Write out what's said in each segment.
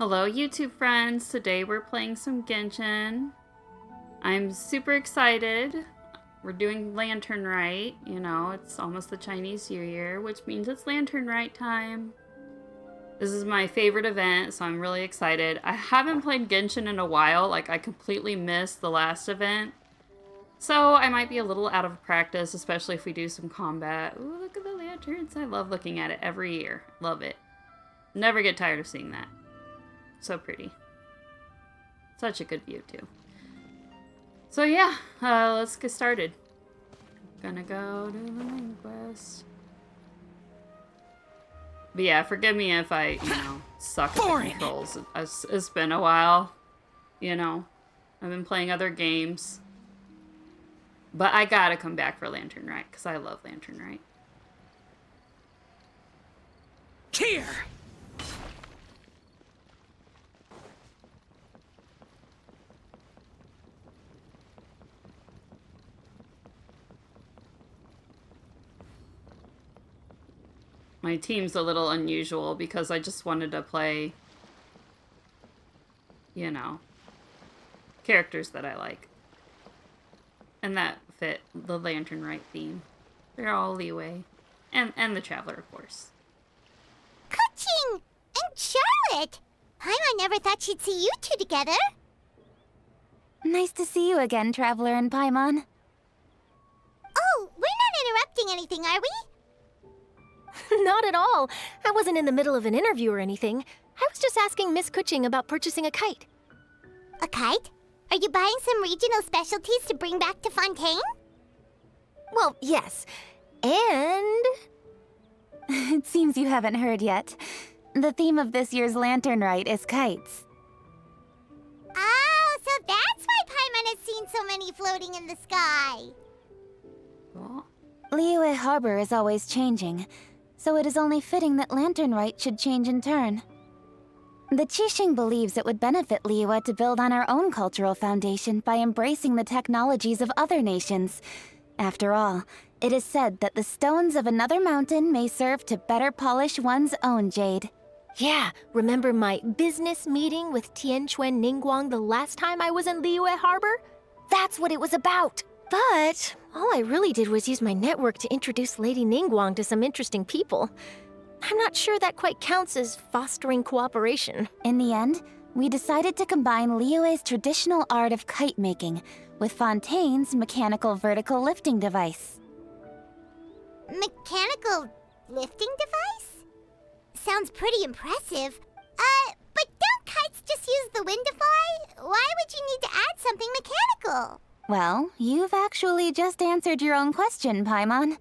Hello YouTube friends, today we're playing some Genshin. I'm super excited. We're doing Lantern Rite, it's almost the Chinese New Year, which means it's Lantern Rite time. This is my favorite event, so I'm really excited. I haven't played Genshin in a while, I completely missed the last event. So I might be a little out of practice, especially if we do some combat. Ooh, look at the lanterns. I love looking at it every year. Love it. Never get tired of seeing that. So pretty. Such a good view, too. So yeah, let's get started. Gonna go to the main quest. But yeah, forgive me if I, suck at the controls. It's been a while. I've been playing other games. But I gotta come back for Lantern Rite, because I love Lantern Rite. Here! My team's a little unusual because I just wanted to play, characters that I like. And that fit the Lantern Rite theme. They're all Liyue. And the Traveler, of course. Kuching! And Charlotte! Paimon never thought she'd see you two together. Nice to see you again, Traveler and Paimon. Oh, we're not interrupting anything, are we? Not at all. I wasn't in the middle of an interview or anything. I was just asking Miss Kuching about purchasing a kite. A kite? Are you buying some regional specialties to bring back to Fontaine? Well, yes. And... It seems you haven't heard yet. The theme of this year's Lantern Rite is kites. Oh, so that's why Paimon has seen so many floating in the sky. Cool. Liyue Harbor is always changing, so it is only fitting that Lantern Rite should change in turn. The Qixing believes it would benefit Liyue to build on our own cultural foundation by embracing the technologies of other nations. After all, it is said that the stones of another mountain may serve to better polish one's own jade. Yeah, remember my business meeting with Tianquan Ningguang the last time I was in Liyue Harbor? That's what it was about. But all I really did was use my network to introduce Lady Ningguang to some interesting people. I'm not sure that quite counts as fostering cooperation. In the end, we decided to combine Liyue's traditional art of kite making with Fontaine's mechanical vertical lifting device. Mechanical lifting device? Sounds pretty impressive. But don't kites just use the wind to fly? Why would you need to add something mechanical? Well, you've actually just answered your own question, Paimon.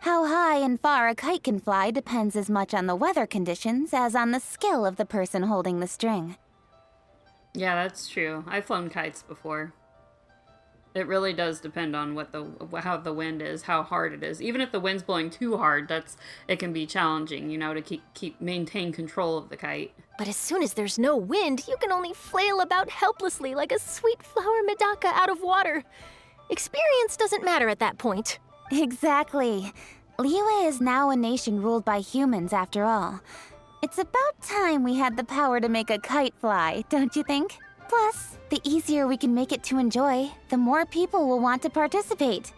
How high and far a kite can fly depends as much on the weather conditions as on the skill of the person holding the string. Yeah, that's true. I've flown kites before. It really does depend on how the wind is, how hard it is. Even if the wind's blowing too hard, it can be challenging, to maintain control of the kite. But as soon as there's no wind, you can only flail about helplessly like a sweet flower medaka out of water. Experience doesn't matter at that point. Exactly. Liyue is now a nation ruled by humans, after all. It's about time we had the power to make a kite fly, don't you think? Plus, the easier we can make it to enjoy, the more people will want to participate.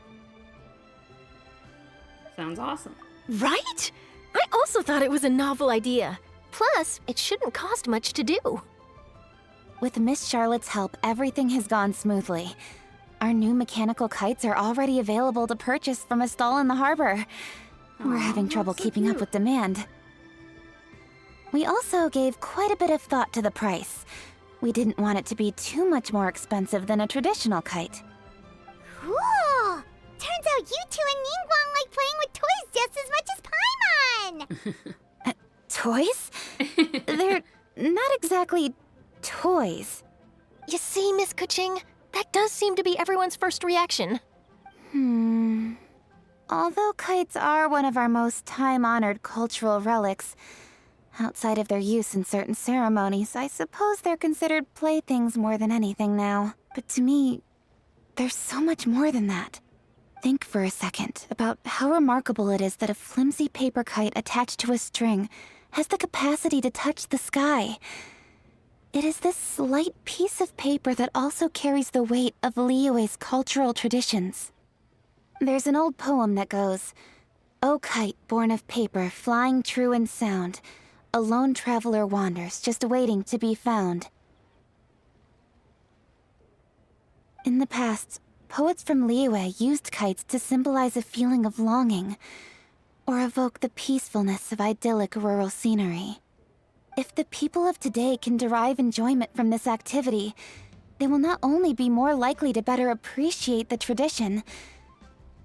Sounds awesome. Right? I also thought it was a novel idea. Plus, it shouldn't cost much to do. With Miss Charlotte's help, everything has gone smoothly. Our new mechanical kites are already available to purchase from a stall in the harbor. We're having trouble keeping up with demand. We also gave quite a bit of thought to the price. We didn't want it to be too much more expensive than a traditional kite. Cool! Turns out you two and Ningguang like playing with toys just as much as Paimon! Toys? They're not exactly toys. You see, Miss Kuching, that does seem to be everyone's first reaction. Although kites are one of our most time-honored cultural relics, outside of their use in certain ceremonies, I suppose they're considered playthings more than anything now. But to me, they're so much more than that. Think for a second about how remarkable it is that a flimsy paper kite attached to a string has the capacity to touch the sky. It is this slight piece of paper that also carries the weight of Liyue's cultural traditions. There's an old poem that goes, "O kite born of paper, flying true and sound, a lone traveler wanders, just waiting to be found." In the past, poets from Liyue used kites to symbolize a feeling of longing, or evoke the peacefulness of idyllic rural scenery. If the people of today can derive enjoyment from this activity, they will not only be more likely to better appreciate the tradition,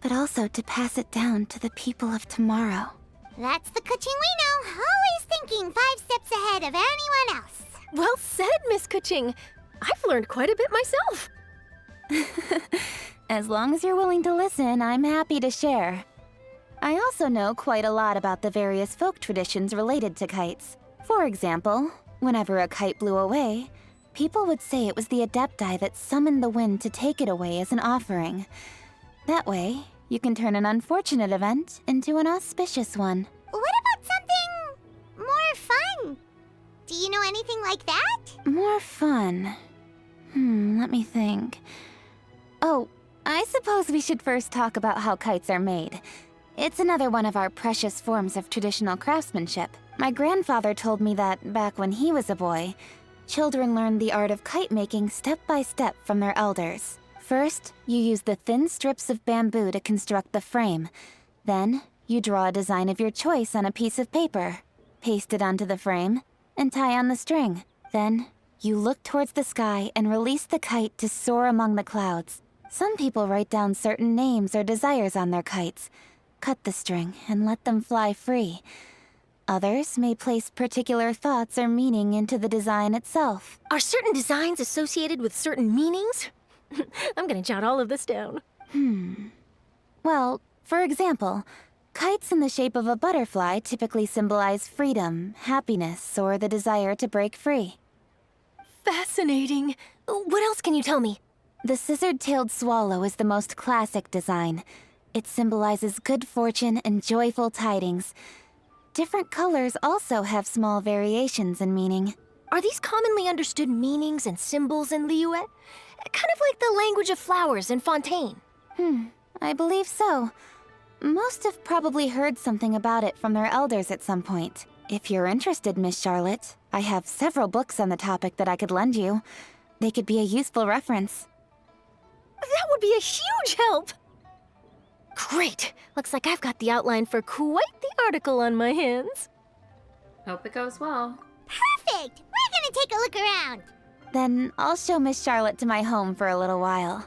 but also to pass it down to the people of tomorrow. That's the Kuching we know, always thinking 5 steps ahead of anyone else. Well said, Miss Kuching. I've learned quite a bit myself. As long as you're willing to listen, I'm happy to share. I also know quite a lot about the various folk traditions related to kites. For example, whenever a kite blew away, people would say it was the Adepti that summoned the wind to take it away as an offering. That way, you can turn an unfortunate event into an auspicious one. What about something more fun? Do you know anything like that? More fun? Let me think. Oh, I suppose we should first talk about how kites are made. It's another one of our precious forms of traditional craftsmanship. My grandfather told me that, back when he was a boy, children learned the art of kite making step by step from their elders. First, you use the thin strips of bamboo to construct the frame. Then, you draw a design of your choice on a piece of paper, paste it onto the frame, and tie on the string. Then, you look towards the sky and release the kite to soar among the clouds. Some people write down certain names or desires on their kites, cut the string, and let them fly free. Others may place particular thoughts or meaning into the design itself. Are certain designs associated with certain meanings? I'm gonna jot all of this down. Well, for example, kites in the shape of a butterfly typically symbolize freedom, happiness, or the desire to break free. Fascinating. What else can you tell me? The scissored-tailed swallow is the most classic design. It symbolizes good fortune and joyful tidings. Different colors also have small variations in meaning. Are these commonly understood meanings and symbols in Liyue? Kind of like the language of flowers in Fontaine. I believe so. Most have probably heard something about it from their elders at some point. If you're interested, Miss Charlotte, I have several books on the topic that I could lend you. They could be a useful reference. That would be a huge help! Great! Looks like I've got the outline for quite the article on my hands. Hope it goes well. Perfect! We're gonna take a look around. Then I'll show Miss Charlotte to my home for a little while.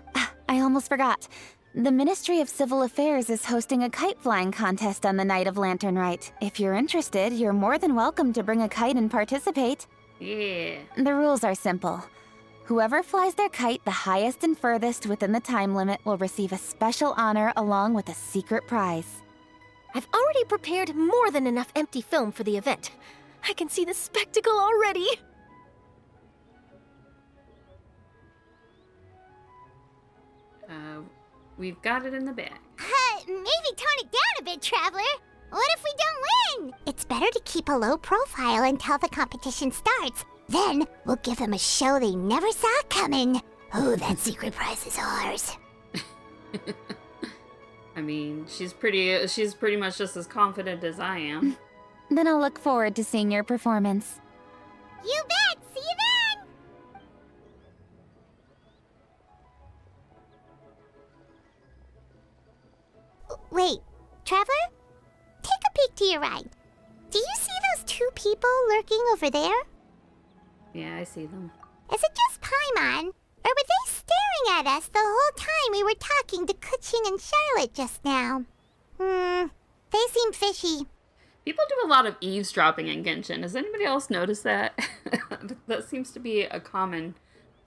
I almost forgot. The Ministry of Civil Affairs is hosting a kite flying contest on the night of Lantern Rite. If you're interested, you're more than welcome to bring a kite and participate. Yeah. The rules are simple. Whoever flies their kite the highest and furthest within the time limit will receive a special honor along with a secret prize. I've already prepared more than enough empty film for the event. I can see the spectacle already. We've got it in the bag. Maybe tone it down a bit, Traveler. What if we don't win? It's better to keep a low profile until the competition starts. Then we'll give them a show they never saw coming. Oh, that secret prize is ours. I mean, she's pretty much just as confident as I am. Then I'll look forward to seeing your performance. You bet! See you then! Wait, Traveler? Take a peek to your right. Do you see those 2 people lurking over there? Yeah, I see them. Is it just Paimon? Or were they staring at us the whole time we were talking to Kuching and Charlotte just now? They seem fishy. People do a lot of eavesdropping in Genshin. Has anybody else noticed that? That seems to be a common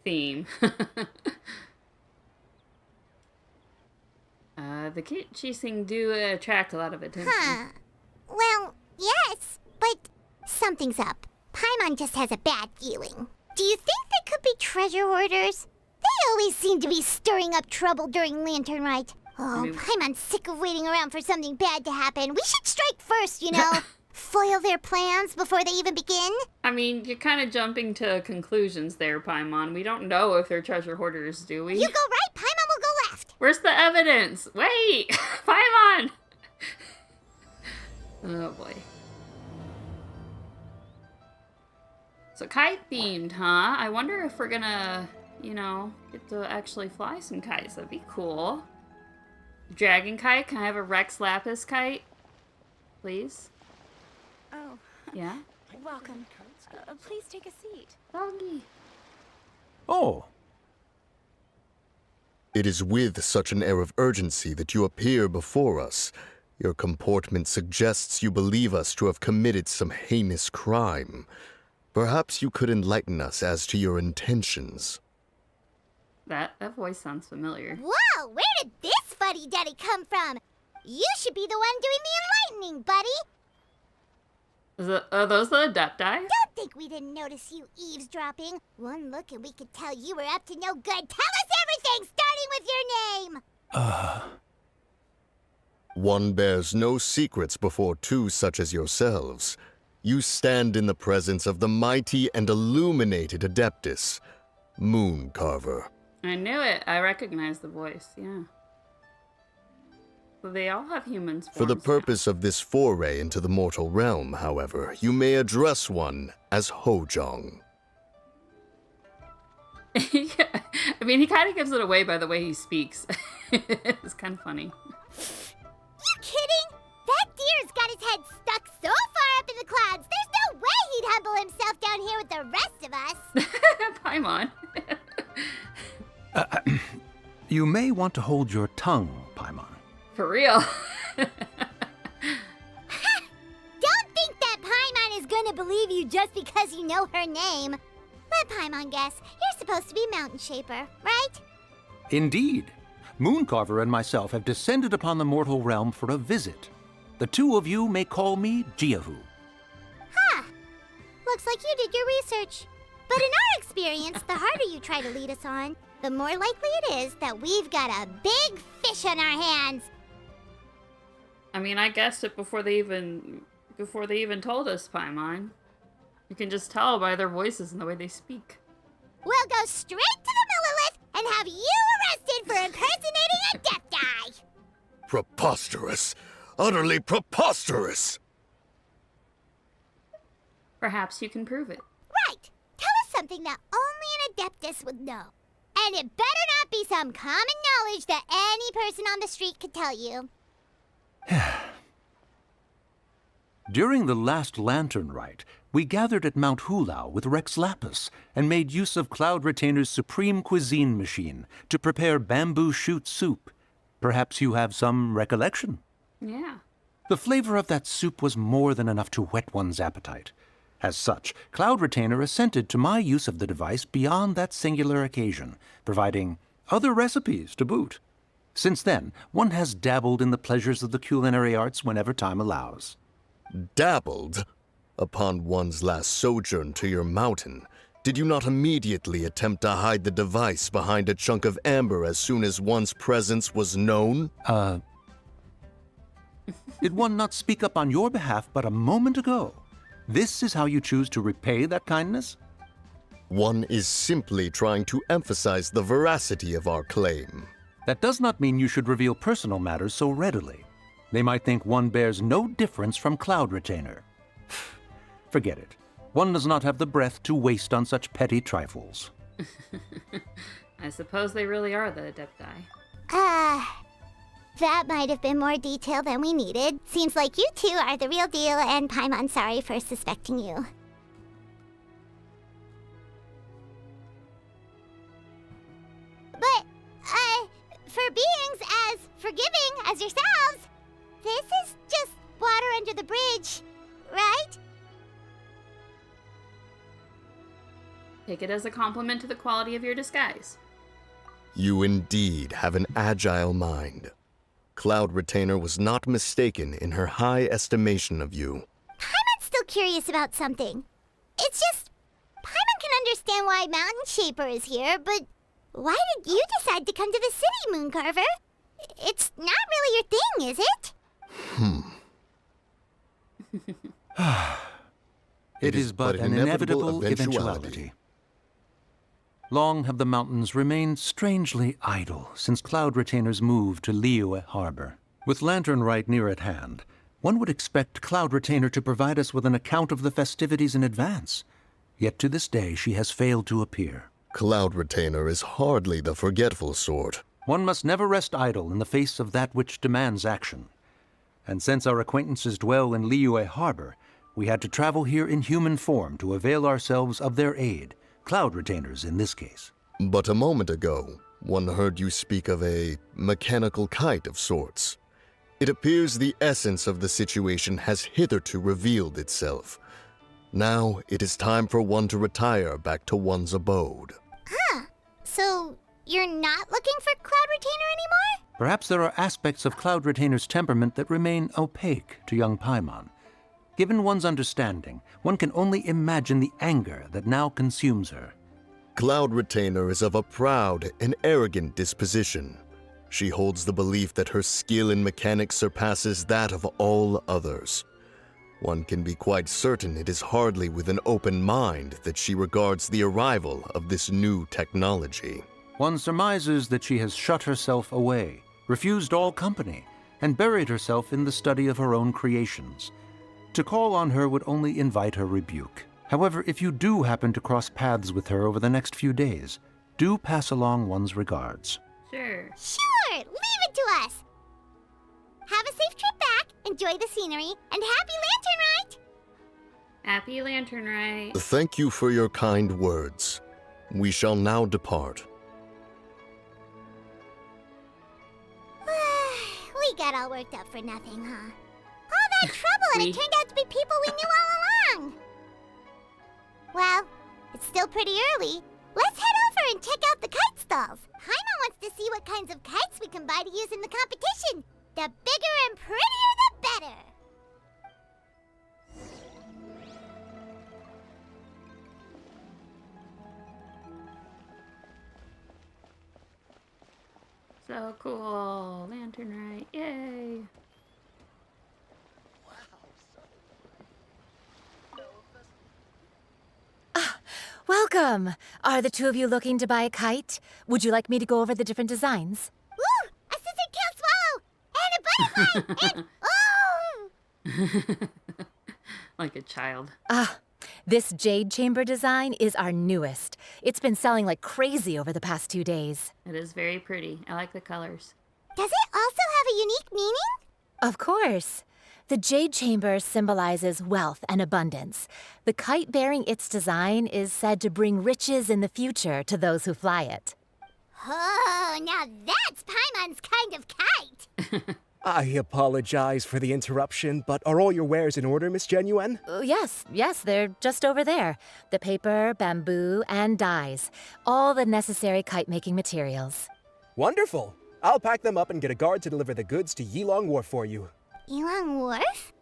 theme. The kit chasing do attract a lot of attention. Well, yes, but something's up. Paimon just has a bad feeling. Do you think they could be treasure hoarders? They always seem to be stirring up trouble during Lantern Rite. Oh, Paimon's sick of waiting around for something bad to happen. We should strike first, you know. Foil their plans before they even begin? I mean, you're kind of jumping to conclusions there, Paimon. We don't know if they're treasure hoarders, do we? You go right, Paimon will go left. Where's the evidence? Wait! Paimon! Oh boy. So kite themed, huh? I wonder if we're gonna, you know, get to actually fly some kites. That'd be cool. Dragon kite? Can I have a Rex Lapis kite? Please? Oh, Yeah? welcome. Please take a seat. Doggy. Oh, It is with such an air of urgency that you appear before us. Your comportment suggests you believe us to have committed some heinous crime. Perhaps you could enlighten us as to your intentions. That voice sounds familiar. Whoa, where did this fuddy-duddy come from? You should be the one doing the enlightening, buddy. Are those the Adepti? Don't think we didn't notice you eavesdropping. One look and we could tell you were up to no good. Tell us everything, starting with your name. One bears no secrets before two such as yourselves. You stand in the presence of the mighty and illuminated Adeptus, Moon Carver. I knew it. I recognized the voice, yeah. So they all have humans. For the purpose of this foray into the mortal realm, however, you may address one as Hojong. Yeah. I mean, he kind of gives it away by the way he speaks. It's kind of funny. You kidding? That deer's got his head stuck so far up in the clouds, there's no way he'd humble himself down here with the rest of us. Paimon. you may want to hold your tongue, Paimon. For real. Don't think that Paimon is gonna believe you just because you know her name. Let Paimon guess. You're supposed to be Mountain Shaper, right? Indeed. Mooncarver and myself have descended upon the mortal realm for a visit. The two of you may call me Jiahu. Huh. Looks like you did your research. But in our experience, the harder you try to lead us on, the more likely it is that we've got a big fish on our hands. I mean, I guessed it before they even told us, Paimon. You can just tell by their voices and the way they speak. We'll go straight to the Millilith and have you arrested for impersonating a Adepti. Preposterous! Utterly preposterous! Perhaps you can prove it. Right. Tell us something that only an Adeptus would know. And it better not be some common knowledge that any person on the street could tell you. During the last Lantern Rite, we gathered at Mount Hulao with Rex Lapis and made use of Cloud Retainer's supreme cuisine machine to prepare bamboo shoot soup. Perhaps you have some recollection? Yeah. The flavor of that soup was more than enough to whet one's appetite. As such, Cloud Retainer assented to my use of the device beyond that singular occasion, providing other recipes to boot. Since then, one has dabbled in the pleasures of the culinary arts whenever time allows. Dabbled? Upon one's last sojourn to your mountain, did you not immediately attempt to hide the device behind a chunk of amber as soon as one's presence was known? Did one not speak up on your behalf but a moment ago? This is how you choose to repay that kindness? One is simply trying to emphasize the veracity of our claim. That does not mean you should reveal personal matters so readily. They might think one bears no difference from Cloud Retainer. Forget it. One does not have the breath to waste on such petty trifles. I suppose they really are the Adepti. That might have been more detail than we needed. Seems like you two are the real deal, and Paimon sorry for suspecting you. But, for beings as forgiving as yourselves, this is just water under the bridge, right? Take it as a compliment to the quality of your disguise. You indeed have an agile mind. Cloud Retainer was not mistaken in her high estimation of you. Paimon's still curious about something. It's just, Paimon can understand why Mountain Shaper is here, but why did you decide to come to the city, Mooncarver? It's not really your thing, is it? It is but an inevitable eventuality. Long have the mountains remained strangely idle since Cloud Retainer's move to Liyue Harbor. With Lantern Rite near at hand, one would expect Cloud Retainer to provide us with an account of the festivities in advance. Yet to this day she has failed to appear. Cloud Retainer is hardly the forgetful sort. One must never rest idle in the face of that which demands action. And since our acquaintances dwell in Liyue Harbor, we had to travel here in human form to avail ourselves of their aid, Cloud Retainers in this case. But a moment ago, one heard you speak of a mechanical kite of sorts. It appears the essence of the situation has hitherto revealed itself. Now it is time for one to retire back to one's abode. So, you're not looking for Cloud Retainer anymore? Perhaps there are aspects of Cloud Retainer's temperament that remain opaque to young Paimon. Given one's understanding, one can only imagine the anger that now consumes her. Cloud Retainer is of a proud and arrogant disposition. She holds the belief that her skill in mechanics surpasses that of all others. One can be quite certain it is hardly with an open mind that she regards the arrival of this new technology. One surmises that she has shut herself away, refused all company, and buried herself in the study of her own creations. To call on her would only invite her rebuke. However, if you do happen to cross paths with her over the next few days, do pass along one's regards. Sure. Sure, leave it to us. Have a safe trip back, enjoy the scenery, and happy Lantern Rite! Happy Lantern Rite. Thank you for your kind words. We shall now depart. We got all worked up for nothing, huh? All that trouble and it turned out to be people we knew all along! Well, it's still pretty early. Let's head over and check out the kite stalls. Paimon wants to see what kinds of kites we can buy to use in the competition. The bigger and prettier, the better. So cool. Lantern Rite. Yay. Welcome! Are the two of you looking to buy a kite? Would you like me to go over the different designs? Woo! A scissor tail swallow! And a butterfly! and Like a child. This jade chamber design is our newest. It's been selling like crazy over the past 2 days. It is very pretty. I like the colors. Does it also have a unique meaning? Of course. The jade chamber symbolizes wealth and abundance. The kite bearing its design is said to bring riches in the future to those who fly it. Oh, now that's Paimon's kind of kite! I apologize for the interruption, but are all your wares in order, Miss Xianyun? Yes, they're just over there. The paper, bamboo, and dyes. All the necessary kite-making materials. Wonderful! I'll pack them up and get a guard to deliver the goods to Yilong Wharf for you. Yilong Wharf?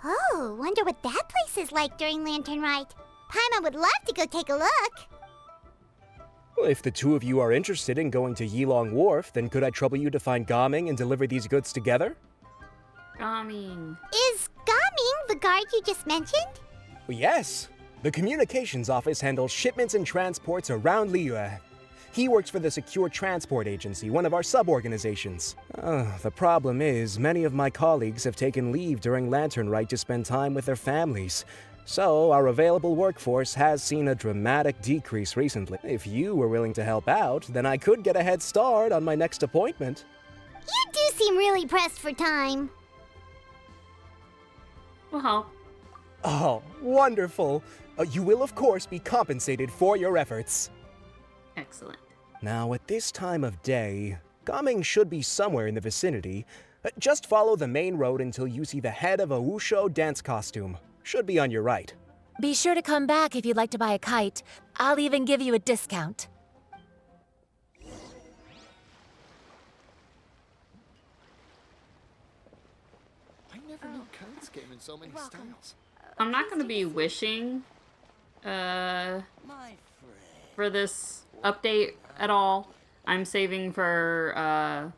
Oh, wonder what that place is like during Lantern Rite. Paimon would love to go take a look. Well, if the two of you are interested in going to Yilong Wharf, then could I trouble you to find Gaming and deliver these goods together? Gaming. Is Gaming the guard you just mentioned? Well, yes. The communications office handles shipments and transports around Liyue. He works for the Secure Transport Agency, one of our sub-organizations. The problem is, many of my colleagues have taken leave during Lantern Rite to spend time with their families. So, our available workforce has seen a dramatic decrease recently. If you were willing to help out, then I could get a head start on my next appointment. You do seem really pressed for time. We'll help. Oh, wonderful. You will, of course, be compensated for your efforts. Excellent. Now, at this time of day, Gaming should be somewhere in the vicinity. Just follow the main road until you see the head of a Wushou Dance costume. Should be on your right. Be sure to come back if you'd like to buy a kite. I'll even give you a discount. I never knew kites came in so many styles. I'm not going to be wishing for this update at all. I'm saving for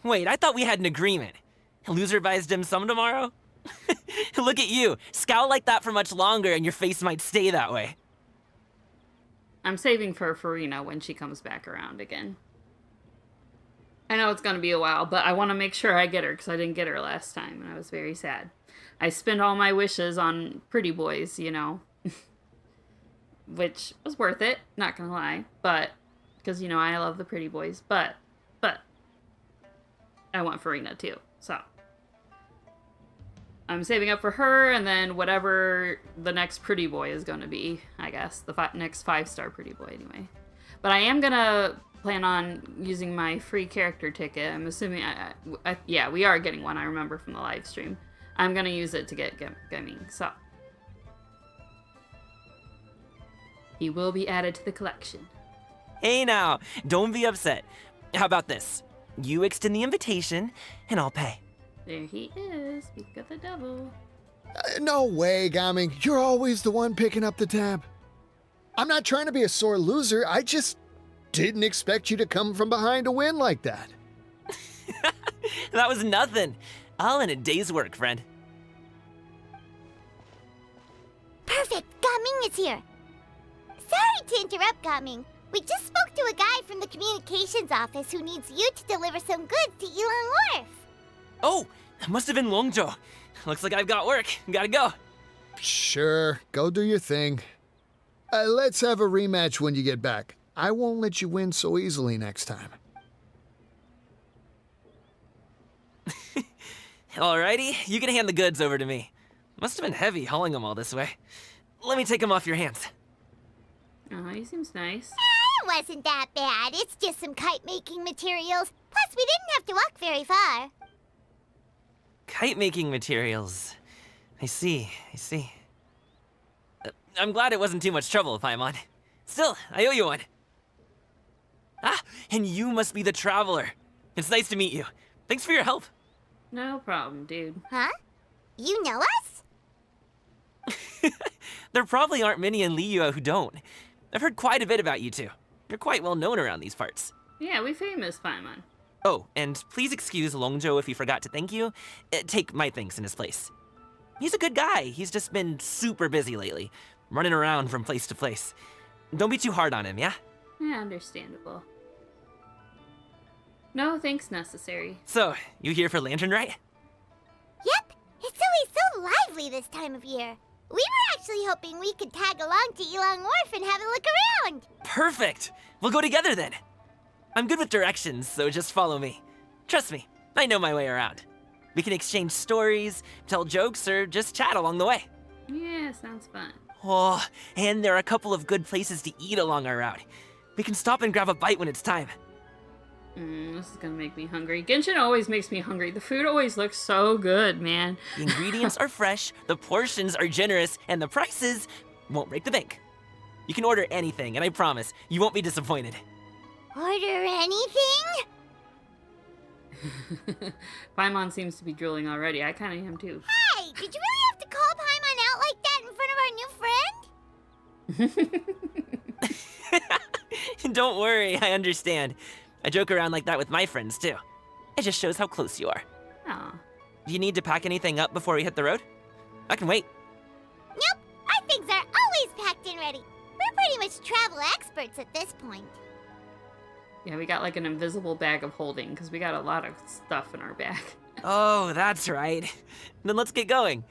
Wait, I thought we had an agreement. Loser buys dim sum tomorrow? Look at you. Scowl like that for much longer and your face might stay that way. I'm saving for Farina when she comes back around again. I know it's going to be a while, but I want to make sure I get her because I didn't get her last time and I was very sad. I spent all my wishes on pretty boys, you know, which was worth it, not going to lie, but because, you know, I love the pretty boys, but I want Farina too, so. I'm saving up for her, and then whatever the next pretty boy is going to be, I guess. The next 5-star pretty boy, anyway. But I am going to plan on using my free character ticket. I'm assuming, yeah, we are getting one, I remember from the live stream. I'm going to use it to get gaming, so. He will be added to the collection. Hey now, don't be upset. How about this? You extend the invitation, and I'll pay. There he is. He's got the devil. No way, Gaming. You're always the one picking up the tab. I'm not trying to be a sore loser. I just didn't expect you to come from behind to win like that. That was nothing. All in a day's work, friend. Perfect! Gaming is here! Sorry to interrupt, Gaming. We just spoke to a guy from the communications office who needs you to deliver some goods to Yilang Wharf. Oh, that must have been Longzhou. Looks like I've got work. Gotta go. Sure, go do your thing. Let's have a rematch when you get back. I won't let you win so easily next time. Alrighty, you can hand the goods over to me. Must have been heavy hauling them all this way. Let me take them off your hands. Oh, he seems nice. It wasn't that bad. It's just some kite-making materials. Plus, we didn't have to walk very far. Kite-making materials. I see. I'm glad it wasn't too much trouble, Paimon. Still, I owe you one. Ah, and you must be the Traveler. It's nice to meet you. Thanks for your help. No problem, dude. Huh? You know us? There probably aren't many in Liyue who don't. I've heard quite a bit about you two. You're quite well known around these parts. Yeah, we famous, Paimon. Oh, and please excuse Longzhou if he forgot to thank you. Take my thanks in his place. He's a good guy. He's just been super busy lately, running around from place to place. Don't be too hard on him, yeah? Yeah, understandable. No thanks necessary. So, you here for Lantern Rite? Yep. It's always so lively this time of year. We were actually hoping we could tag along to Yilang Wharf and have a look around. Perfect! We'll go together then. I'm good with directions, so just follow me. Trust me, I know my way around. We can exchange stories, tell jokes, or just chat along the way. Yeah, sounds fun. Oh, and there are a couple of good places to eat along our route. We can stop and grab a bite when it's time. This is gonna make me hungry. Genshin always makes me hungry. The food always looks so good, man. The ingredients are fresh, the portions are generous, and the prices won't break the bank. You can order anything, and I promise, you won't be disappointed. Order anything? Paimon seems to be drooling already. I kinda am too. Hey, did you really have to call Paimon out like that in front of our new friend? Don't worry, I understand. I joke around like that with my friends, too. It just shows how close you are. Aw. Do you need to pack anything up before we hit the road? I can wait. Nope, our things are always packed and ready. We're pretty much travel experts at this point. Yeah, we got like an invisible bag of holding because we got a lot of stuff in our bag. Oh, that's right. Then let's get going.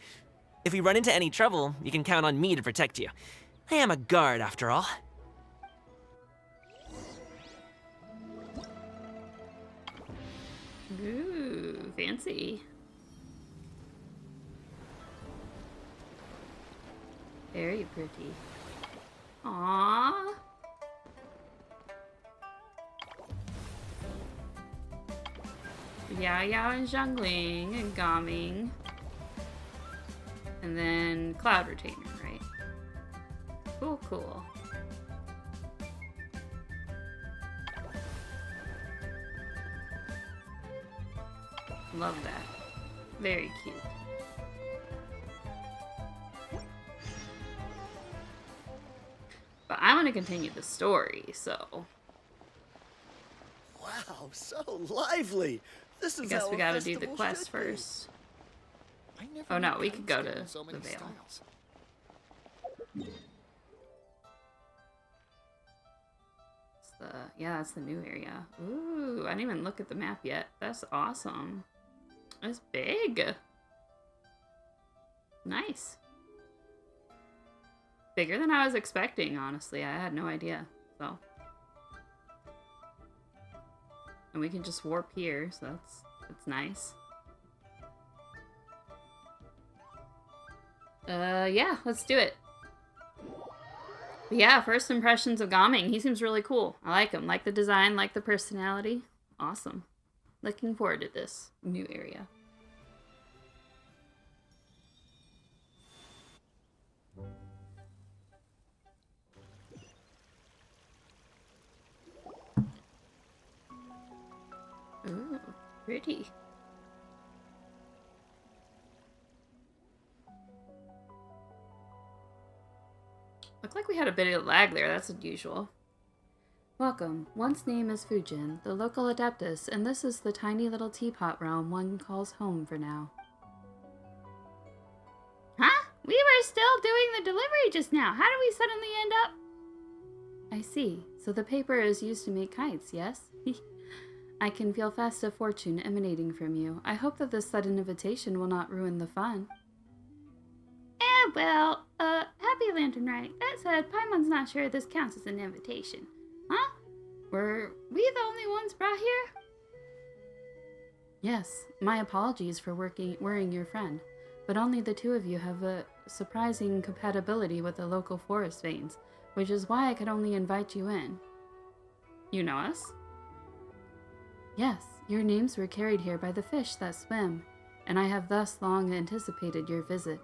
If we run into any trouble, you can count on me to protect you. I am a guard, after all. Ooh, fancy. Very pretty. Aww. Xiao and Zhongli and Gaming. And then Cloud Retainer, right? Cool, cool. Love that. Very cute. But I want to continue the story, so... Wow, so lively. I guess we gotta do the quest first. Oh no, we could go to the Vale. Yeah, that's the new area. Ooh, I didn't even look at the map yet. That's awesome. It's big. Nice. Bigger than I was expecting, honestly. I had no idea. So. And we can just warp here, so that's nice. Yeah, let's do it. But yeah, first impressions of Gaming. He seems really cool. I like him. Like the design, like the personality. Awesome. Looking forward to this new area. Ooh, pretty. Looked like we had a bit of lag there. That's unusual. Welcome. One's name is Fujin, the local adeptus, and this is the tiny little teapot realm one calls home for now. Huh? We were still doing the delivery just now. How did we suddenly end up? I see. So the paper is used to make kites, yes? I can feel festive fortune emanating from you. I hope that this sudden invitation will not ruin the fun. Well, happy Lantern Rite. That said, Paimon's not sure this counts as an invitation. Huh? Were we the only ones brought here? Yes, my apologies for worrying your friend, but only the two of you have a surprising compatibility with the local forest veins, which is why I could only invite you in. You know us? Yes, your names were carried here by the fish that swim, and I have thus long anticipated your visit.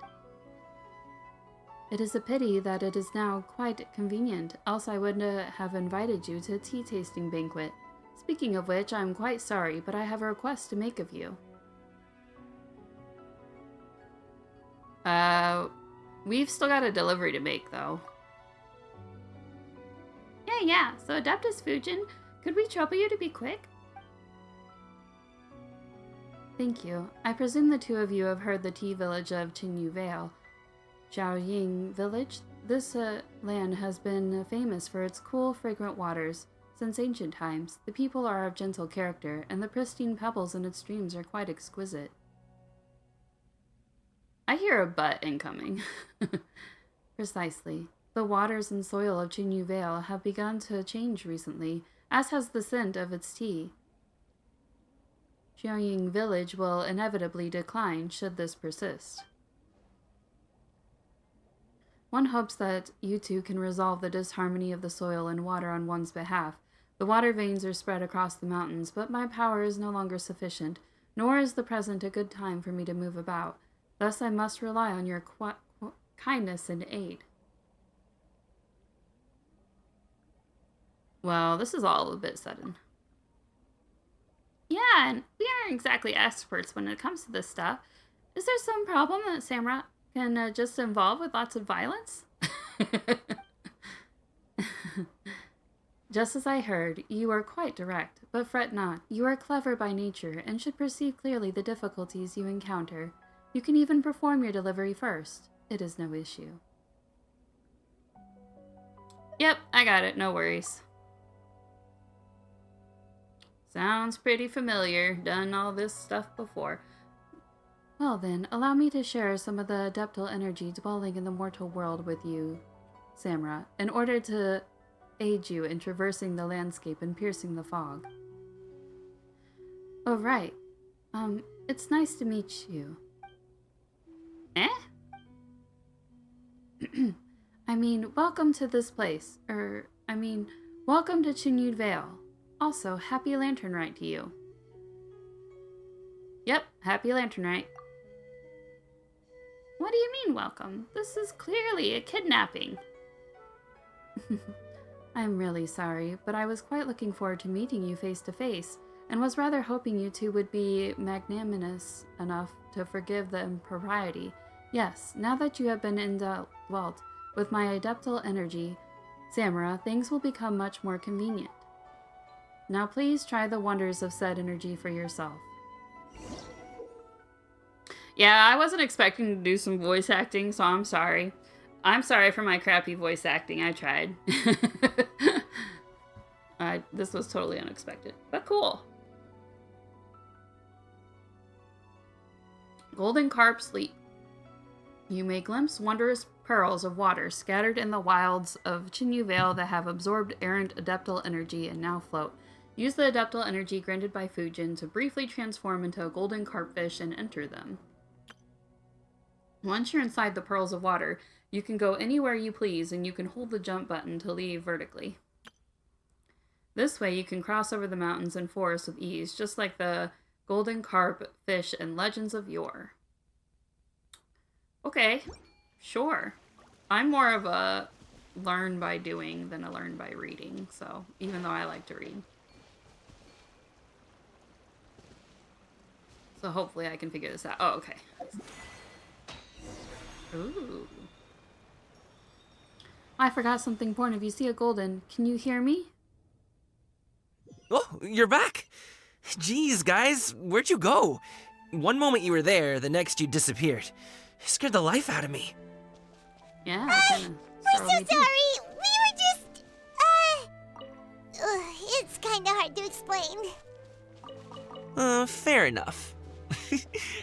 It is a pity that it is now quite convenient, else I would have invited you to a tea-tasting banquet. Speaking of which, I am quite sorry, but I have a request to make of you. We've still got a delivery to make, though. Yeah, so Adeptus Fujin, could we trouble you to be quick? Thank you. I presume the two of you have heard the tea village of Qiaoying Vale. Qiaoying Village. This land has been famous for its cool, fragrant waters. Since ancient times, the people are of gentle character, and the pristine pebbles in its streams are quite exquisite. I hear a but incoming. Precisely. The waters and soil of Qiaoying Vale have begun to change recently, as has the scent of its tea. Qiaoying Village will inevitably decline should this persist. One hopes that you two can resolve the disharmony of the soil and water on one's behalf. The water veins are spread across the mountains, but my power is no longer sufficient, nor is the present a good time for me to move about. Thus I must rely on your kindness and aid. Well, this is all a bit sudden. Yeah, and we aren't exactly experts when it comes to this stuff. Is there some problem that Samra can just involve with lots of violence? Just as I heard, you are quite direct, but fret not. You are clever by nature and should perceive clearly the difficulties you encounter. You can even perform your delivery first. It is no issue. Yep, I got it. No worries. Sounds pretty familiar. Done all this stuff before. Well then, allow me to share some of the adeptal energy dwelling in the mortal world with you, Samra, in order to aid you in traversing the landscape and piercing the fog. Oh, right. It's nice to meet you. Eh? I mean, welcome to this place. Welcome to Qiaoying Vale. Also, happy Lantern Rite to you. Yep, happy Lantern Rite. What do you mean, welcome? This is clearly a kidnapping. I'm really sorry, but I was quite looking forward to meeting you face to face, and was rather hoping you two would be magnanimous enough to forgive the impropriety. Yes, now that you have been indwelt with my adeptal energy, Samra, things will become much more convenient. Now please try the wonders of said energy for yourself. Yeah, I wasn't expecting to do some voice acting, so I'm sorry. I'm sorry for my crappy voice acting. I tried. This was totally unexpected, but cool. Golden carp sleep. You may glimpse wondrous pearls of water scattered in the wilds of Qiaoying Village that have absorbed errant adeptal energy and now float. Use the adeptal energy granted by Fujin to briefly transform into a golden carpfish and enter them. Once you're inside the pearls of water, you can go anywhere you please and you can hold the jump button to leave vertically. This way you can cross over the mountains and forests with ease, just like the golden carp fish in Legends of Yore. Okay, sure. I'm more of a learn by doing than a learn by reading, so even though I like to read. So hopefully I can figure this out. Oh, okay. Ooh. I forgot something important. If you see a golden, can you hear me? Oh, you're back! Jeez, guys, where'd you go? One moment you were there, the next you disappeared. You scared the life out of me. Yeah. We're so sorry. We were just, it's kinda hard to explain. Fair enough.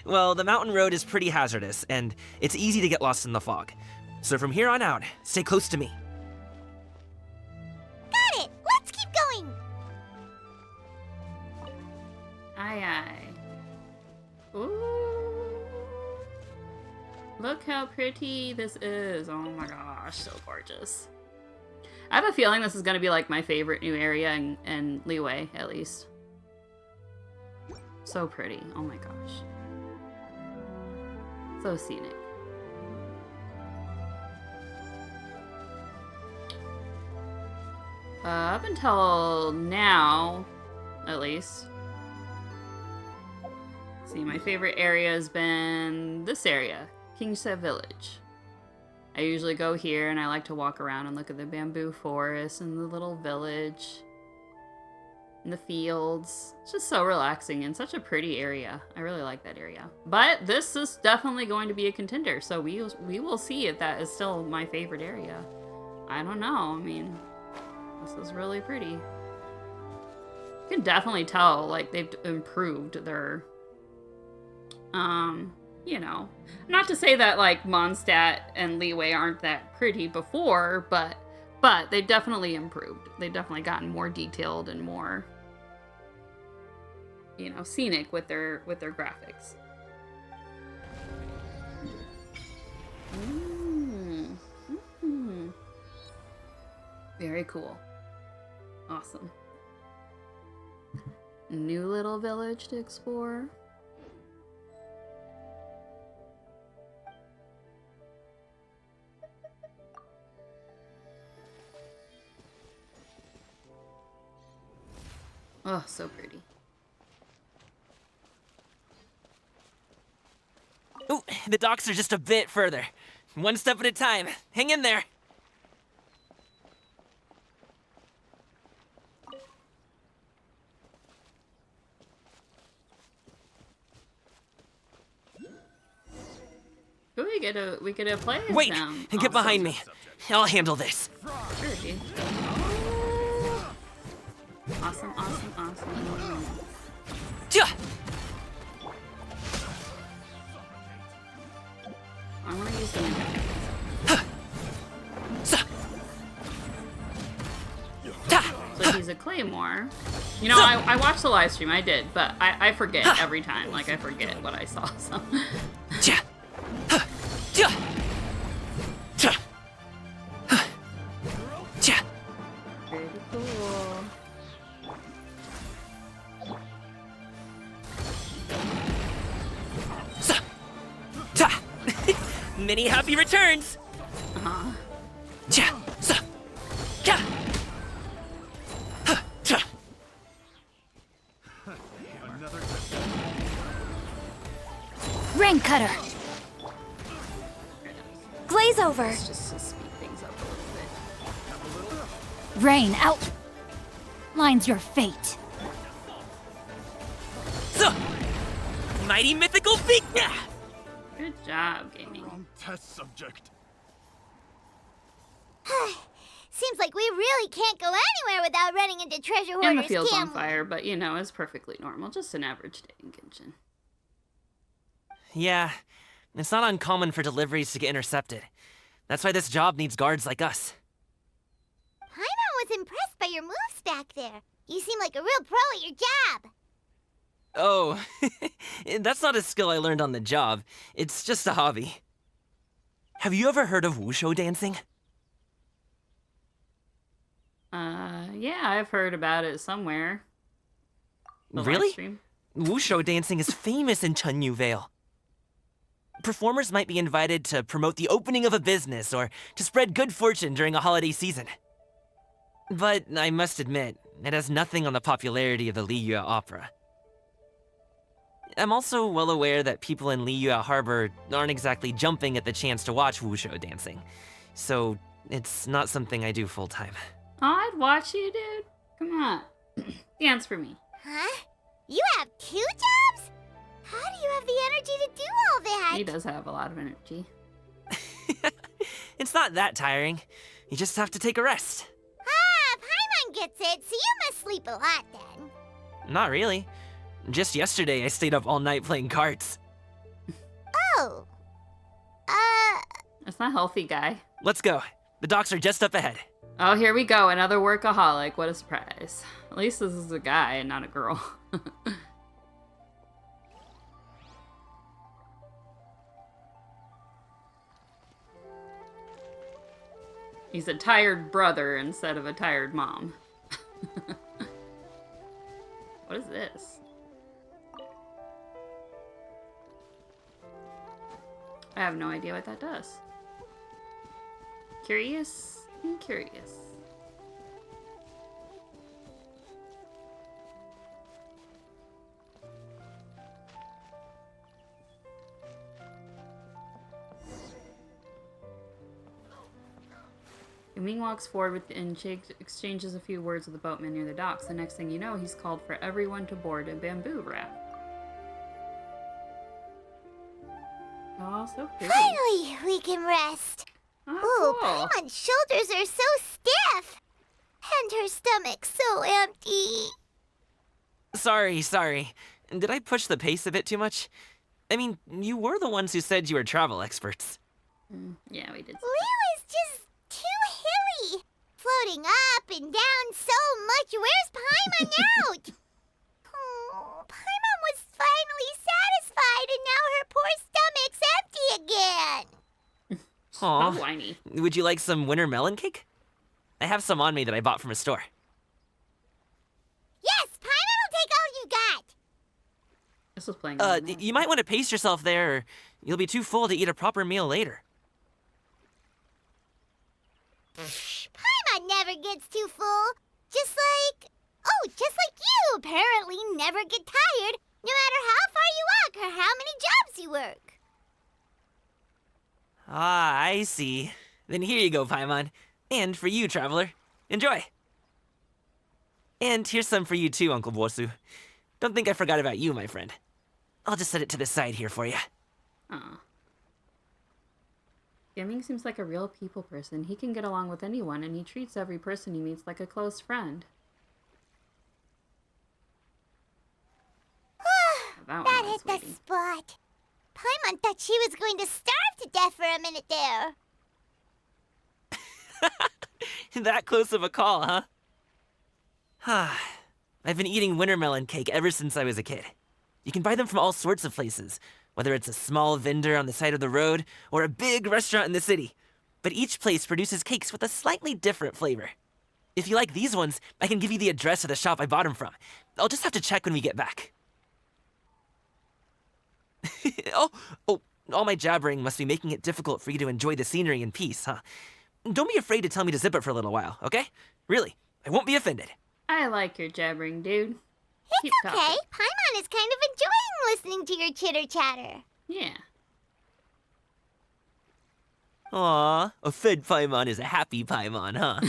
Well, the mountain road is pretty hazardous, and it's easy to get lost in the fog. So from here on out, stay close to me. Got it. Let's keep going. Aye, aye. Ooh. Look how pretty this is. Oh my gosh, so gorgeous. I have a feeling this is going to be like my favorite new area in Liyue, at least. So pretty. Oh my gosh. So scenic. Up until now, at least. See, my favorite area has been this area, Qiaoying Village. I usually go here and I like to walk around and look at the bamboo forest and the little village and the fields. It's just so relaxing and such a pretty area. I really like that area. But this is definitely going to be a contender, so we will see if that is still my favorite area. I don't know. I mean, this is really pretty. You can definitely tell, like, they've improved their, you know, not to say that, like, Mondstadt and Liyue aren't that pretty before, but they've definitely improved. They've definitely gotten more detailed and more, you know, scenic with their graphics. Very cool. Awesome. New little village to explore. Oh, so pretty. Ooh, the docks are just a bit further. One step at a time. Hang in there. Ooh, we get a play as Wait! them. Get behind me. I'll handle this. Sure, dude. Awesome, awesome, awesome. Tja! I want to use the So he's a claymore. You know, I watched the live stream, I did, but I forget every time. Like, I forget what I saw, so. Pretty cool. Many happy returns! Rain Cutter! Glaze over! Just to speed things up a little bit. Rain out! Line's your fate. Mighty mythical beak! Good job, gaming. Wrong test subject. Seems like we really can't go anywhere without running into treasure hoarders, And the field's can on we? fire, but you know, it's perfectly normal. Just an average day in Genshin. Yeah, it's not uncommon for deliveries to get intercepted. That's why this job needs guards like us. Paimon was impressed by your moves back there. You seem like a real pro at your job. Oh, that's not a skill I learned on the job. It's just a hobby. Have you ever heard of Wushou dancing? Yeah, I've heard about it somewhere. The live Really? stream. Wushou dancing is famous in Qiaoying Village. Performers might be invited to promote the opening of a business or to spread good fortune during a holiday season. But I must admit, it has nothing on the popularity of the Liyue opera. I'm also well aware that people in Liyue Harbor aren't exactly jumping at the chance to watch Wushou dancing, so it's not something I do full-time. Oh, I'd watch you, dude. Come on. Dance for me. Huh? You have 2 jobs? How do you have the energy to do all that? He does have a lot of energy. It's not that tiring. You just have to take a rest. Ah, Paimon gets it, so you must sleep a lot then. Not really. Just yesterday, I stayed up all night playing cards. Oh. That's not healthy, guy. Let's go. The docks are just up ahead. Oh, here we go. Another workaholic. What a surprise. At least this is a guy and not a girl. He's a tired brother instead of a tired mom. What is this? I have no idea what that does. Curious? I'm curious. Ming walks forward with and exchanges a few words with the boatman near the docks. The next thing you know, he's called for everyone to board a bamboo raft. Oh, so pretty. Finally, we can rest. Oh, Ooh, cool. Paimon's shoulders are so stiff. And her stomach so empty. Sorry. Did I push the pace a bit too much? I mean, you were the ones who said you were travel experts. Yeah, we did. Liyue is just too hilly. Floating up and down so much. Where's Paimon out? Oh, Paimon was finally satisfied and now her poor stomach's empty again. Aw. So whiny. Would you like some winter melon cake? I have some on me that I bought from a store. Yes, Paimon will take all you got. This was playing. You might want to pace yourself there, or you'll be too full to eat a proper meal later. Paimon never gets too full. Just like you apparently never get tired, no matter how far you walk or how many jobs you work. Ah, I see. Then here you go, Paimon. And for you, Traveler. Enjoy! And here's some for you too, Uncle Wushou. Don't think I forgot about you, my friend. I'll just set it to the side here for you. Aw. Gaming seems like a real people person. He can get along with anyone, and he treats every person he meets like a close friend. That That one was hit the waiting. spot. Paimon thought she was going to starve to death for a minute there. That close of a call, huh? I've been eating winter melon cake ever since I was a kid. You can buy them from all sorts of places, whether it's a small vendor on the side of the road or a big restaurant in the city. But each place produces cakes with a slightly different flavor. If you like these ones, I can give you the address of the shop I bought them from. I'll just have to check when we get back. Oh, all my jabbering must be making it difficult for you to enjoy the scenery in peace, huh? Don't be afraid to tell me to zip it for a little while, okay? Really, I won't be offended. I like your jabbering, dude. It's Keep okay. talking. Paimon is kind of enjoying listening to your chitter-chatter. Yeah. Aw, a fed Paimon is a happy Paimon, huh?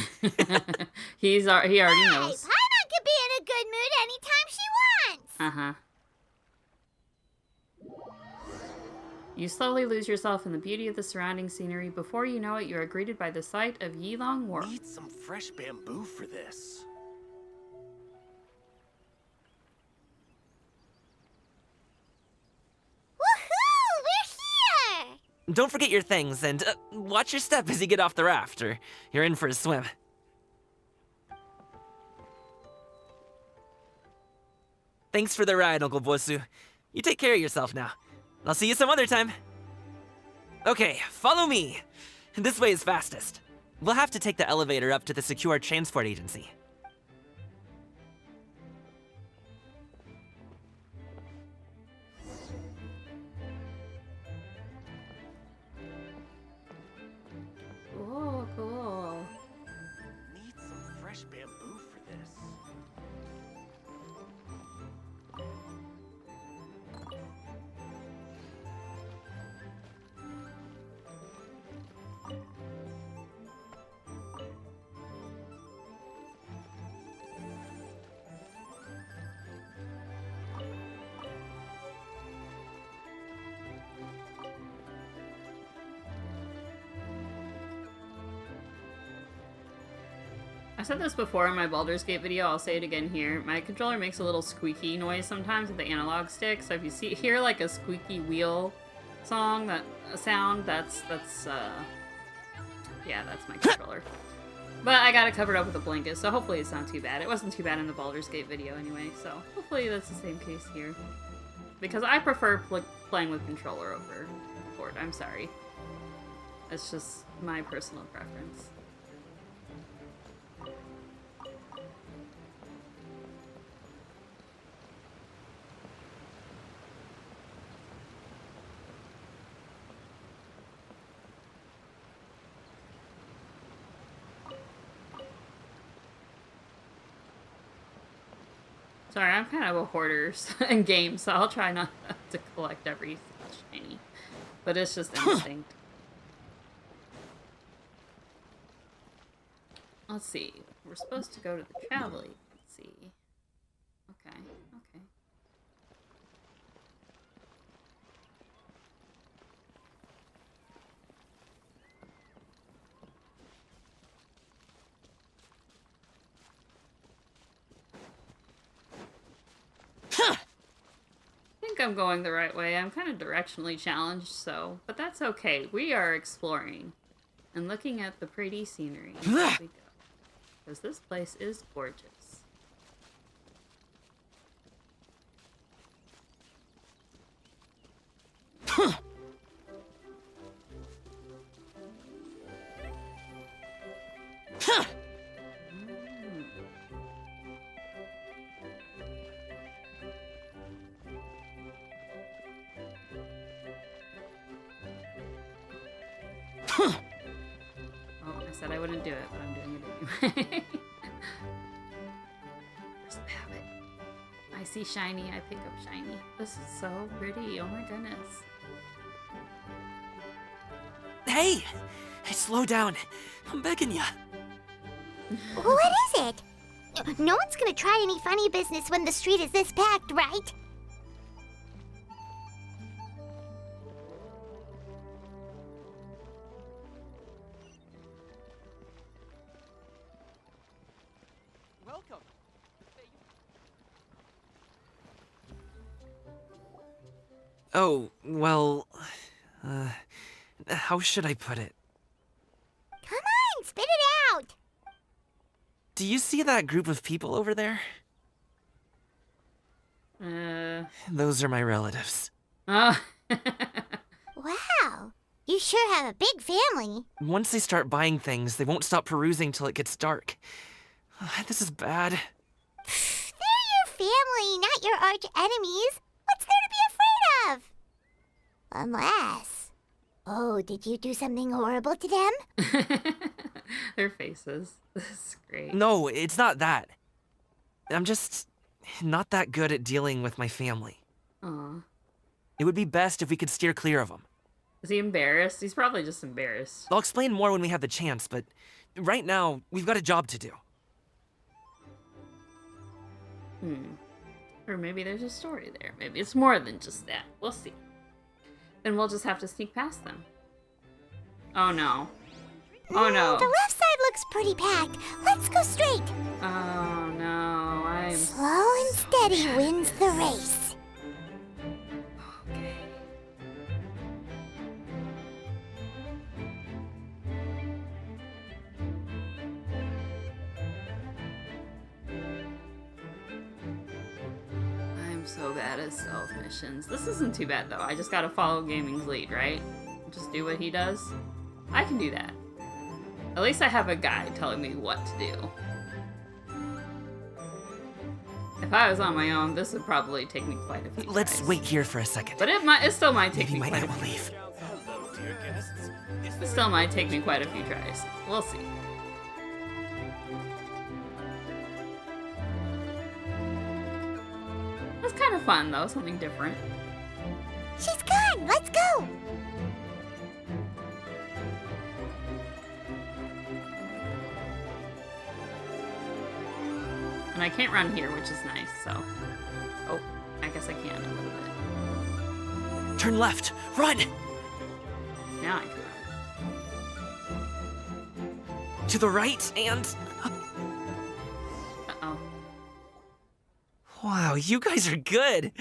He already Hey, knows. Paimon can be in a good mood anytime she wants. Uh-huh. You slowly lose yourself in the beauty of the surrounding scenery. Before you know it, you are greeted by the sight of Yilong World. Need some fresh bamboo for this. Woohoo! We're here! Don't forget your things, and watch your step as you get off the raft, or you're in for a swim. Thanks for the ride, Uncle Bosu. You take care of yourself now. I'll see you some other time. Okay, follow me. This way is fastest. We'll have to take the elevator up to the secure transport agency. Oh, cool. Need some fresh bamboo for this. I said this before in my Baldur's Gate video, I'll say it again here. My controller makes a little squeaky noise sometimes with the analog stick, so if you hear like a squeaky wheel sound, that's my controller. But I got it covered up with a blanket, so hopefully it's not too bad. It wasn't too bad in the Baldur's Gate video anyway, so hopefully that's the same case here. Because I prefer playing with controller over keyboard, I'm sorry. It's just my personal preference. Sorry, I'm kind of a hoarder in games, so I'll try not to collect every shiny. But it's just instinct. Let's see. We're supposed to go to the travel agency. Okay, okay. I think I'm going the right way. I'm kind of directionally challenged, so... But that's okay. We are exploring and looking at the pretty scenery as we go. Because this place is gorgeous. Oh, I said I wouldn't do it, but I'm doing it anyway. Where's the habit? I see shiny, I pick up shiny. This is so pretty, oh my goodness. Hey! Slow down. I'm begging ya. What is it? No one's gonna try any funny business when the street is this packed, right? Welcome. Oh, well... how should I put it? Come on, spit it out! Do you see that group of people over there? Those are my relatives. Oh. Wow, you sure have a big family. Once they start buying things, they won't stop perusing till it gets dark. This is bad. They're your family, not your arch enemies. What's there to be afraid of? Unless... Oh, did you do something horrible to them? Their faces. This is great. No, it's not that. I'm just not that good at dealing with my family. Aw. It would be best if we could steer clear of them. Is he embarrassed? He's probably just embarrassed. I'll explain more when we have the chance, but right now, we've got a job to do. Or maybe there's a story there. Maybe it's more than just that. We'll see. Then we'll just have to sneak past them. Oh no. Oh no. The left side looks pretty packed. Let's go straight. Oh no. I'm Slow and steady wins the race. okay. I'm so bad at stealth missions. This isn't too bad though. I just gotta follow Gaming's lead, right? Just do what he does. I can do that. At least I have a guide telling me what to do. If I was on my own, this would probably take me quite a few Let's tries. wait here for a second. But it still might take Maybe me my quite aunt a will few. leave. Hello, dear guests. It still might take me quite a few tries. We'll see. That's kind of fun though, something different. She's gone. Let's go. And I can't run here, which is nice, so. Oh, I guess I can a little bit. Turn left. Run! Now I can run. To the right and... Uh-oh. Wow, you guys are good.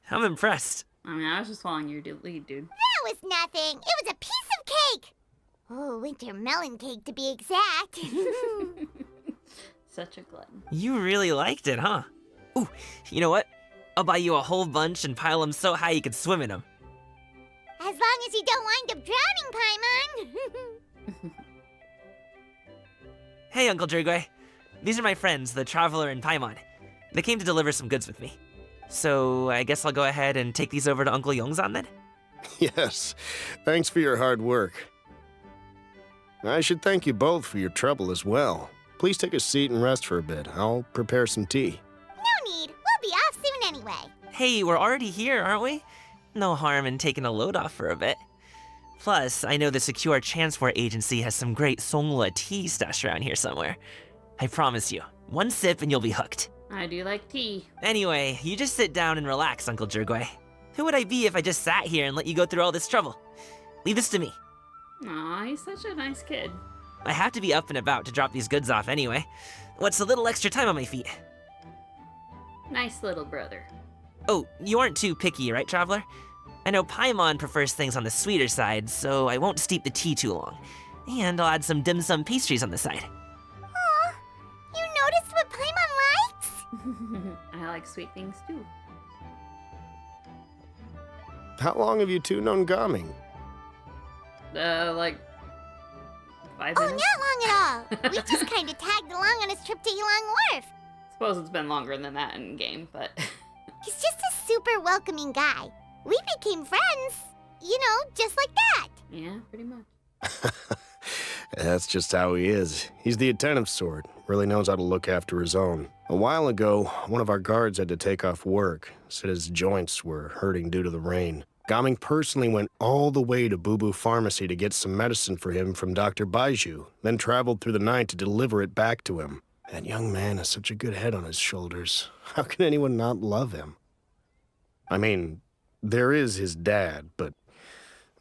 I'm impressed. I mean, I was just following your lead, dude. That was nothing. It was a piece of cake. Oh, winter melon cake to be exact. Such a glutton. You really liked it, huh? Ooh, you know what? I'll buy you a whole bunch and pile them so high you could swim in them. As long as you don't wind up drowning, Paimon. Hey, Uncle Jirgwe. These are my friends, the Traveler and Paimon. They came to deliver some goods with me. So I guess I'll go ahead and take these over to Uncle Yongzan then? Yes, thanks for your hard work. I should thank you both for your trouble as well. Please take a seat and rest for a bit. I'll prepare some tea. No need. We'll be off soon anyway. Hey, we're already here, aren't we? No harm in taking a load off for a bit. Plus, I know the Secure Transport Agency has some great Zhongli tea stashed around here somewhere. I promise you, one sip and you'll be hooked. I do like tea. Anyway, you just sit down and relax, Uncle Jirgwe. Who would I be if I just sat here and let you go through all this trouble? Leave this to me. Aw, he's such a nice kid. I have to be up and about to drop these goods off anyway. What's a little extra time on my feet? Nice little brother. Oh, you aren't too picky, right, Traveler? I know Paimon prefers things on the sweeter side, so I won't steep the tea too long. And I'll add some dim sum pastries on the side. Aw, you noticed what Paimon likes? I like sweet things too. How long have you two known Gaming? Like 5 Oh, minutes? not long at all. We just kind of tagged along on his trip to Yilong Wharf. Suppose it's been longer than that in game, but He's just a super welcoming guy. We became friends, you know, just like that. yeah, pretty much. That's just how he is. He's the attentive sort, really knows how to look after his own. A while ago, one of our guards had to take off work, said his joints were hurting due to the rain. Gaming personally went all the way to Boo Boo Pharmacy to get some medicine for him from Dr. Baiju, then traveled through the night to deliver it back to him. That young man has such a good head on his shoulders. How can anyone not love him? I mean, there is his dad, but,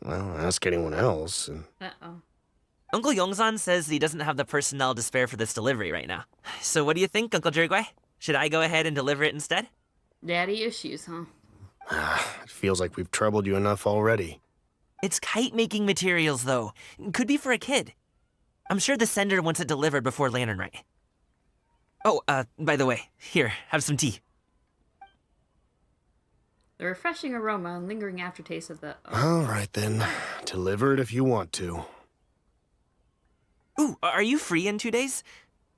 well, ask anyone else, and... Uh-oh. Uncle Yongzan says he doesn't have the personnel to spare for this delivery right now. So what do you think, Uncle Jirgwe? Should I go ahead and deliver it instead? Daddy issues, huh? It feels like we've troubled you enough already. It's kite-making materials, though. Could be for a kid. I'm sure the sender wants it delivered before Lantern Rite. Oh, by the way, here, have some tea. The refreshing aroma and lingering aftertaste of the... All right, then. Deliver it if you want to. Ooh, are you free in 2 days?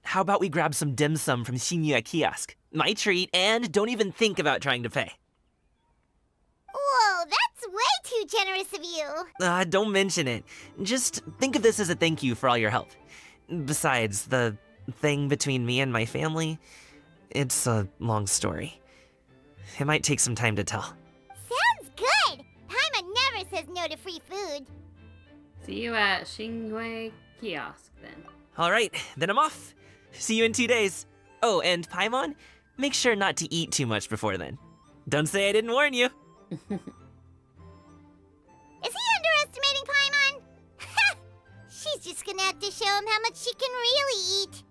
How about we grab some dim sum from Xianyun kiosk? My treat, and don't even think about trying to pay. Whoa, that's way too generous of you. Don't mention it. Just think of this as a thank you for all your help. Besides, the thing between me and my family, it's a long story. It might take some time to tell. Sounds good. Paimon never says no to free food. See you at Xingwei Kiosk, then. All right, then I'm off. See you in 2 days. Oh, and Paimon, make sure not to eat too much before then. Don't say I didn't warn you. If gonna have to show him how much she can really eat.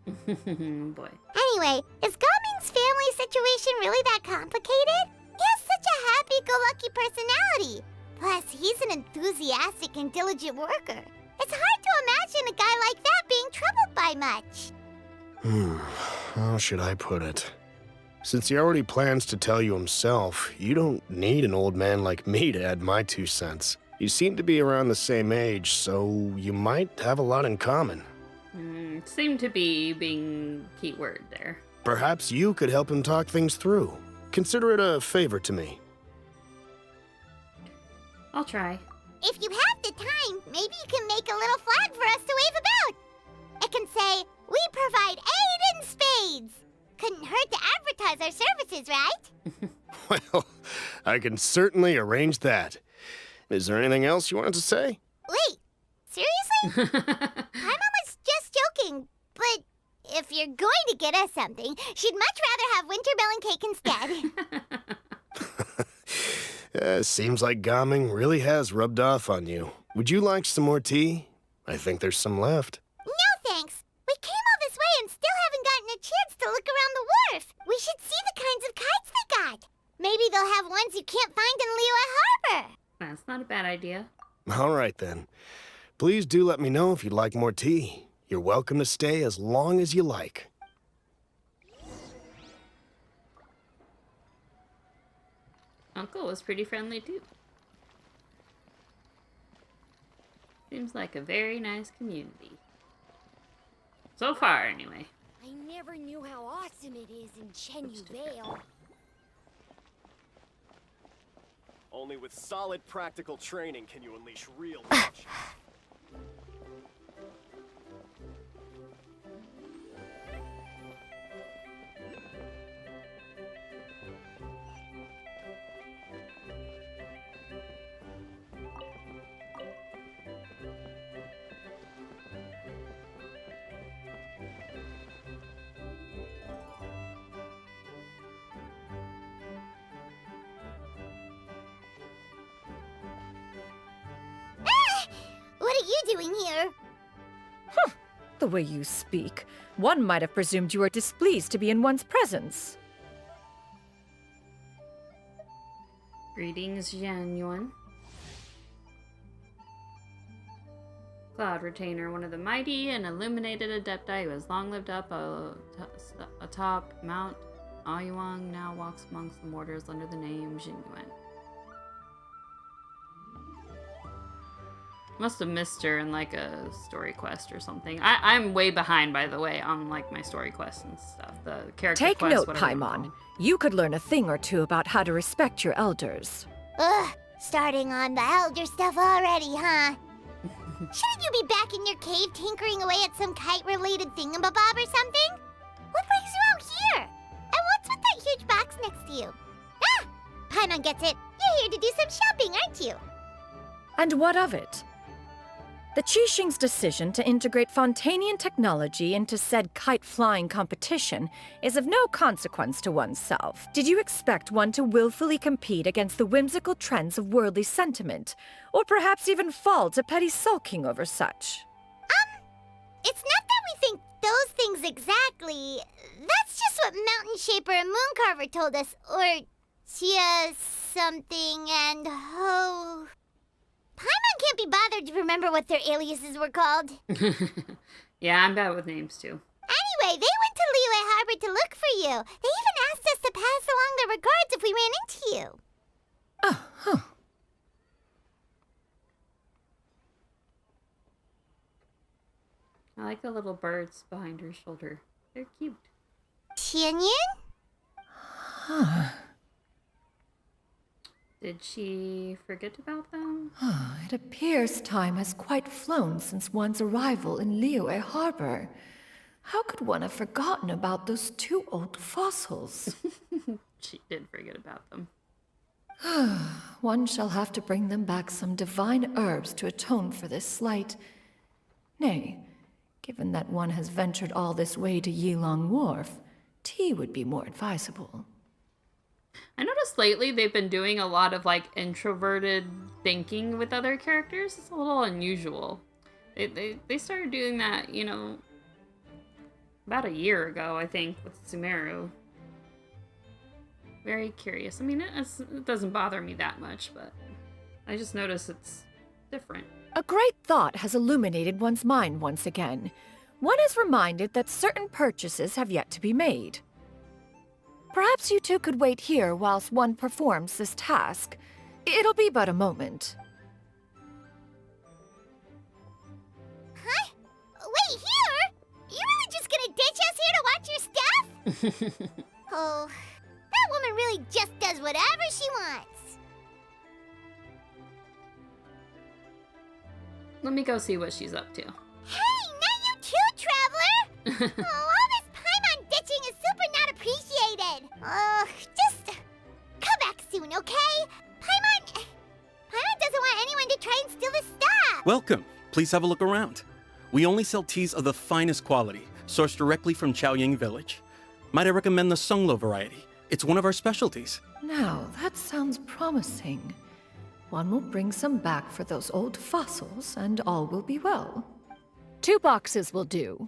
Boy. Anyway, is Gaming's family situation really that complicated? He has such a happy-go-lucky personality. Plus, he's an enthusiastic and diligent worker. It's hard to imagine a guy like that being troubled by much. How should I put it? Since he already plans to tell you himself, you don't need an old man like me to add my 2 cents. You seem to be around the same age, so you might have a lot in common. Seem to be being key word there. Perhaps you could help him talk things through. Consider it a favor to me. I'll try. If you have the time, maybe you can make a little flag for us to wave about. It can say, "We provide aid in spades." Couldn't hurt to advertise our services, right? Well, I can certainly arrange that. Is there anything else you wanted to say? Wait, seriously? Paimon was just joking, but if you're going to get us something, she'd much rather have wintermelon cake instead. Seems like Gaming really has rubbed off on you. Would you like some more tea? I think there's some left. No thanks. We came all this way and still haven't gotten a chance to look around the wharf. We should see the kinds of kites they got. Maybe they'll have ones you can't find in Liyue Harbor. That's not a bad idea. All right, then. Please do let me know if you'd like more tea. You're welcome to stay as long as you like. Uncle was pretty friendly, too. Seems like a very nice community. So far, anyway. I never knew how awesome it is in Neuivllette. Only with solid practical training can you unleash real magic. What are you doing here? The way you speak, one might have presumed you were displeased to be in one's presence. Greetings, Xianyun. Cloud Retainer, one of the mighty and illuminated adepti who has long lived up atop Mount Qiaoying, now walks amongst the mortars under the name Xianyun. Must have missed her in like a story quest or something. I'm way behind, by the way, on like my story quests and stuff. The character Take quests, note, whatever you Paimon. call them. You could learn a thing or two about how to respect your elders. Ugh, starting on the elder stuff already, huh? Shouldn't you be back in your cave tinkering away at some kite-related thingamabob or something? What brings you out here? And what's with that huge box next to you? Ah! Paimon gets it. You're here to do some shopping, aren't you? And what of it? The Qixing's decision to integrate Fontanian technology into said kite-flying competition is of no consequence to oneself. Did you expect one to willfully compete against the whimsical trends of worldly sentiment, or perhaps even fall to petty sulking over such? It's not that we think those things exactly. That's just what Mountain Shaper and Mooncarver told us, or Tia something and Ho... Paimon can't be bothered to remember what their aliases were called. Yeah, I'm bad with names too. Anyway, they went to Liyue Harbor to look for you. They even asked us to pass along their regards if we ran into you. Oh, huh. I like the little birds behind her shoulder. They're cute. Xianyun? Huh. Did she forget about them? It appears time has quite flown since one's arrival in Liyue Harbor. How could one have forgotten about those 2 old fossils? She did forget about them. One shall have to bring them back some divine herbs to atone for this slight. Nay, given that one has ventured all this way to Yilong Wharf, tea would be more advisable. I noticed lately they've been doing a lot of like introverted thinking with other characters. It's a little unusual. They started doing that, you know, about a year ago, I think, with Sumeru. Very curious. I mean, it doesn't bother me that much, but I just notice it's different. A great thought has illuminated one's mind once again. One is reminded that certain purchases have yet to be made. Perhaps you two could wait here whilst one performs this task. It'll be but a moment. Huh? Wait, here? You really just gonna ditch us here to watch your stuff? Oh, that woman really just does whatever she wants. Let me go see what she's up to. Hey, not you too, Traveler! Oh, all this Paimon ditching is super not appreciated. Just come back soon, okay? Paimon doesn't want anyone to try and steal his stuff. Welcome. Please have a look around. We only sell teas of the finest quality, sourced directly from Qiaoying Village. Might I recommend the Zhongli variety? It's one of our specialties. Now, that sounds promising. One will bring some back for those old fossils, and all will be well. 2 boxes will do.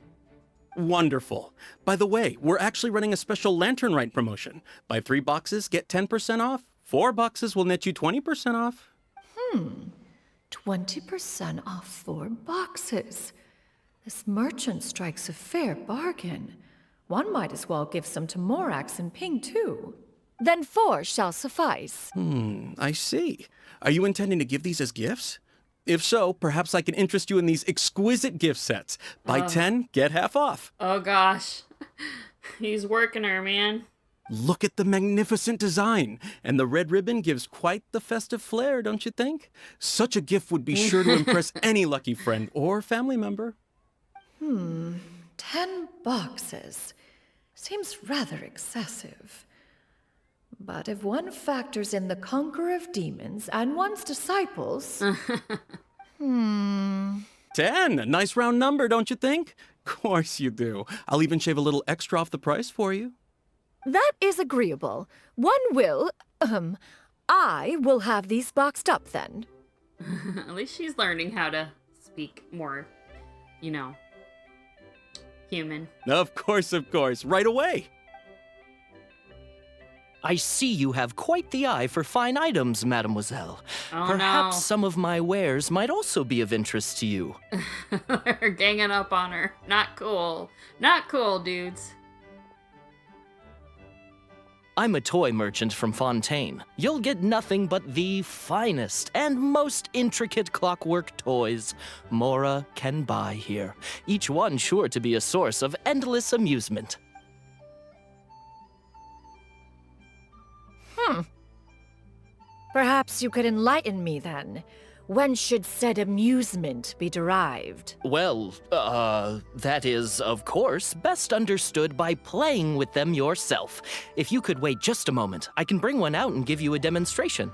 Wonderful. By the way, we're actually running a special Lantern Rite promotion. Buy 3 boxes, get 10% off. 4 boxes will net you 20% off. 20% off 4 boxes. This merchant strikes a fair bargain. One might as well give some to Morax and Ping, too. Then 4 shall suffice. I see. Are you intending to give these as gifts? If so, perhaps I can interest you in these exquisite gift sets. Buy 10, get half off. Oh gosh. He's working her, man. Look at the magnificent design. And the red ribbon gives quite the festive flair, don't you think? Such a gift would be sure to impress any lucky friend or family member. 10 boxes. Seems rather excessive. But if one factors in the conqueror of demons and one's disciples... 10! A nice round number, don't you think? Course you do. I'll even shave a little extra off the price for you. That is agreeable. One will... I will have these boxed up then. At least she's learning how to speak more, you know, human. Of course, right away. I see you have quite the eye for fine items, mademoiselle. Oh, Perhaps no. some of my wares might also be of interest to you. They're ganging up on her. Not cool. Not cool, dudes. I'm a toy merchant from Fontaine. You'll get nothing but the finest and most intricate clockwork toys Mora can buy here. Each one sure to be a source of endless amusement. Perhaps you could enlighten me then. When should said amusement be derived? Well, that is, of course, best understood by playing with them yourself. If you could wait just a moment, I can bring one out and give you a demonstration.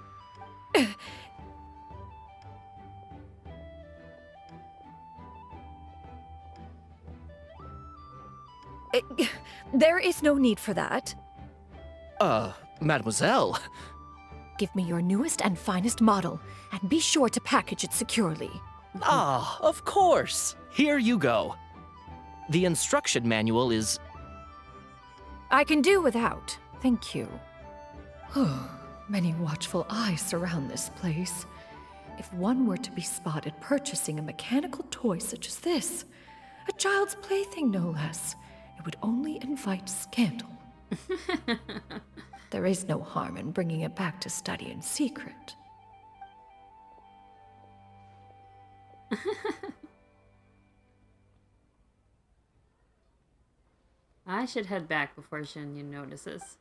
There is no need for that. Mademoiselle. Give me your newest and finest model, and be sure to package it securely. Ah, of course. Here you go. The instruction manual is... I can do without, thank you. Many watchful eyes surround this place. If one were to be spotted purchasing a mechanical toy such as this, a child's plaything no less, it would only invite scandal. There is no harm in bringing it back to study in secret. I should head back before Xianyun notices.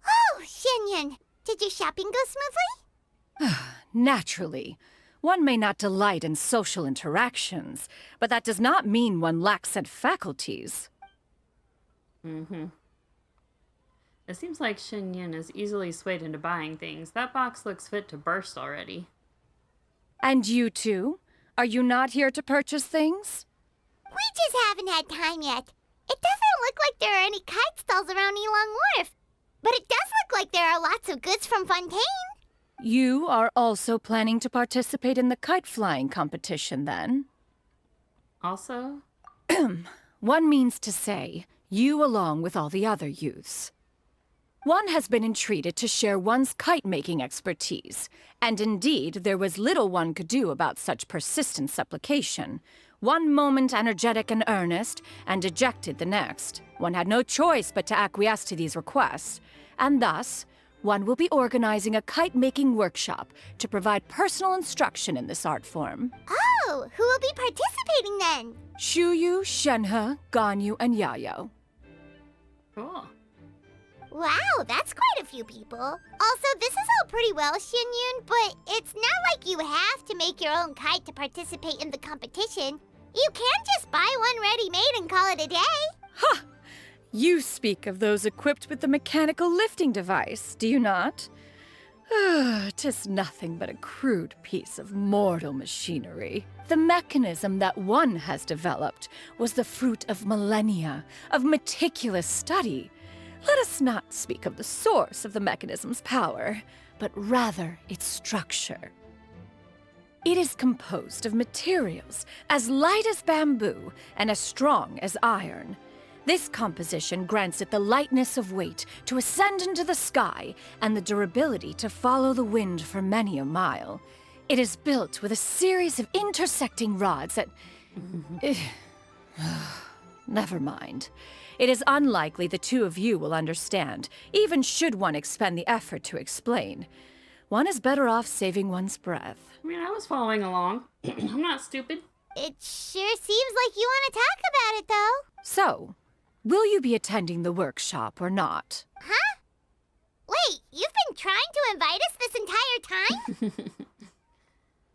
Oh, Xianyun, did your shopping go smoothly? Naturally. One may not delight in social interactions, but that does not mean one lacks said faculties. It seems like Xianyun is easily swayed into buying things. That box looks fit to burst already. And you too? Are you not here to purchase things? We just haven't had time yet. It doesn't look like there are any kite stalls around Elong Wharf. But it does look like there are lots of goods from Fontaine. You are also planning to participate in the kite flying competition, then? Also? One means to say, you along with all the other youths. One has been entreated to share one's kite-making expertise, and indeed there was little one could do about such persistent supplication. One moment energetic and earnest, and dejected the next. One had no choice but to acquiesce to these requests, and thus, one will be organizing a kite-making workshop to provide personal instruction in this art form. Oh, who will be participating then? Shuyu, Shenhe, Ganyu, and Yayo. Cool. Wow, that's quite a few people. Also, this is all pretty well, Xianyun, but it's not like you have to make your own kite to participate in the competition. You can just buy one ready-made and call it a day. Ha! You speak of those equipped with the mechanical lifting device, do you not? 'Tis nothing but a crude piece of mortal machinery. The mechanism that one has developed was the fruit of millennia of meticulous study. Let us not speak of the source of the mechanism's power, but rather its structure. It is composed of materials as light as bamboo and as strong as iron. This composition grants it the lightness of weight to ascend into the sky and the durability to follow the wind for many a mile. It is built with a series of intersecting rods that... Never mind. It is unlikely the two of you will understand, even should one expend the effort to explain. One is better off saving one's breath. I mean, I was following along. I'm not stupid. It sure seems like you want to talk about it, though. So, will you be attending the workshop or not? Huh? Wait, you've been trying to invite us this entire time?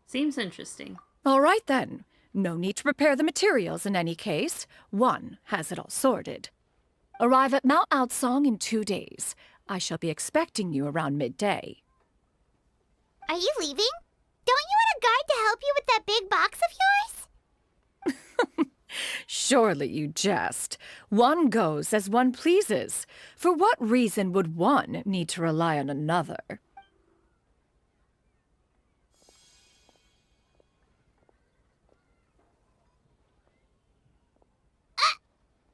Seems interesting. All right then. No need to prepare the materials in any case. One has it all sorted. Arrive at Mount Outsong in 2 days. I shall be expecting you around midday. Are you leaving? Don't you want a guard to help you with that big box of yours? Surely you jest. One goes as one pleases. For what reason would one need to rely on another?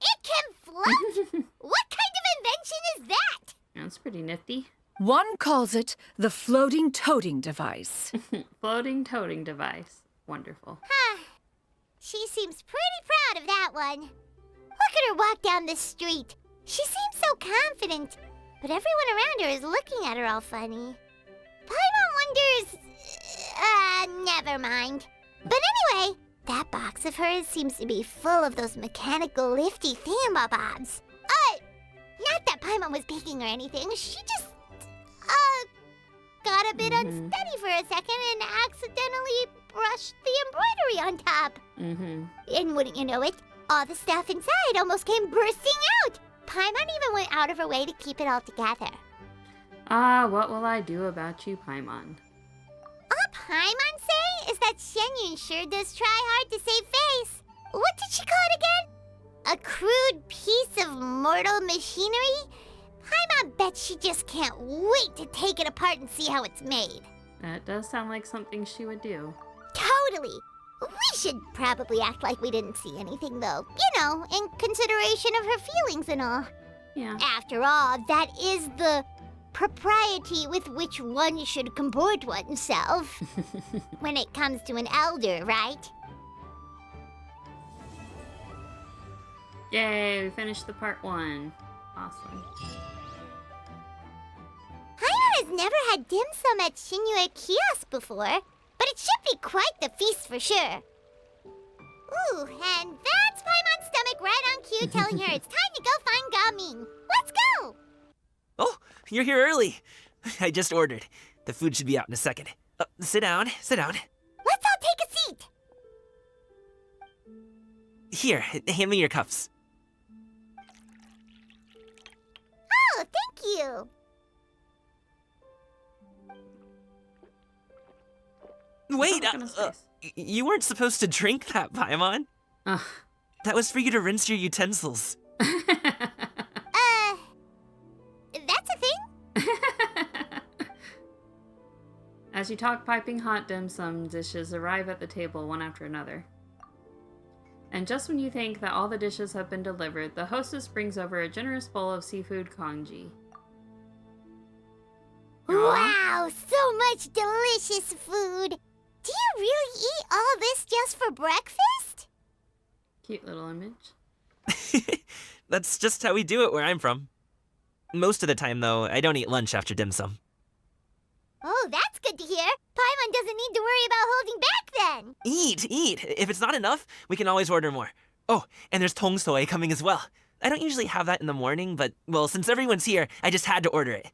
It can float? What kind of invention is that? That's pretty nifty. One calls it the floating toting device. Floating toting device. Wonderful. Huh. She seems pretty proud of that one. Look at her walk down the street. She seems so confident, but everyone around her is looking at her all funny. Paimon wonders... never mind. But anyway, that box of hers seems to be full of those mechanical lifty thingamabobs. Not that Paimon was peeking or anything. She just, got a bit unsteady for a second and accidentally brushed the embroidery on top. And wouldn't you know it, all the stuff inside almost came bursting out. Paimon even went out of her way to keep it all together. What will I do about you, Paimon? All Paimon say is that Xianyun sure does try hard to save face. What did she call it again? A crude piece of mortal machinery? Paimon bets she just can't wait to take it apart and see how it's made. That does sound like something she would do. Totally. We should probably act like we didn't see anything, though. You know, in consideration of her feelings and all. Yeah. After all, that is the propriety with which one should comport oneself. When it comes to an elder, right? Yay, we finished the part 1. Awesome. Paimon has never had dim sum at Xianyun kiosk before, but it should be quite the feast for sure. Ooh, and that's Paimon's stomach right on cue telling her it's time to go find Gaming. Let's go! Oh, you're here early. I just ordered. The food should be out in a second. Sit down, sit down. Let's all take a seat. Here, hand me your cups. Oh, thank you. Wait, you weren't supposed to drink that, Paimon. Ugh. That was for you to rinse your utensils. That's a thing As you talk, piping hot dim sum dishes arrive at the table one after another. And just when you think that all the dishes have been delivered, the hostess brings over a generous bowl of seafood congee. Wow, so much delicious food! Do you really eat all this just for breakfast? Cute little image. That's just how we do it where I'm from. Most of the time, though, I don't eat lunch after dim sum. Oh, that's good to hear. Paimon doesn't need to worry about holding back then. Eat! If it's not enough, we can always order more. Oh, and there's tong soy coming as well. I don't usually have that in the morning, but, well, since everyone's here, I just had to order it.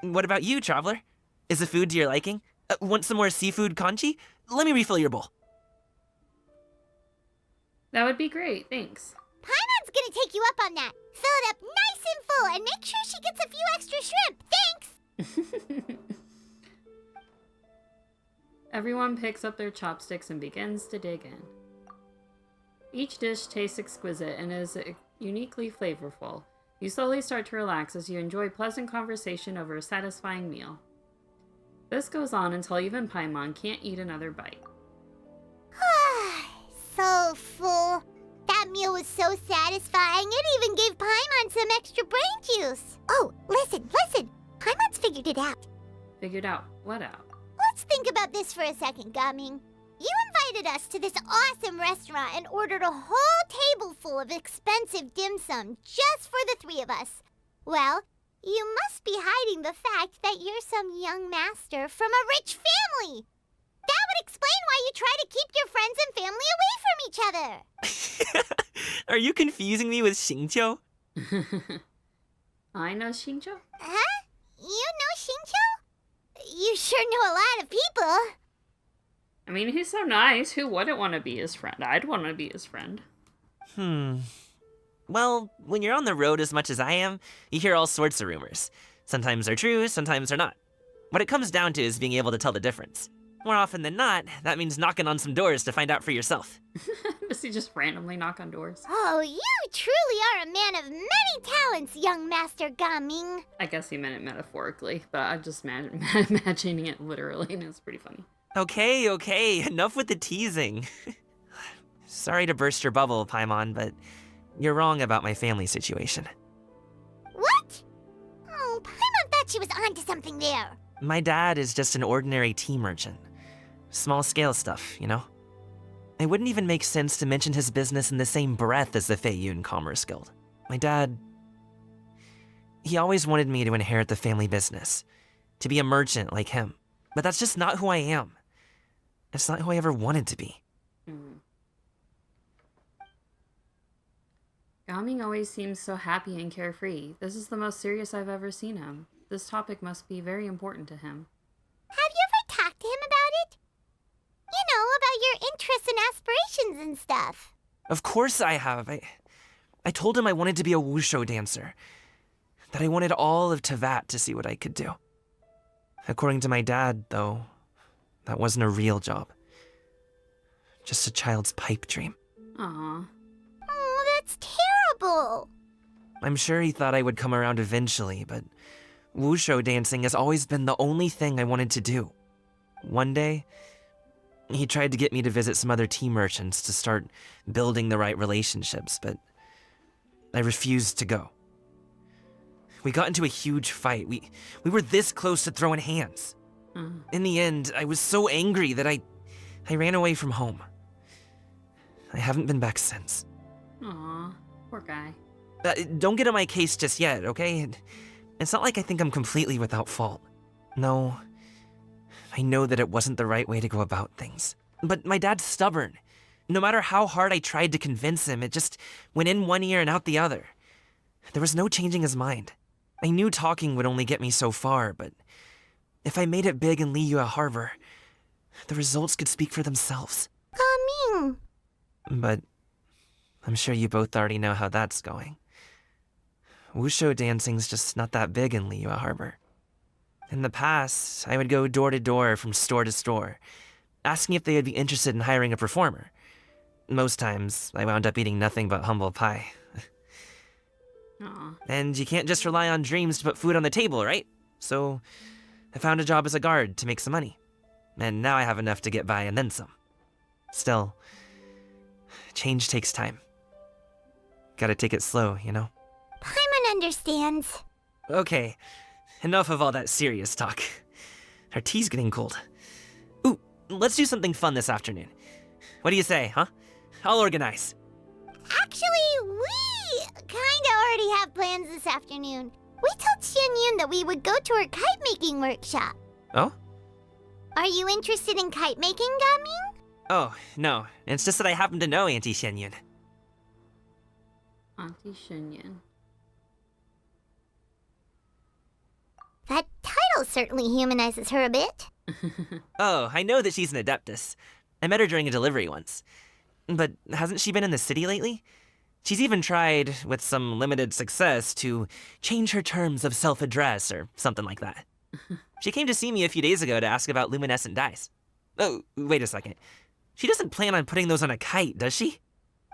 What about you, Traveler? Is the food to your liking? Want some more seafood congee? Let me refill your bowl. That would be great, thanks. Paimon's gonna take you up on that. Fill it up nice and full and make sure she gets a few extra shrimp. Thanks! Everyone picks up their chopsticks and begins to dig in. Each dish tastes exquisite and is uniquely flavorful. You slowly start to relax as you enjoy pleasant conversation over a satisfying meal. This goes on until even Paimon can't eat another bite. So full. That meal was so satisfying, it even gave Paimon some extra brain juice. Oh, listen. Paimon's figured it out. Figured out what out? Let's think about this for a second, Gaming. You invited us to this awesome restaurant and ordered a whole table full of expensive dim sum just for the three of us. Well, you must be hiding the fact that you're some young master from a rich family. That would explain why you try to keep your friends and family away from each other. Are you confusing me with Xingqiu? I know Xingqiu? Huh? You know Xingqiu? You sure know a lot of people. I mean, he's so nice. Who wouldn't want to be his friend? I'd want to be his friend. Well, when you're on the road as much as I am, you hear all sorts of rumors. Sometimes they're true, sometimes they're not. What it comes down to is being able to tell the difference. More often than not, that means knocking on some doors to find out for yourself. Does he just randomly knock on doors? Oh, you truly are a man of many talents, young Master Gaming. I guess he meant it metaphorically, but I'm just imagining it literally, and it's pretty funny. Okay, enough with the teasing. Sorry to burst your bubble, Paimon, but you're wrong about my family situation. What? Oh, Paimon thought she was onto something there. My dad is just an ordinary tea merchant. Small-scale stuff, you know? It wouldn't even make sense to mention his business in the same breath as the Xianyun Commerce Guild. My dad... he always wanted me to inherit the family business, to be a merchant like him. But that's just not who I am. It's not who I ever wanted to be. Gaming always seems so happy and carefree. This is the most serious I've ever seen him. This topic must be very important to him. Have you ever talked to him about it? You know, about your interests and aspirations and stuff. Of course I have. I told him I wanted to be a Wushou dancer. That I wanted all of Teyvat to see what I could do. According to my dad, though, that wasn't a real job. Just a child's pipe dream. Aww. Oh, that's terrible. I'm sure he thought I would come around eventually, but Wushou dancing has always been the only thing I wanted to do. One day, he tried to get me to visit some other tea merchants to start building the right relationships, but I refused to go. We got into a huge fight. We were this close to throwing hands. In the end, I was so angry that I ran away from home. I haven't been back since. Aw, poor guy. Don't get on my case just yet, okay? It's not like I think I'm completely without fault. No, I know that it wasn't the right way to go about things. But my dad's stubborn. No matter how hard I tried to convince him, it just went in one ear and out the other. There was no changing his mind. I knew talking would only get me so far, but if I made it big in Liyue Harbor, the results could speak for themselves. Gaming. But I'm sure you both already know how that's going. Wushou dancing's just not that big in Liyue Harbor. In the past, I would go door to door from store to store, asking if they would be interested in hiring a performer. Most times, I wound up eating nothing but humble pie. Aww. And you can't just rely on dreams to put food on the table, right? So I found a job as a guard to make some money. and now I have enough to get by and then some. Still, change takes time. Gotta take it slow, you know? Paimon understands. Okay, enough of all that serious talk. Our tea's getting cold. Ooh, let's do something fun this afternoon. What do you say, huh? I'll organize. Actually, we kinda already have plans this afternoon. We told Xianyun that we would go to her kite-making workshop. Oh? Are you interested in kite-making, Gaming? Oh, no. It's just that I happen to know Auntie Xianyun. Auntie Xianyun. That title certainly humanizes her a bit. Oh, I know that she's an Adeptus. I met her during a delivery once. But hasn't she been in the city lately? She's even tried, with some limited success, to change her terms of self-address or something like that. She came to see me a few days ago to ask about luminescent dyes. Oh, wait a second. She doesn't plan on putting those on a kite, does she?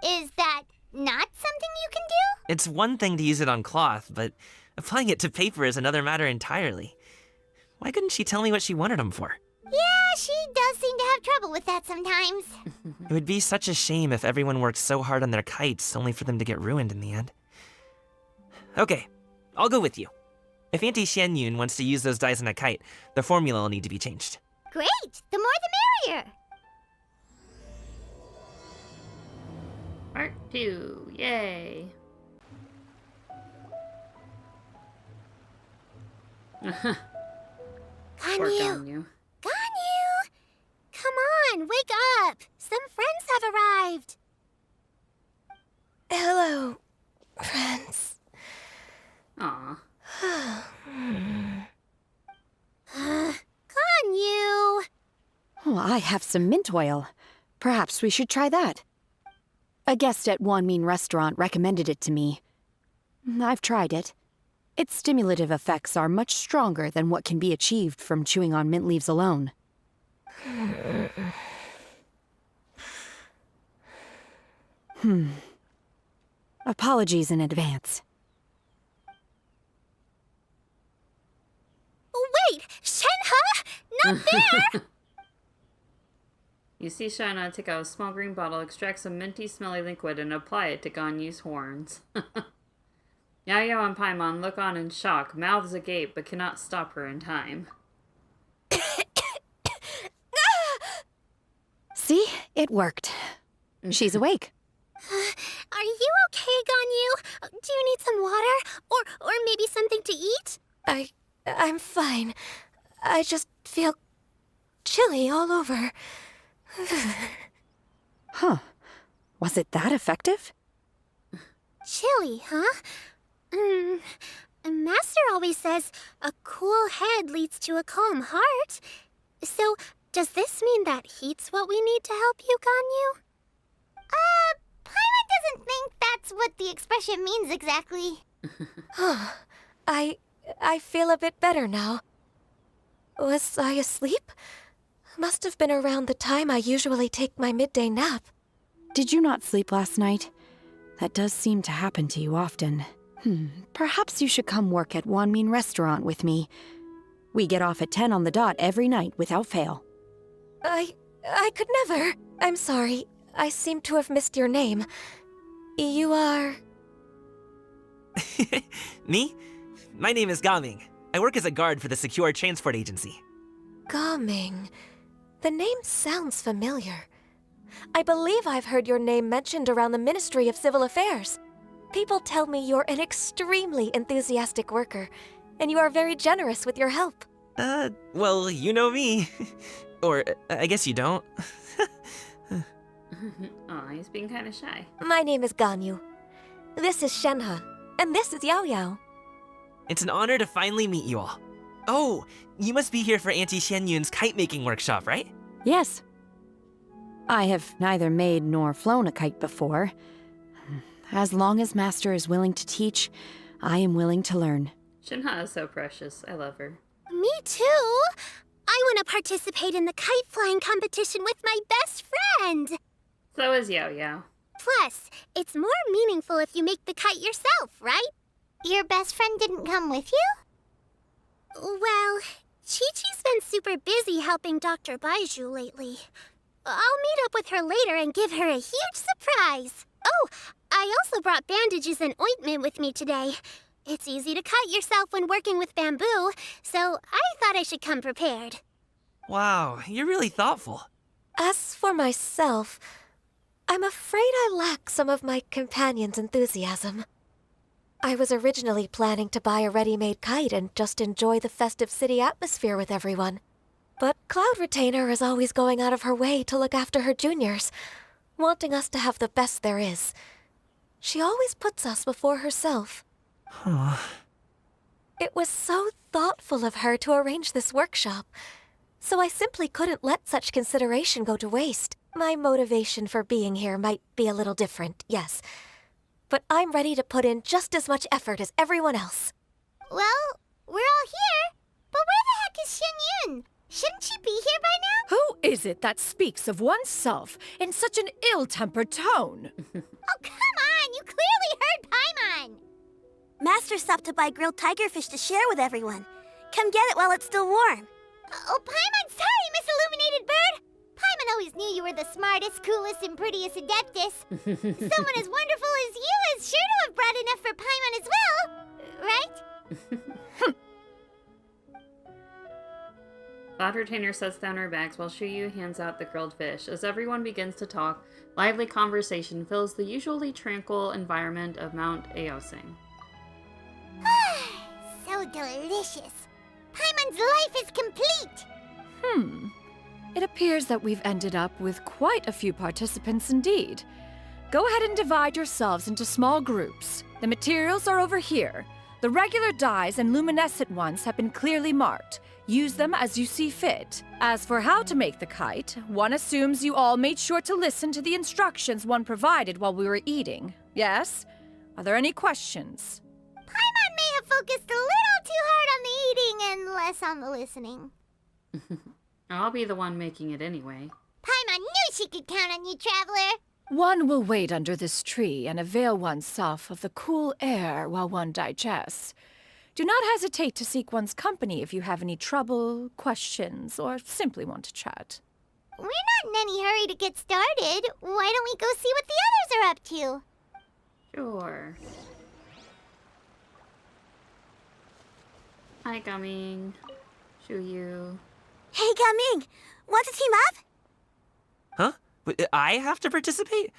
Is that not something you can do? It's one thing to use it on cloth, but applying it to paper is another matter entirely. Why couldn't she tell me what she wanted them for? Yeah, she does seem to have trouble with that sometimes. It would be such a shame if everyone worked so hard on their kites only for them to get ruined in the end. Okay, I'll go with you. If Auntie Xianyun wants to use those dyes on a kite, the formula will need to be changed. Great! The more the merrier! Part 2, yay! Poor Ganyu. Ganyu! Come on, wake up! Some friends have arrived! Hello, friends. Aw. Ganyu! Oh, I have some mint oil. Perhaps we should try that. A guest at Wanmin Restaurant recommended it to me. I've tried it. Its stimulative effects are much stronger than what can be achieved from chewing on mint leaves alone. Apologies in advance. Wait! Shenhe! Not there! You see Shenhe take out a small green bottle, extract some minty smelly liquid, and apply it to Ganyu's horns. Xiao and Paimon look on in shock, mouths agape, but cannot stop her in time. See? It worked. She's awake. Are you okay, Ganyu? Do you need some water? Or maybe something to eat? I'm fine. I just feel chilly all over. Huh. Was it that effective? Chilly, huh? Master always says a cool head leads to a calm heart. So, does this mean that heat's what we need to help you, Ganyu? Paimon doesn't think that's what the expression means exactly. I feel a bit better now. Was I asleep? Must have been around the time I usually take my midday nap. Did you not sleep last night? That does seem to happen to you often. Perhaps you should come work at Wanmin Restaurant with me. We get off at 10 on the dot every night without fail. I could never. I'm sorry. I seem to have missed your name. You are... Me? My name is Gaming. I work as a guard for the Secure Transport Agency. Gaming. The name sounds familiar. I believe I've heard your name mentioned around the Ministry of Civil Affairs. People tell me you're an extremely enthusiastic worker, and you are very generous with your help. Well, you know me. Or, I guess you don't. Aw, he's being kind of shy. My name is Ganyu. This is Shenhe, and this is Xiao. It's an honor to finally meet you all. Oh, you must be here for Auntie Xianyun's kite-making workshop, right? Yes. I have neither made nor flown a kite before. As long as Master is willing to teach, I am willing to learn. Shenhe is so precious. I love her. Me too! I want to participate in the kite flying competition with my best friend! So is Xiao. Plus, it's more meaningful if you make the kite yourself, right? Your best friend didn't come with you? Well, Chi-Chi's been super busy helping Dr. Baiju lately. I'll meet up with her later and give her a huge surprise. Oh, I also brought bandages and ointment with me today. It's easy to cut yourself when working with bamboo, so I thought I should come prepared. Wow, you're really thoughtful. As for myself, I'm afraid I lack some of my companion's enthusiasm. I was originally planning to buy a ready-made kite and just enjoy the festive city atmosphere with everyone. But Cloud Retainer is always going out of her way to look after her juniors, wanting us to have the best there is. She always puts us before herself. It was so thoughtful of her to arrange this workshop, so I simply couldn't let such consideration go to waste. My motivation for being here might be a little different, yes, but I'm ready to put in just as much effort as everyone else. Well, we're all here, but where the heck is Xianyun? Shouldn't she be here by now? Who is it that speaks of oneself in such an ill-tempered tone? Oh, come on! You clearly heard Paimon! Master stopped to buy grilled tigerfish to share with everyone. Come get it while it's still warm. Oh, Paimon, sorry, Miss Illuminated Bird! Paimon always knew you were the smartest, coolest, and prettiest adeptus. Someone as wonderful as you is sure to have brought enough for Paimon as well, right? Cloud Retainer sets down her bags while Xianyun hands out the grilled fish. As everyone begins to talk, lively conversation fills the usually tranquil environment of Mount Aosing. So delicious. Paimon's life is complete. It appears that we've ended up with quite a few participants indeed. Go ahead and divide yourselves into small groups. The materials are over here. The regular dyes and luminescent ones have been clearly marked. Use them as you see fit. As for how to make the kite, one assumes you all made sure to listen to the instructions one provided while we were eating. Yes? Are there any questions? Paimon may have focused a little too hard on the eating and less on the listening. I'll be the one making it anyway. Paimon knew she could count on you, Traveler. One will wait under this tree and avail oneself of the cool air while one digests. Do not hesitate to seek one's company if you have any trouble, questions, or simply want to chat. We're not in any hurry to get started. Why don't we go see what the others are up to? Sure. Hi, Gumming. Xianyun. Hey, Gaming! Want to team up? Huh? But I have to participate?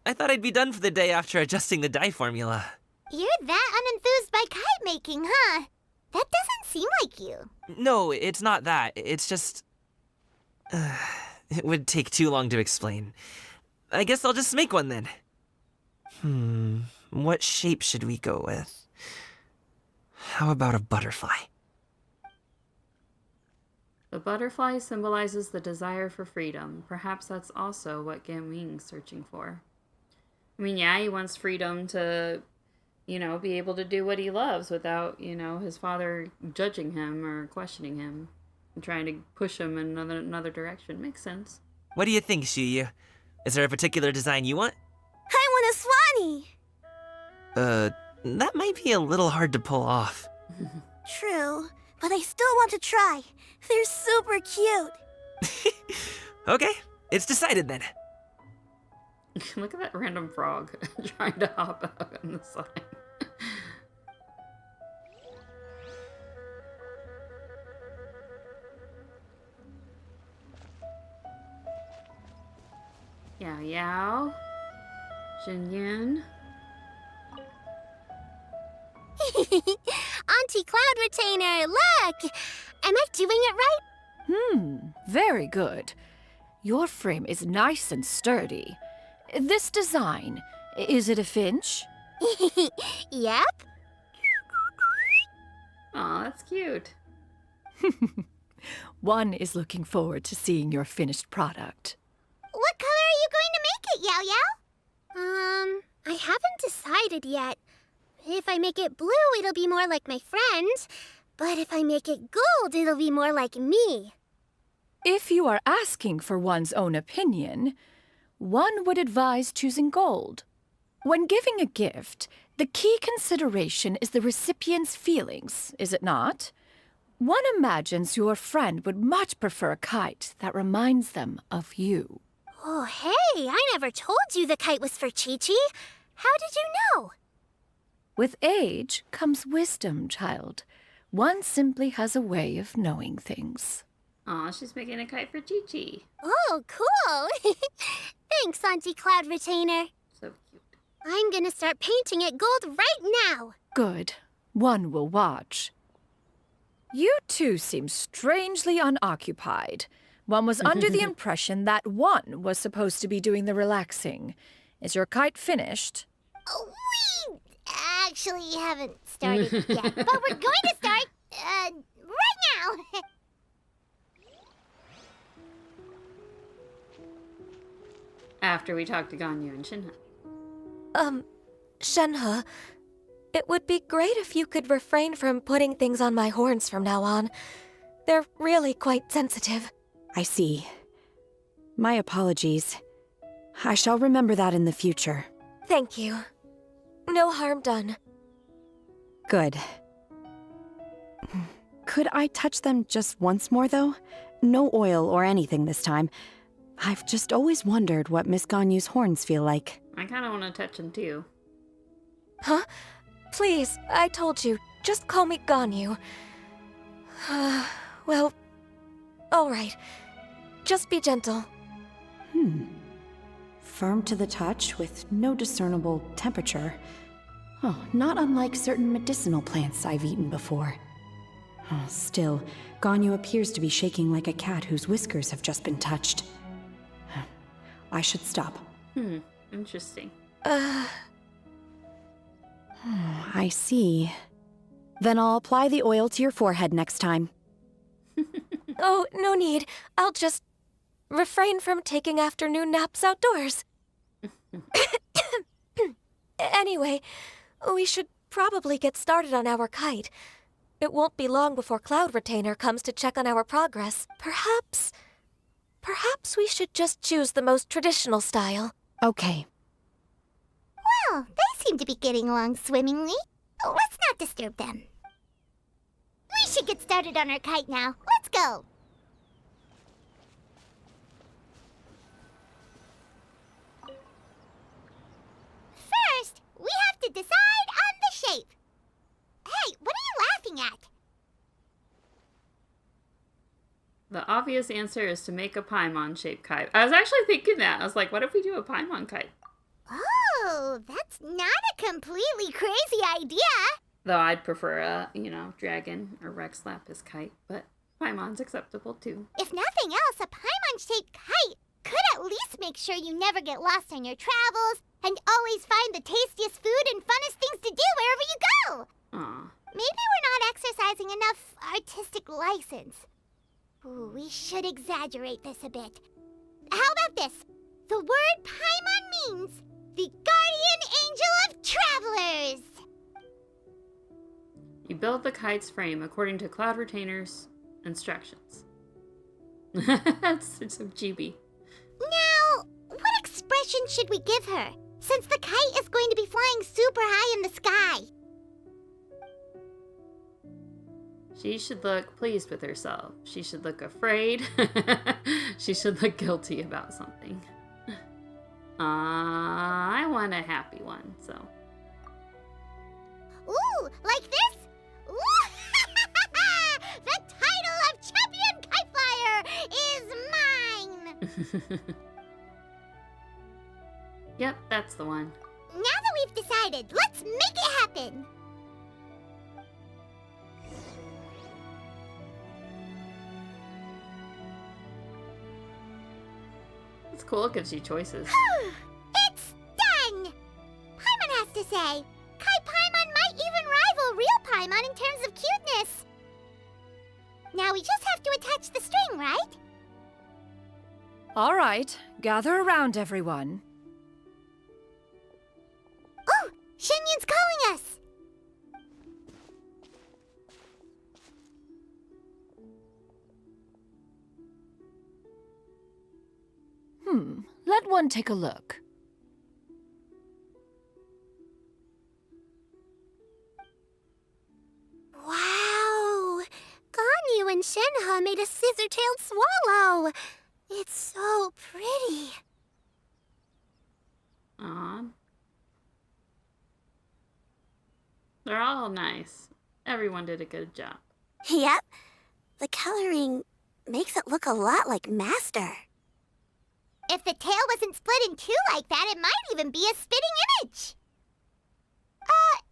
I thought I'd be done for the day after adjusting the dye formula. You're that unenthused by kite making, huh? That doesn't seem like you. No, it's not that. It's just... it would take too long to explain. I guess I'll just make one then. What shape should we go with? How about a butterfly? The butterfly symbolizes the desire for freedom. Perhaps that's also what Gaming's searching for. I mean, yeah, he wants freedom to, be able to do what he loves without, his father judging him or questioning him and trying to push him in another direction. Makes sense. What do you think, Xianyun? Is there a particular design you want? I want a swanee! That might be a little hard to pull off. True, but I still want to try. They're super cute. Okay, it's decided then. Look at that random frog trying to hop out on the side. Xiao. Xianyun. Auntie Cloud Retainer, look! Am I doing it right? Very good. Your frame is nice and sturdy. This design, is it a finch? Yep. Aw, that's cute. One is looking forward to seeing your finished product. What color are you going to make it, Yao Yao? I haven't decided yet. If I make it blue, it'll be more like my friend. But if I make it gold, it'll be more like me. If you are asking for one's own opinion, one would advise choosing gold. When giving a gift, the key consideration is the recipient's feelings, is it not? One imagines your friend would much prefer a kite that reminds them of you. Oh, hey, I never told you the kite was for Chi-Chi. How did you know? With age comes wisdom, child. One simply has a way of knowing things. Aw, she's making a kite for Chi-Chi. Oh, cool. Thanks, Auntie Cloud Retainer. So cute. I'm gonna start painting it gold right now. Good. One will watch. You two seem strangely unoccupied. One was under the impression that one was supposed to be doing the relaxing. Is your kite finished? Oh, we actually haven't started yet, but we're going to start, right now. After we talk to Ganyu and Shinhe. Shenhe, it would be great if you could refrain from putting things on my horns from now on. They're really quite sensitive. I see. My apologies. I shall remember that in the future. Thank you. No harm done. Good. Could I touch them just once more, though? No oil or anything this time. I've just always wondered what Miss Ganyu's horns feel like. I kind of want to touch him too. Huh? Please, I told you. Just call me Ganyu. Well, all right. Just be gentle. Firm to the touch with no discernible temperature. Oh, not unlike certain medicinal plants I've eaten before. Oh, still, Ganyu appears to be shaking like a cat whose whiskers have just been touched. I should stop. Interesting. I see. Then I'll apply the oil to your forehead next time. Oh, no need. I'll just refrain from taking afternoon naps outdoors. Anyway, we should probably get started on our kite. It won't be long before Cloud Retainer comes to check on our progress. Perhaps we should just choose the most traditional style. Okay. Well, they seem to be getting along swimmingly. Let's not disturb them. We should get started on our kite now. Let's go. First, we have to decide on the shape. Hey, what are you laughing at? The obvious answer is to make a Paimon-shaped kite. I was actually thinking that. I was like, what if we do a Paimon kite? Oh, that's not a completely crazy idea. Though I'd prefer a, dragon or Rex Lapis kite, but Paimon's acceptable too. If nothing else, a Paimon-shaped kite could at least make sure you never get lost on your travels and always find the tastiest food and funnest things to do wherever you go. Aw. Maybe we're not exercising enough artistic license. Ooh, we should exaggerate this a bit. How about this? The word Paimon means the guardian angel of travelers. You build the kite's frame according to Cloud Retainer's instructions. That's so chibi. Now, what expression should we give her, since the kite is going to be flying super high in the sky? She should look pleased with herself. She should look afraid. She should look guilty about something. I want a happy one, so. Ooh, like this? Ooh! The title of Champion Kite Flyer is mine! Yep, that's the one. Now that we've decided, let's make it happen! It's cool, it gives you choices. It's done! Paimon has to say. Kite Paimon might even rival real Paimon in terms of cuteness. Now we just have to attach the string, right? All right, gather around, everyone. Oh, Xianyun's calling us! Let one take a look. Wow! Shenhe made a scissor-tailed swallow. It's so pretty. Aw. They're all nice. Everyone did a good job. Yep. The coloring makes it look a lot like Master. If the tail wasn't split in two like that, it might even be a spitting image.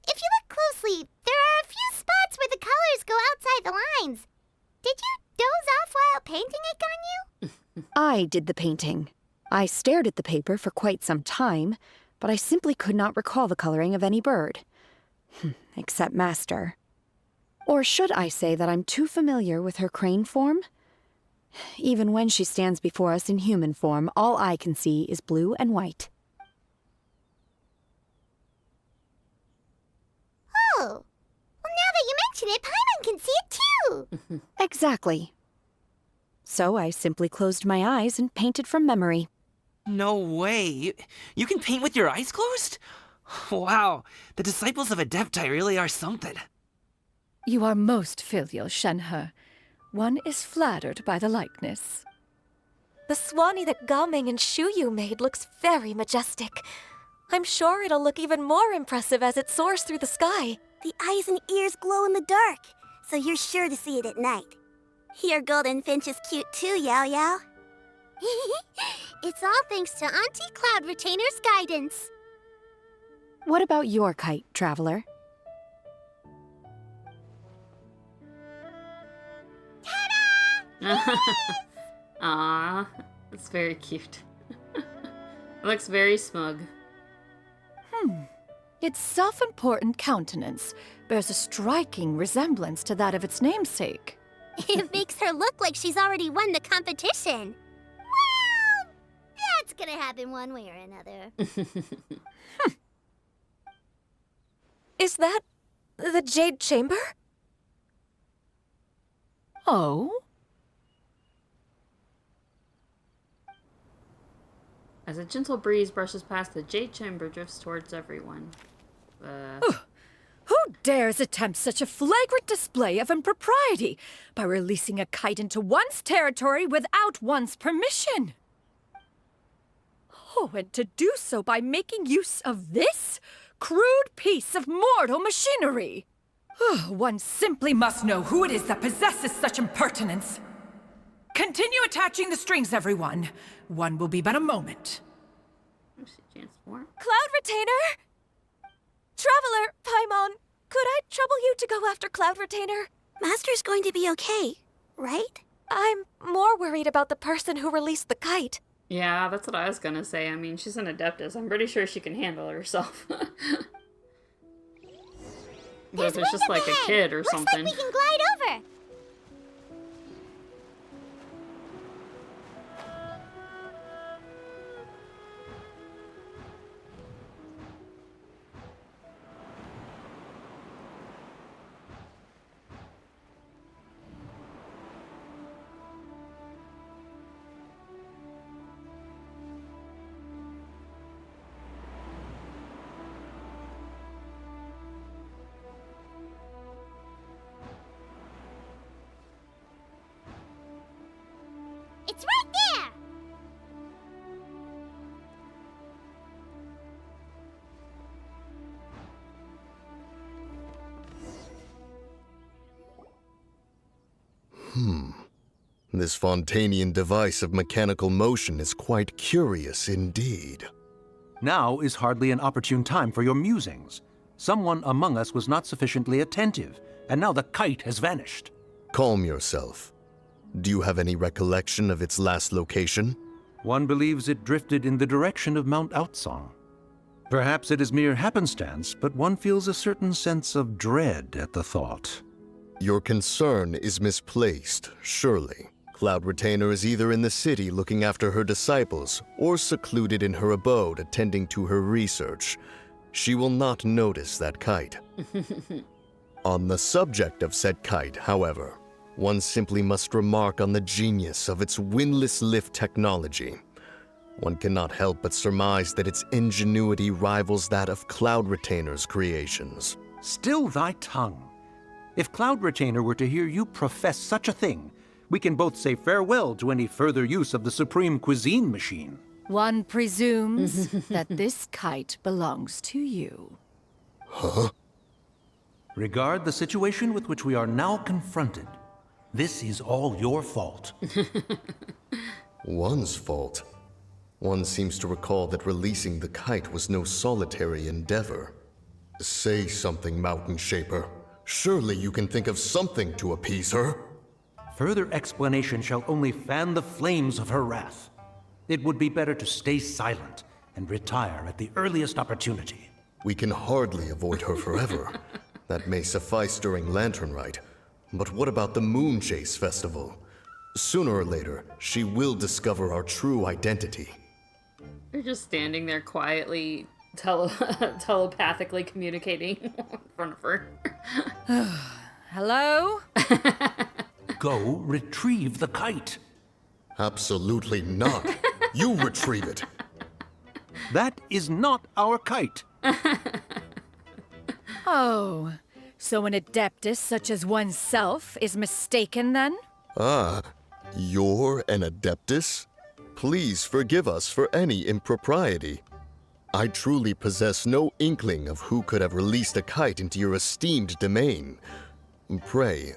If you look closely, there are a few spots where the colors go outside the lines. Did you doze off while painting it, Ganyu? I did the painting. I stared at the paper for quite some time, but I simply could not recall the coloring of any bird. Except Master. Or should I say that I'm too familiar with her crane form? Even when she stands before us in human form, all I can see is blue and white. Oh, well, now that you mention it, Paimon can see it too. Exactly. So I simply closed my eyes and painted from memory. No way. You can paint with your eyes closed? Wow, the disciples of Adepti really are something. You are most filial, Shenhe. One is flattered by the likeness. The Swanee that Gaming and Shuyu made looks very majestic. I'm sure it'll look even more impressive as it soars through the sky. The eyes and ears glow in the dark, so you're sure to see it at night. Your golden finch is cute too, Yao Yao. It's all thanks to Auntie Cloud Retainer's guidance. What about your kite, Traveler? Aww, it's very cute. It looks very smug. Its self-important countenance bears a striking resemblance to that of its namesake. It makes her look like she's already won the competition. Well, that's gonna happen one way or another. Is that the Jade Chamber? Oh? As a gentle breeze brushes past, the Jade Chamber drifts towards everyone. Who dares attempt such a flagrant display of impropriety by releasing a kite into one's territory without one's permission? Oh, and to do so by making use of this crude piece of mortal machinery. One simply must know who it is that possesses such impertinence. Continue attaching the strings, everyone. One will be but a moment. Cloud Retainer! Traveler, Paimon, could I trouble you to go after Cloud Retainer? Master's going to be okay, right? I'm more worried about the person who released the kite. Yeah, that's what I was gonna say. I mean, she's an Adeptus. I'm pretty sure she can handle herself. But if it's just like a kid or something. Looks like we can glide over. It's right there! This Fontanian device of mechanical motion is quite curious indeed. Now is hardly an opportune time for your musings. Someone among us was not sufficiently attentive, and now the kite has vanished. Calm yourself. Do you have any recollection of its last location? One believes it drifted in the direction of Mount Outsong. Perhaps it is mere happenstance, but one feels a certain sense of dread at the thought. Your concern is misplaced, surely. Cloud Retainer is either in the city looking after her disciples, or secluded in her abode attending to her research. She will not notice that kite. On the subject of said kite, however, one simply must remark on the genius of its windless lift technology. One cannot help but surmise that its ingenuity rivals that of Cloud Retainer's creations. Still thy tongue. If Cloud Retainer were to hear you profess such a thing, we can both say farewell to any further use of the Supreme Cuisine Machine. One presumes that this kite belongs to you. Huh? Regard the situation with which we are now confronted. This is all your fault. One's fault? One seems to recall that releasing the kite was no solitary endeavor. Say something, Mountain Shaper. Surely you can think of something to appease her. Further explanation shall only fan the flames of her wrath. It would be better to stay silent and retire at the earliest opportunity. We can hardly avoid her forever. That may suffice during Lantern Rite. But what about the Moon Chase Festival? Sooner or later, she will discover our true identity. They're just standing there quietly, telepathically communicating in front of her. Hello? Go retrieve the kite. Absolutely not. You retrieve it. That is not our kite. Oh, so an adeptus such as oneself is mistaken then? Ah, you're an adeptus? Please forgive us for any impropriety. I truly possess no inkling of who could have released a kite into your esteemed domain. Pray,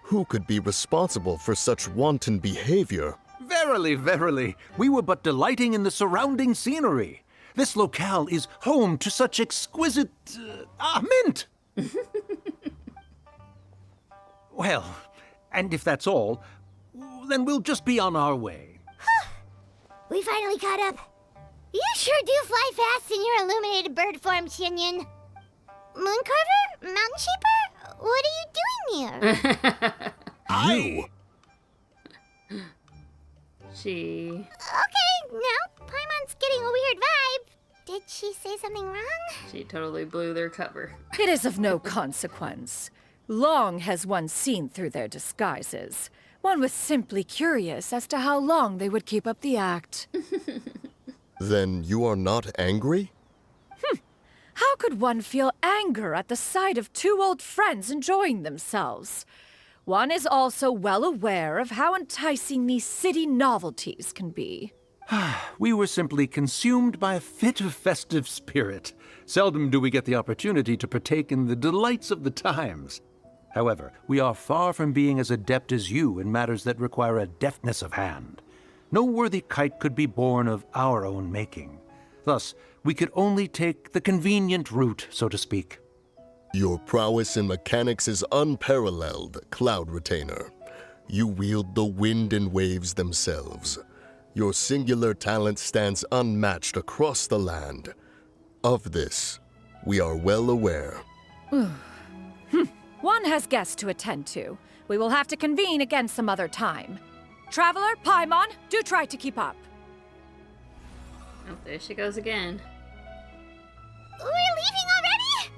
who could be responsible for such wanton behavior? Verily, verily, we were but delighting in the surrounding scenery. This locale is home to such exquisite... mint! Well, and if that's all, then we'll just be on our way. We finally caught up. You sure do fly fast in your illuminated bird form, Xianyun. Mooncarver? Mountain Shaper? What are you doing here? She... Okay, now Paimon's getting a weird vibe. Did she say something wrong? She totally blew their cover. It is of no consequence. Long has one seen through their disguises. One was simply curious as to how long they would keep up the act. Then you are not angry? How could one feel anger at the sight of two old friends enjoying themselves? One is also well aware of how enticing these city novelties can be. We were simply consumed by a fit of festive spirit. Seldom do we get the opportunity to partake in the delights of the times. However, we are far from being as adept as you in matters that require a deftness of hand. No worthy kite could be born of our own making. Thus, we could only take the convenient route, so to speak. Your prowess in mechanics is unparalleled, Cloud Retainer. You wield the wind and waves themselves. Your singular talent stands unmatched across the land. Of this, we are well aware. One has guests to attend to. We will have to convene again some other time. Traveler, Paimon, do try to keep up. Oh, there she goes again. We're leaving already?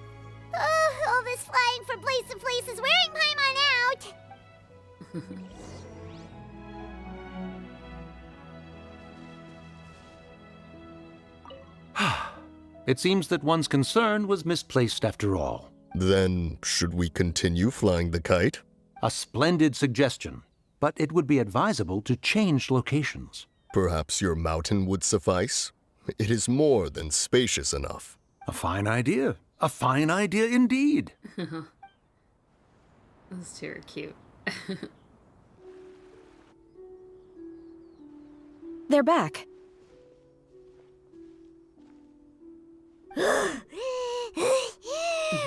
Oh, all this flying from place to place is wearing Paimon out. It seems that one's concern was misplaced after all. Then, should we continue flying the kite? A splendid suggestion, but it would be advisable to change locations. Perhaps your mountain would suffice? It is more than spacious enough. A fine idea. A fine idea indeed. Those two are cute. They're back.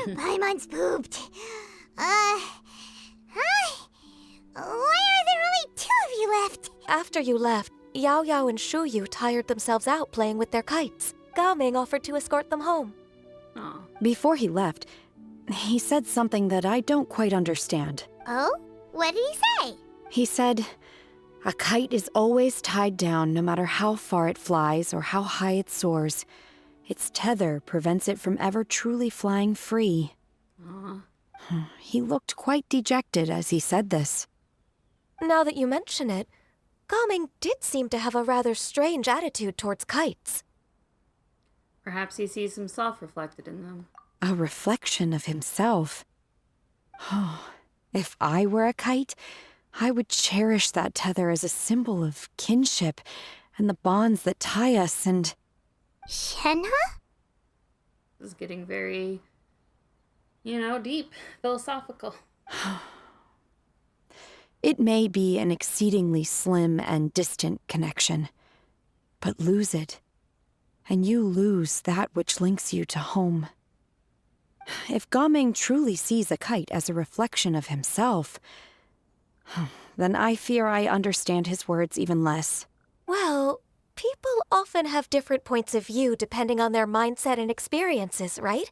Paimon's pooped. Hi. Why are there only two of you left? After you left, Xiao and Xianyun tired themselves out playing with their kites. Gaoming offered to escort them home. Oh. Before he left, he said something that I don't quite understand. Oh? What did he say? He said, a kite is always tied down no matter how far it flies or how high it soars. Its tether prevents it from ever truly flying free. He looked quite dejected as he said this. Now that you mention it, Gaoming did seem to have a rather strange attitude towards kites. Perhaps he sees himself reflected in them. A reflection of himself. If I were a kite, I would cherish that tether as a symbol of kinship and the bonds that tie us and... Shenhe? This is getting very, deep, philosophical. It may be an exceedingly slim and distant connection, but lose it, and you lose that which links you to home. If Gaming truly sees a kite as a reflection of himself, then I fear I understand his words even less. Well, people often have different points of view depending on their mindset and experiences, right?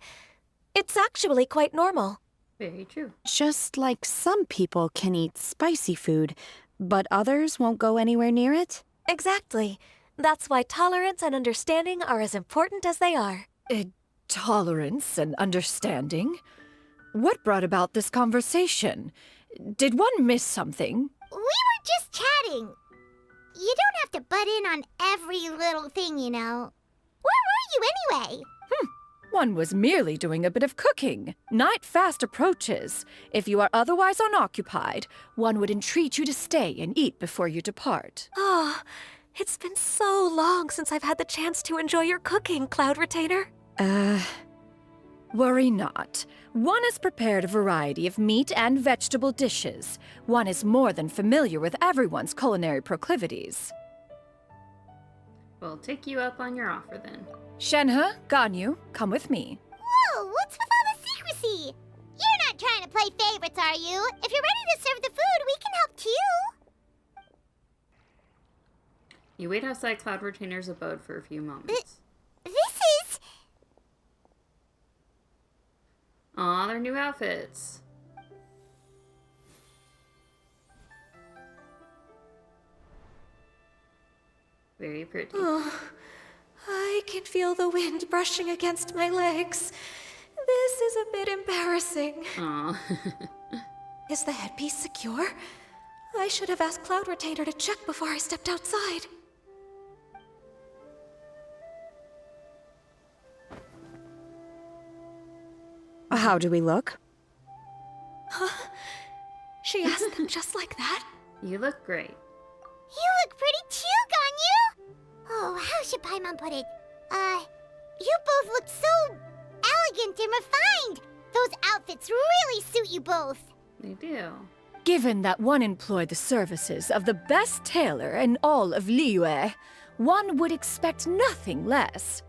It's actually quite normal. Very true. Just like some people can eat spicy food, but others won't go anywhere near it? Exactly. That's why tolerance and understanding are as important as they are. Tolerance and understanding? What brought about this conversation? Did one miss something? We were just chatting. You don't have to butt in on every little thing, you know. Where were you anyway? One was merely doing a bit of cooking. Night fast approaches. If you are otherwise unoccupied, one would entreat you to stay and eat before you depart. Oh, it's been so long since I've had the chance to enjoy your cooking, Cloud Retainer. Worry not. One has prepared a variety of meat and vegetable dishes. One is more than familiar with everyone's culinary proclivities. We'll take you up on your offer then. Shenhe, Ganyu, come with me. Whoa, what's with all the secrecy? You're not trying to play favorites, are you? If you're ready to serve the food, we can help too. You wait outside Cloud Retainer's abode for a few moments. This is... Aw, their new outfits. Very pretty. Oh, I can feel the wind brushing against my legs. This is a bit embarrassing. Aw. Is the headpiece secure? I should have asked Cloud Retainer to check before I stepped outside. How do we look? Huh? She asked them just like that? You look great. You look pretty too, Ganyu! Oh, how should Paimon put it? You both look so elegant and refined! Those outfits really suit you both. They do. Given that one employed the services of the best tailor in all of Liyue, one would expect nothing less.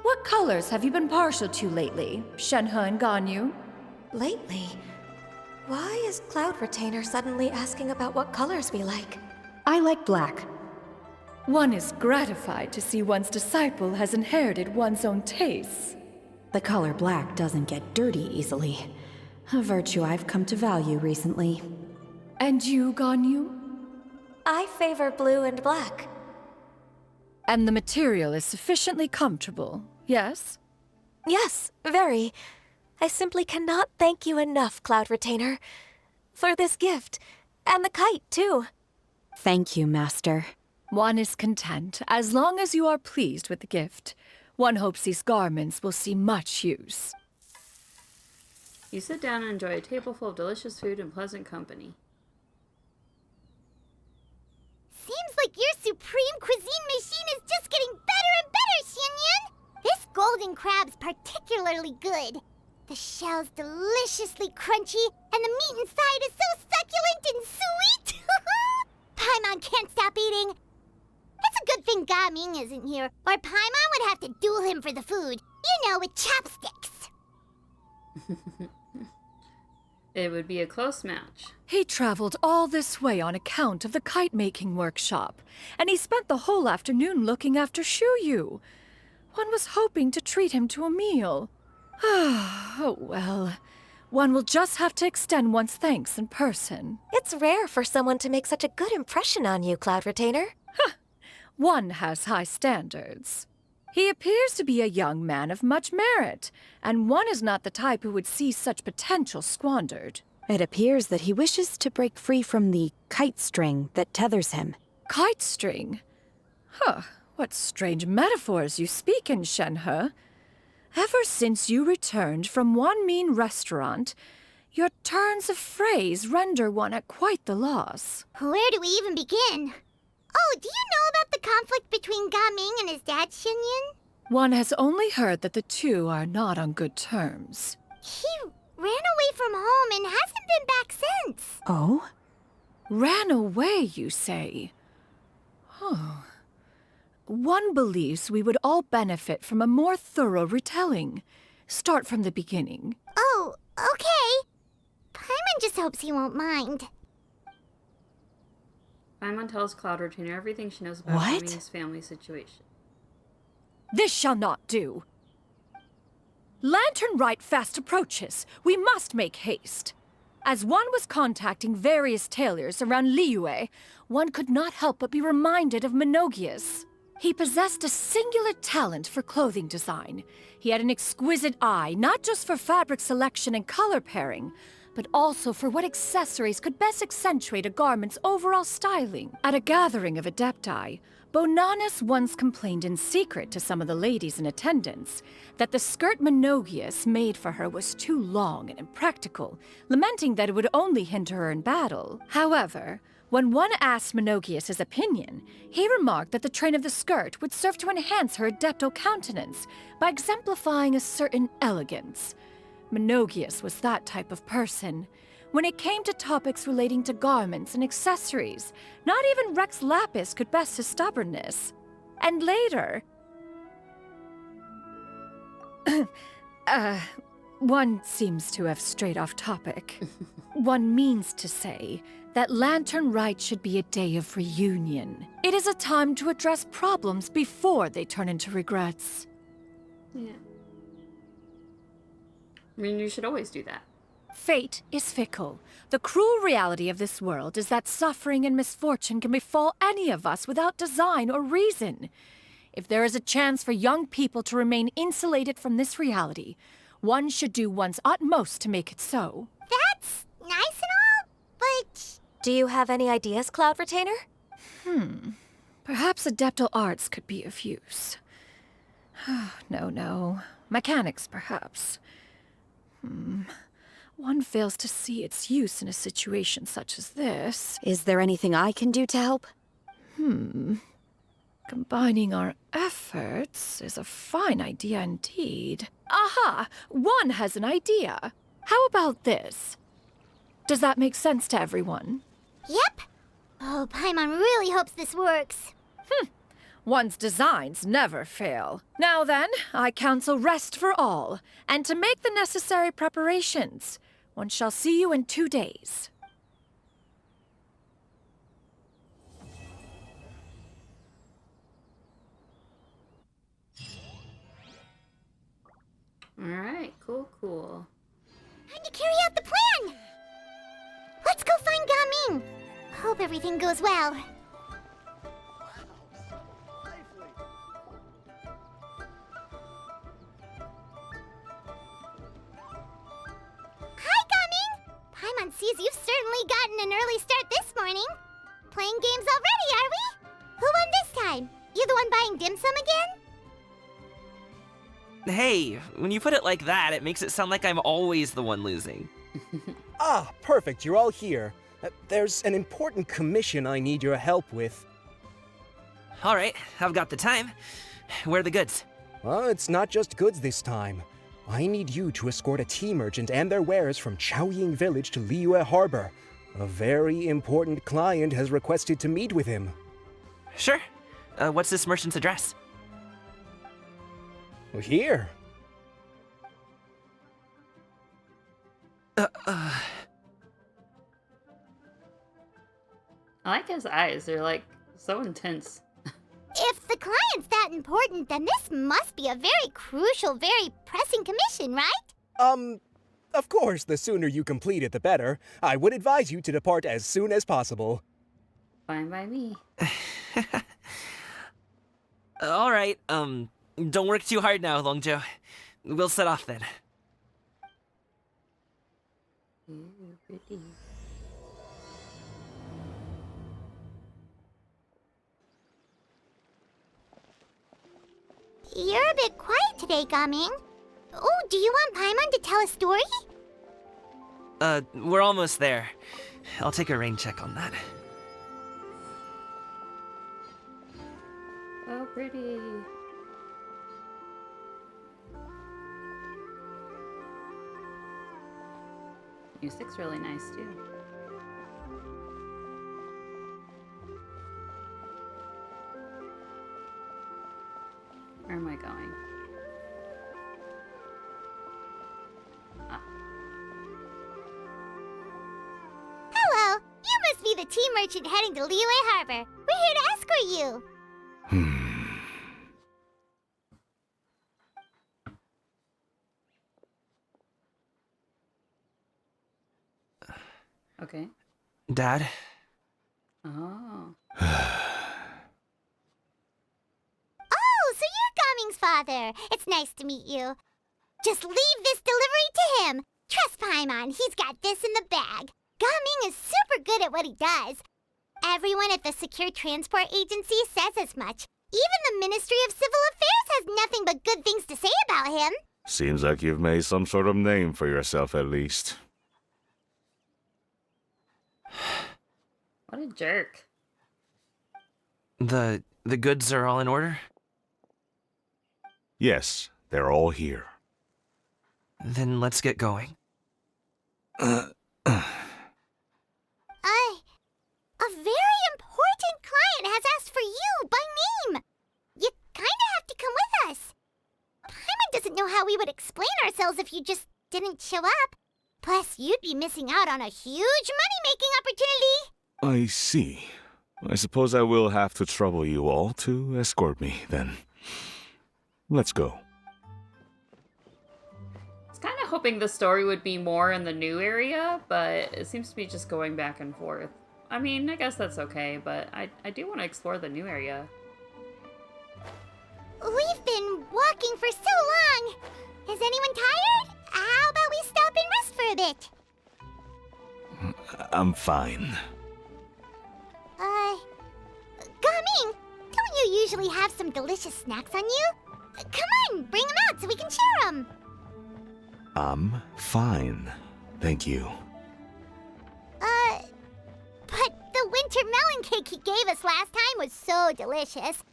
What colors have you been partial to lately, Shenhe and Ganyu? Lately? Why is Cloud Retainer suddenly asking about what colors we like? I like black. One is gratified to see one's disciple has inherited one's own tastes. The color black doesn't get dirty easily. A virtue I've come to value recently. And you, Ganyu? I favor blue and black. And the material is sufficiently comfortable, yes? Yes, very. I simply cannot thank you enough, Cloud Retainer, for this gift, and the kite, too. Thank you, Master. One is content, as long as you are pleased with the gift. One hopes these garments will see much use. You sit down and enjoy a table full of delicious food and pleasant company. Seems like your supreme cuisine machine is just getting better and better, Xianyun! This golden crab's particularly good. The shell's deliciously crunchy, and the meat inside is so succulent and sweet! Paimon can't stop eating. It's a good thing Gaming isn't here, or Paimon would have to duel him for the food. You know, with chopsticks. It would be a close match. He traveled all this way on account of the kite-making workshop, and he spent the whole afternoon looking after Xianyun. One was hoping to treat him to a meal. Oh, well. One will just have to extend one's thanks in person. It's rare for someone to make such a good impression on you, Cloud Retainer. One has high standards. He appears to be a young man of much merit, and one is not the type who would see such potential squandered. It appears that he wishes to break free from the kite string that tethers him. Kite string? Huh, what strange metaphors you speak in, Shenhe. Ever since you returned from One Mean Restaurant, your turns of phrase render one at quite the loss. Where do we even begin? Oh, do you know about the conflict between Gaming and his dad, Xianyun? One has only heard that the two are not on good terms. He ran away from home and hasn't been back since. Oh? Ran away, you say? Oh. One believes we would all benefit from a more thorough retelling. Start from the beginning. Oh, okay. Paimon just hopes he won't mind. Paimon tells Cloud Retainer everything she knows about What? Gaming's family situation. This shall not do. Lantern Rite fast approaches. We must make haste. As one was contacting various tailors around Liyue, one could not help but be reminded of Menogias. He possessed a singular talent for clothing design. He had an exquisite eye, not just for fabric selection and color pairing, but also for what accessories could best accentuate a garment's overall styling. At a gathering of Adepti, Bonanis once complained in secret to some of the ladies in attendance that the skirt Menogias made for her was too long and impractical, lamenting that it would only hinder her in battle. However, when one asked Menogias his opinion, he remarked that the train of the skirt would serve to enhance her adeptal countenance by exemplifying a certain elegance. Menogias was that type of person. When it came to topics relating to garments and accessories, not even Rex Lapis could best his stubbornness. And later... one seems to have strayed off topic. One means to say that Lantern Rite should be a day of reunion. It is a time to address problems before they turn into regrets. Yeah. I mean, you should always do that. Fate is fickle. The cruel reality of this world is that suffering and misfortune can befall any of us without design or reason. If there is a chance for young people to remain insulated from this reality, one should do one's utmost to make it so. That's nice and all, but... Do you have any ideas, Cloud Retainer? Perhaps adeptal arts could be of use. No. Mechanics, perhaps. One fails to see its use in a situation such as this. Is there anything I can do to help? Combining our efforts is a fine idea indeed. Aha! One has an idea. How about this? Does that make sense to everyone? Yep. Oh, Paimon really hopes this works. One's designs never fail. Now then, I counsel rest for all, and to make the necessary preparations. One shall see you in 2 days. Alright, cool. Time to carry out the plan! Let's go find Gaming! Hope everything goes well. Hi, Gaming! Paimon sees you've certainly gotten an early start this morning. Playing games already, are we? Who won this time? You the one buying dim sum again? Hey, when you put it like that, it makes it sound like I'm always the one losing. Ah, perfect, you're all here. There's an important commission I need your help with. All right, I've got the time. Where are the goods? Well, it's not just goods this time. I need you to escort a tea merchant and their wares from Qiaoying Village to Liyue Harbor. A very important client has requested to meet with him. Sure. What's this merchant's address? Here. I like his eyes. They're like so intense. If the client's that important, then this must be a very crucial, very pressing commission, right? Of course, the sooner you complete it, the better. I would advise you to depart as soon as possible. Fine by me. All right, don't work too hard now, Longzhou. We'll set off then. Ooh, pretty. You're a bit quiet today, Gaming. do you want Paimon to tell a story? We're almost there. I'll take a rain check on that. So pretty. Music's really nice too. Where am I going? Hello, you must be the tea merchant heading to Liyue Harbor. We're here to escort you. Okay. Dad? Oh. Oh, so you're Gaming's father. It's nice to meet you. Just leave this delivery to him. Trust Paimon, he's got this in the bag. Gaming is super good at what he does. Everyone at the Secure Transport Agency says as much. Even the Ministry of Civil Affairs has nothing but good things to say about him. Seems like you've made some sort of name for yourself at least. What a jerk. The goods are all in order? Yes, they're all here. Then let's get going. A very important client has asked for you by name. You kinda have to come with us. Paimon doesn't know how we would explain ourselves if you just didn't show up. Plus, you'd be missing out on a huge money-making opportunity. I see. I suppose I will have to trouble you all to escort me, then. Let's go. I was kind of hoping the story would be more in the new area, but it seems to be just going back and forth. I mean, I guess that's okay, but I do want to explore the new area. We've been walking for so long. Is anyone tired? How about we stop and rest for a bit? I'm fine. Gaming, don't you usually have some delicious snacks on you? Come on, bring them out so we can share them. I'm fine. Thank you. But the winter melon cake he gave us last time was so delicious.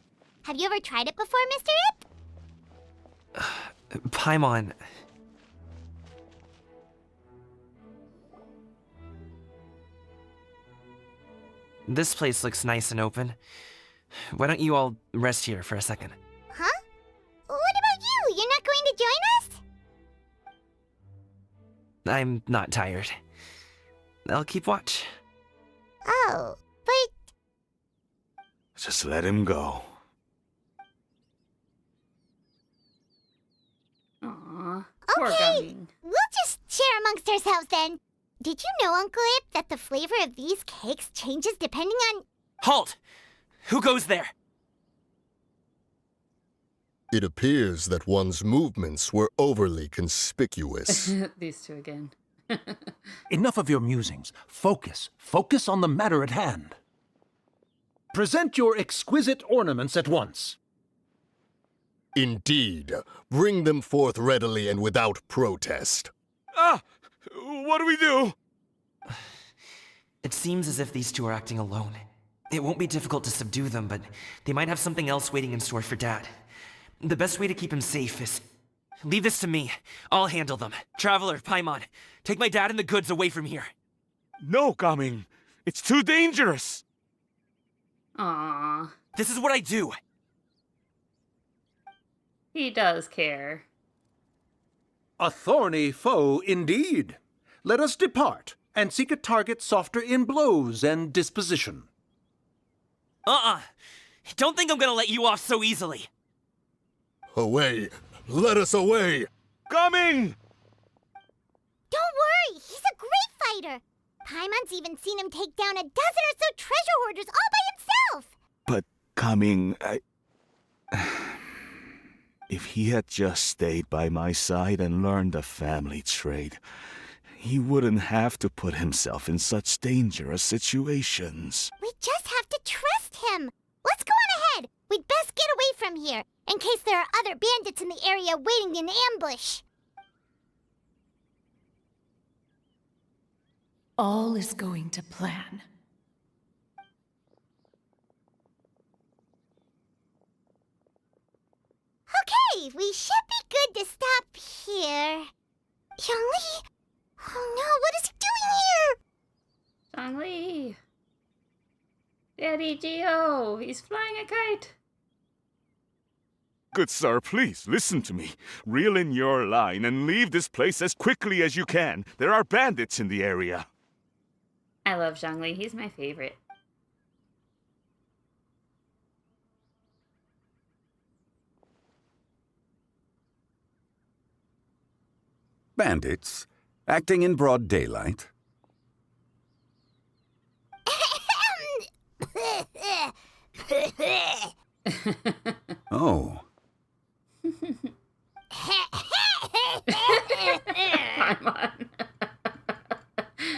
Have you ever tried it before, Mr. Ip? Paimon. This place looks nice and open. Why don't you all rest here for a second? Huh? What about you? You're not going to join us? I'm not tired. I'll keep watch. Oh, but... Just let him go. Aww. Okay, we'll just share amongst ourselves then. Did you know, Uncle Ip, that the flavor of these cakes changes depending on... Halt! Who goes there? It appears that one's movements were overly conspicuous. These two again. Enough of your musings. Focus. Focus on the matter at hand. Present your exquisite ornaments at once. Indeed. Bring them forth readily and without protest. Ah! What do we do? It seems as if these two are acting alone. It won't be difficult to subdue them, but they might have something else waiting in store for Dad. The best way to keep him safe is... Leave this to me. I'll handle them. Traveler, Paimon, take my dad and the goods away from here. No, Gaming. It's too dangerous. Aww. This is what I do. He does care. A thorny foe indeed. Let us depart and seek a target softer in blows and disposition. Don't think I'm gonna let you off so easily. Away! Let us away! Coming! Don't worry, he's a great fighter. Paimon's even seen him take down a dozen or so treasure hoarders all by himself. But Coming, if he had just stayed by my side and learned the family trade, he wouldn't have to put himself in such dangerous situations. We just have to trust him. Let's go on ahead. We'd best get away from here, in case there are other bandits in the area waiting in ambush. all is going to plan. Okay, we should be good to stop here. Zhongli? Oh no, what is he doing Zhongli! here? Daddy Geo! He's flying a kite! Good sir, please listen to me. Reel in your line and leave this place as quickly as you can. There are bandits in the area. I love Zhongli. He's my favorite. Bandits? Acting in broad daylight? Oh. Paimon.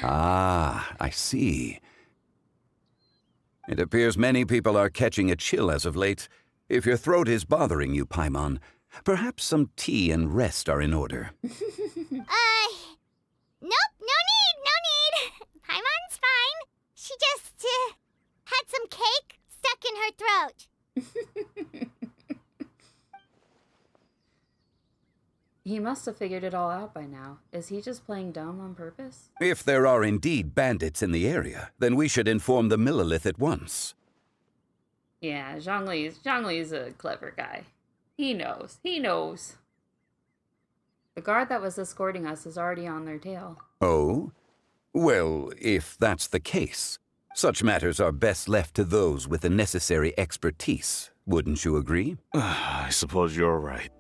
Ah, I see. It appears many people are catching a chill as of late. If your throat is bothering you, Paimon, perhaps some tea and rest are in order. Nope, no need. Paimon's fine. She just, had some cake stuck in her throat. He must have figured it all out by now. Is he just playing dumb on purpose? If there are indeed bandits in the area, then we should inform the Millelith at once. Yeah, Zhongli's a clever guy. He knows. The guard that was escorting us is already on their tail. Oh? Well, if that's the case, such matters are best left to those with the necessary expertise. Wouldn't you agree? I suppose you're right.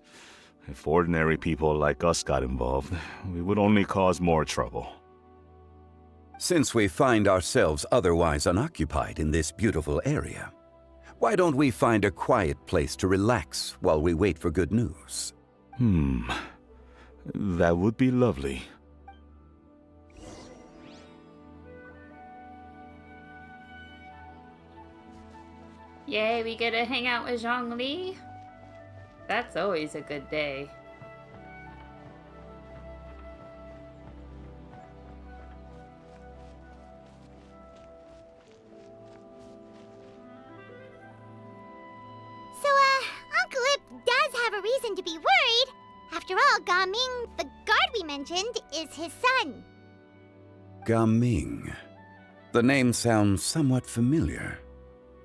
If ordinary people like us got involved, we would only cause more trouble. Since we find ourselves otherwise unoccupied in this beautiful area, why don't we find a quiet place to relax while we wait for good news? That would be lovely. Yay, we get to hang out with Zhongli. That's always a good day. So, Uncle Ip does have a reason to be worried. After all, Gaming, the guard we mentioned, is his son. Gaming. The name sounds somewhat familiar.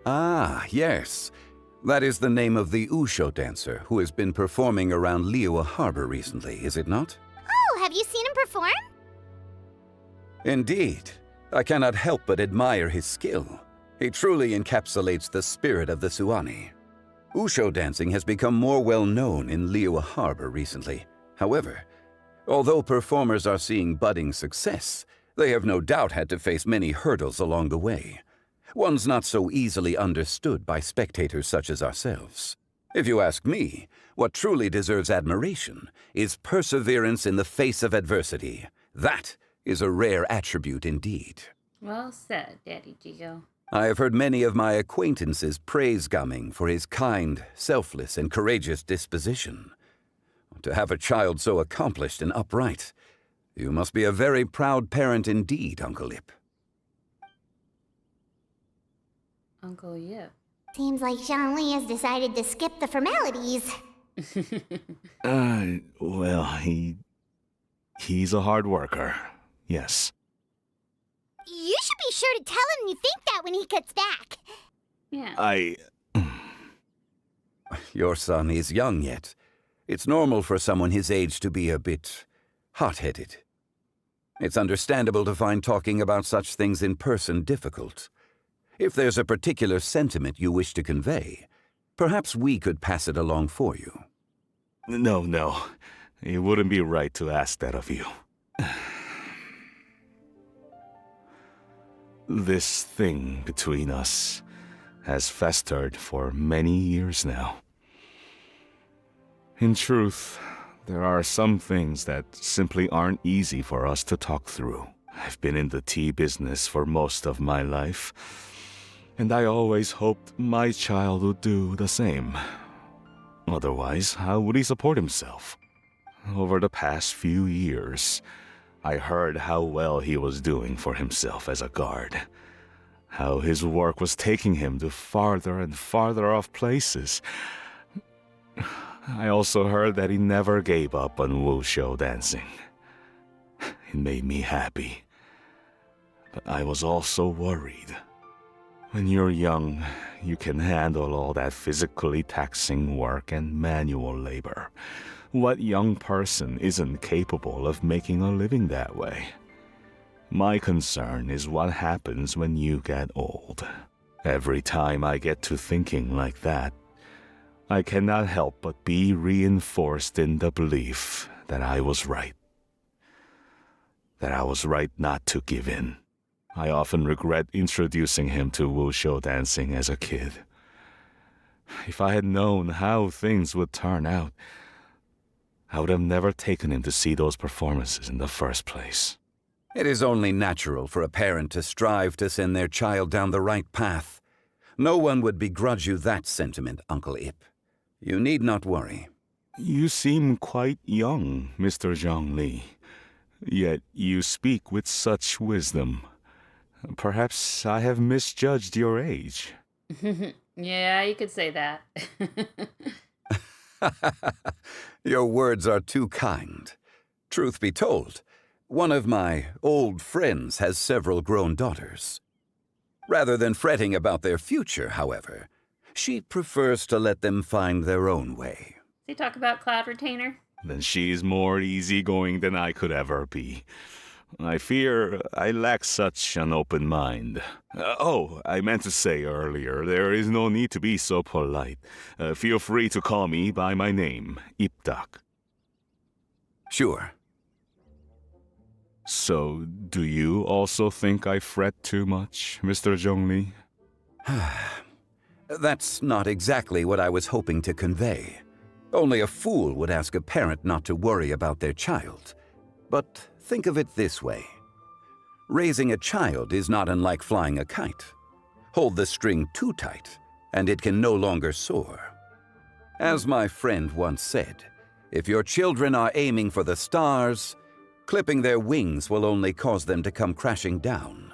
Ah, yes. That is the name of the Wushou dancer who has been performing around Liyue Harbor recently, is it not? Oh, have you seen him perform? Indeed. I cannot help but admire his skill. He truly encapsulates the spirit of the Suani. Wushou dancing has become more well-known in Liyue Harbor recently. However, although performers are seeing budding success, they have no doubt had to face many hurdles along the way. One's not so easily understood by spectators such as ourselves. If you ask me, what truly deserves admiration is perseverance in the face of adversity. That is a rare attribute indeed. Well said, Daddy Geo. I have heard many of my acquaintances praise Gaming for his kind, selfless, and courageous disposition. To have a child so accomplished and upright, you must be a very proud parent indeed, Uncle Ip. Uncle Yip. Seems like Zhongli has decided to skip the formalities. Well, he's a hard worker. Yes. You should be sure to tell him you think that when he gets back. Yeah. Your son is young yet. It's normal for someone his age to be a bit hot-headed. It's understandable to find talking about such things in person difficult. If there's a particular sentiment you wish to convey, perhaps we could pass it along for you. No. It wouldn't be right to ask that of you. This thing between us has festered for many years now. In truth, there are some things that simply aren't easy for us to talk through. I've been in the tea business for most of my life, and I always hoped my child would do the same. Otherwise, how would he support himself? Over the past few years, I heard how well he was doing for himself as a guard. How his work was taking him to farther and farther off places. I also heard that he never gave up on Wushou dancing. It made me happy. But I was also worried. When you're young, you can handle all that physically taxing work and manual labor. What young person isn't capable of making a living that way? My concern is what happens when you get old. Every time I get to thinking like that, I cannot help but be reinforced in the belief that I was right. That I was right not to give in. I often regret introducing him to Wushou dancing as a kid. If I had known how things would turn out, I would have never taken him to see those performances in the first place. It is only natural for a parent to strive to send their child down the right path. No one would begrudge you that sentiment, Uncle Ip. You need not worry. You seem quite young, Mr. Zhongli. Yet you speak with such wisdom. Perhaps I have misjudged your age. Yeah, you could say that. Your words are too kind. Truth be told, one of my old friends has several grown daughters. Rather than fretting about their future, however, she prefers to let them find their own way. Does he talk about Cloud Retainer? Then she's more easygoing than I could ever be. I fear I lack such an open mind. I meant to say earlier, there is no need to be so polite. Feel free to call me by my name, Ipdak. Sure. So, do you also think I fret too much, Mr. Zhongli? That's not exactly what I was hoping to convey. Only a fool would ask a parent not to worry about their child. But think of it this way. Raising a child is not unlike flying a kite. Hold the string too tight, and it can no longer soar. As my friend once said, if your children are aiming for the stars, clipping their wings will only cause them to come crashing down.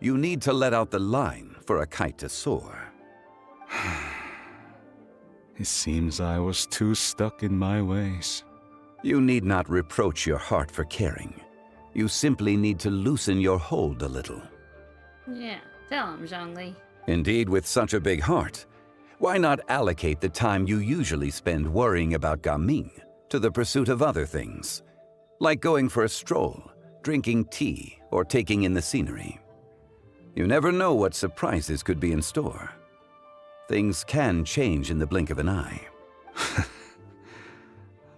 You need to let out the line for a kite to soar. It seems I was too stuck in my ways. You need not reproach your heart for caring. You simply need to loosen your hold a little. Yeah, tell him, Zhongli. Indeed, with such a big heart, why not allocate the time you usually spend worrying about Gaming to the pursuit of other things, like going for a stroll, drinking tea, or taking in the scenery? You never know what surprises could be in store. Things can change in the blink of an eye.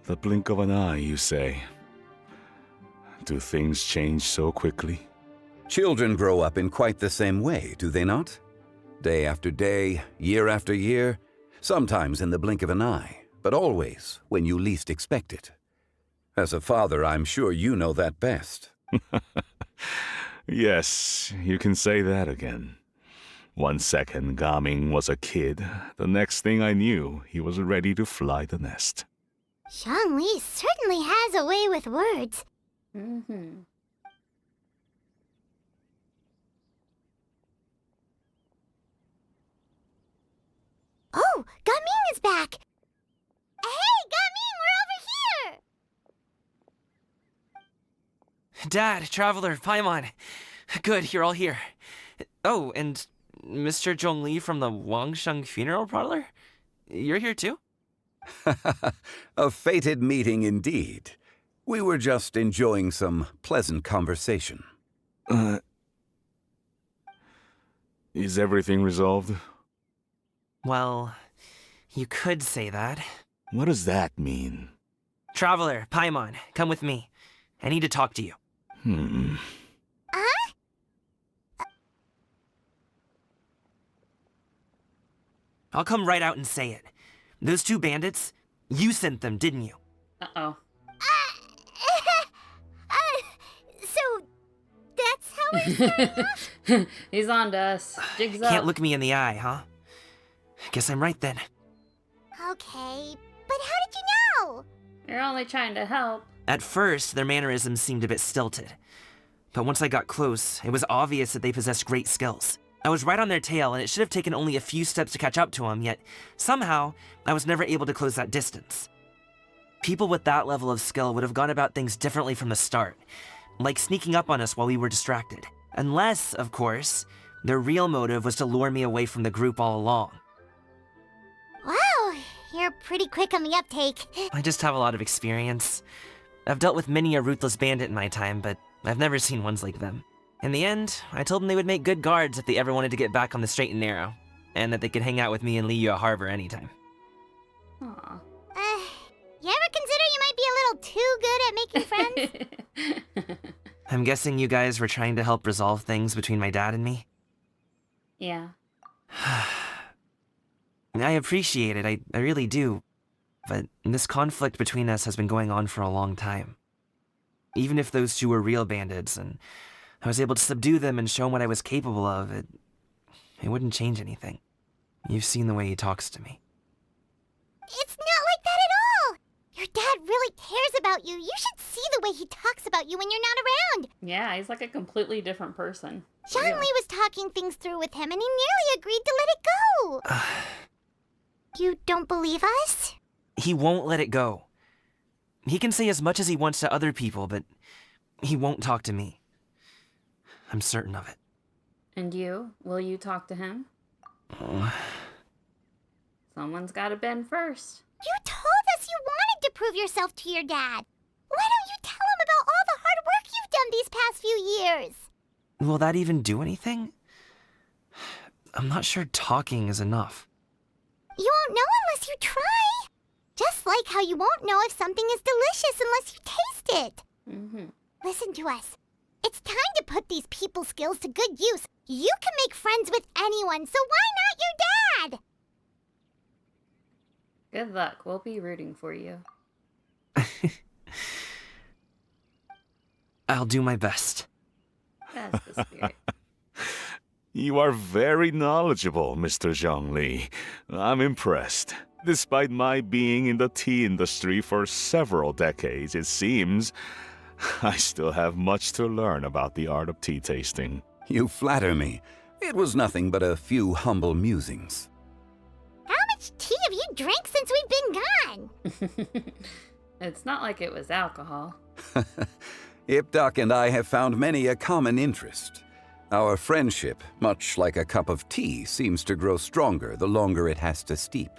The blink of an eye, you say? Do things change so quickly? Children grow up in quite the same way, do they not? Day after day, year after year, sometimes in the blink of an eye, but always when you least expect it. As a father, I'm sure you know that best. Yes, you can say that again. 1 second, Gaming was a kid. The next thing I knew, he was ready to fly the nest. Zhongli certainly has a way with words. Mm-hmm. Oh, Gaming is back! Hey, Gaming, we're over here! Dad, Traveler, Paimon. Good, you're all here. Oh, and Mr. Zhongli from the Wangsheng Funeral Parlor? You're here too? A fated meeting indeed. We were just enjoying some pleasant conversation. Is everything resolved? Well, you could say that. What does that mean? Traveler, Paimon, come with me. I need to talk to you. I'll come right out and say it. Those two bandits, you sent them, didn't you? Uh-oh. So, that's how it started off? He's on to us. Jigs up. Can't look me in the eye, huh? Guess I'm right then. Okay, but how did you know? You're only trying to help. At first, their mannerisms seemed a bit stilted. But once I got close, it was obvious that they possessed great skills. I was right on their tail, and it should have taken only a few steps to catch up to them, yet somehow, I was never able to close that distance. People with that level of skill would have gone about things differently from the start, like sneaking up on us while we were distracted. Unless, of course, their real motive was to lure me away from the group all along. Wow, you're pretty quick on the uptake. I just have a lot of experience. I've dealt with many a ruthless bandit in my time, but I've never seen ones like them. In the end, I told them they would make good guards if they ever wanted to get back on the straight and narrow, and that they could hang out with me in Liyue Harbor anytime. Aw. You ever consider you might be a little too good at making friends? I'm guessing you guys were trying to help resolve things between my dad and me? Yeah. I appreciate it, I really do. But this conflict between us has been going on for a long time. Even if those two were real bandits, and I was able to subdue them and show him what I was capable of, it wouldn't change anything. You've seen the way he talks to me. It's not like that at all! Your dad really cares about you. You should see the way he talks about you when you're not around. Yeah, he's like a completely different person. Zhongli was talking things through with him, and he nearly agreed to let it go. You don't believe us? He won't let it go. He can say as much as he wants to other people, but he won't talk to me. I'm certain of it. And you? Will you talk to him? Oh. Someone's gotta bend first. You told us you wanted to prove yourself to your dad. Why don't you tell him about all the hard work you've done these past few years? Will that even do anything? I'm not sure talking is enough. You won't know unless you try. Just like how you won't know if something is delicious unless you taste it. Mm-hmm. Listen to us. It's time to put these people skills to good use. You can make friends with anyone, so why not your dad? Good luck. We'll be rooting for you. I'll do my best. That's the spirit. You are very knowledgeable, Mr. Zhongli. I'm impressed. Despite my being in the tea industry for several decades, it seems I still have much to learn about the art of tea tasting. You flatter me. It was nothing but a few humble musings. How much tea have you drank since we've been gone? It's not like it was alcohol. Ipdak and I have found many a common interest. Our friendship, much like a cup of tea, seems to grow stronger the longer it has to steep.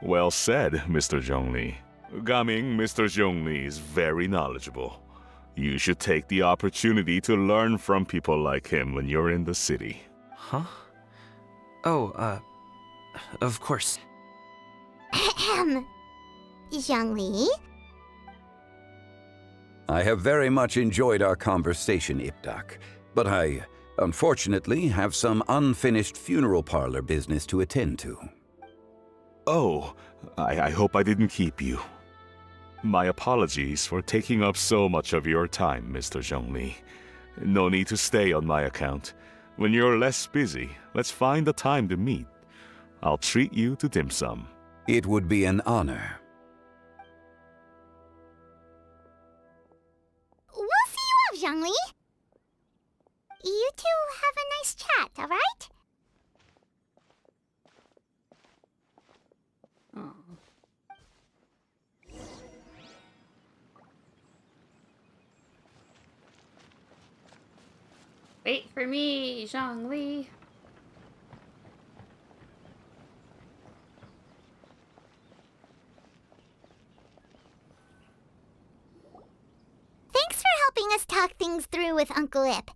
Well said, Mr. Zhongli. Gaming, Mr. Zhongli is very knowledgeable. You should take the opportunity to learn from people like him when you're in the city. Huh? Oh, of course. Zhongli? I have very much enjoyed our conversation, Ipdak, but I, unfortunately, have some unfinished funeral parlor business to attend to. Oh, I hope I didn't keep you. My apologies for taking up so much of your time, Mr. Zhongli. No need to stay on my account. When you're less busy, let's find a time to meet. I'll treat you to dim sum. It would be an honor. We'll see you off, Zhongli. You two have a nice chat, all right? Oh. Wait for me, Zhongli. Thanks for helping us talk things through with Uncle Ip.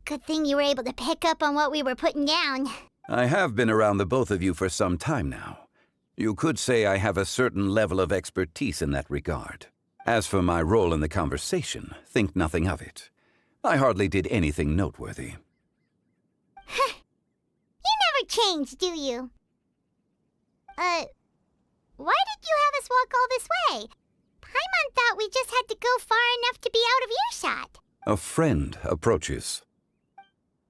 Good thing you were able to pick up on what we were putting down. I have been around the both of you for some time now. You could say I have a certain level of expertise in that regard. As for my role in the conversation, think nothing of it. I hardly did anything noteworthy. You never change, do you? Why did you have us walk all this way? Paimon thought we just had to go far enough to be out of earshot. A friend approaches.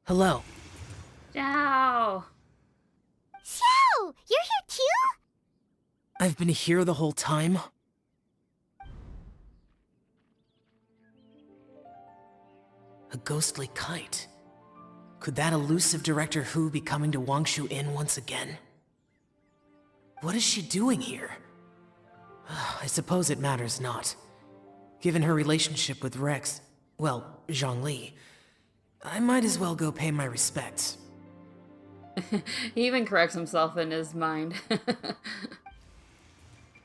Hello. Xiao! Xiao! You're here too? I've been here the whole time? A ghostly kite. Could that elusive Director Hu be coming to Wangshu Inn once again? What is she doing here? I suppose it matters not. Given her relationship with Rex, well, Zhongli, I might as well go pay my respects. He even corrects himself in his mind.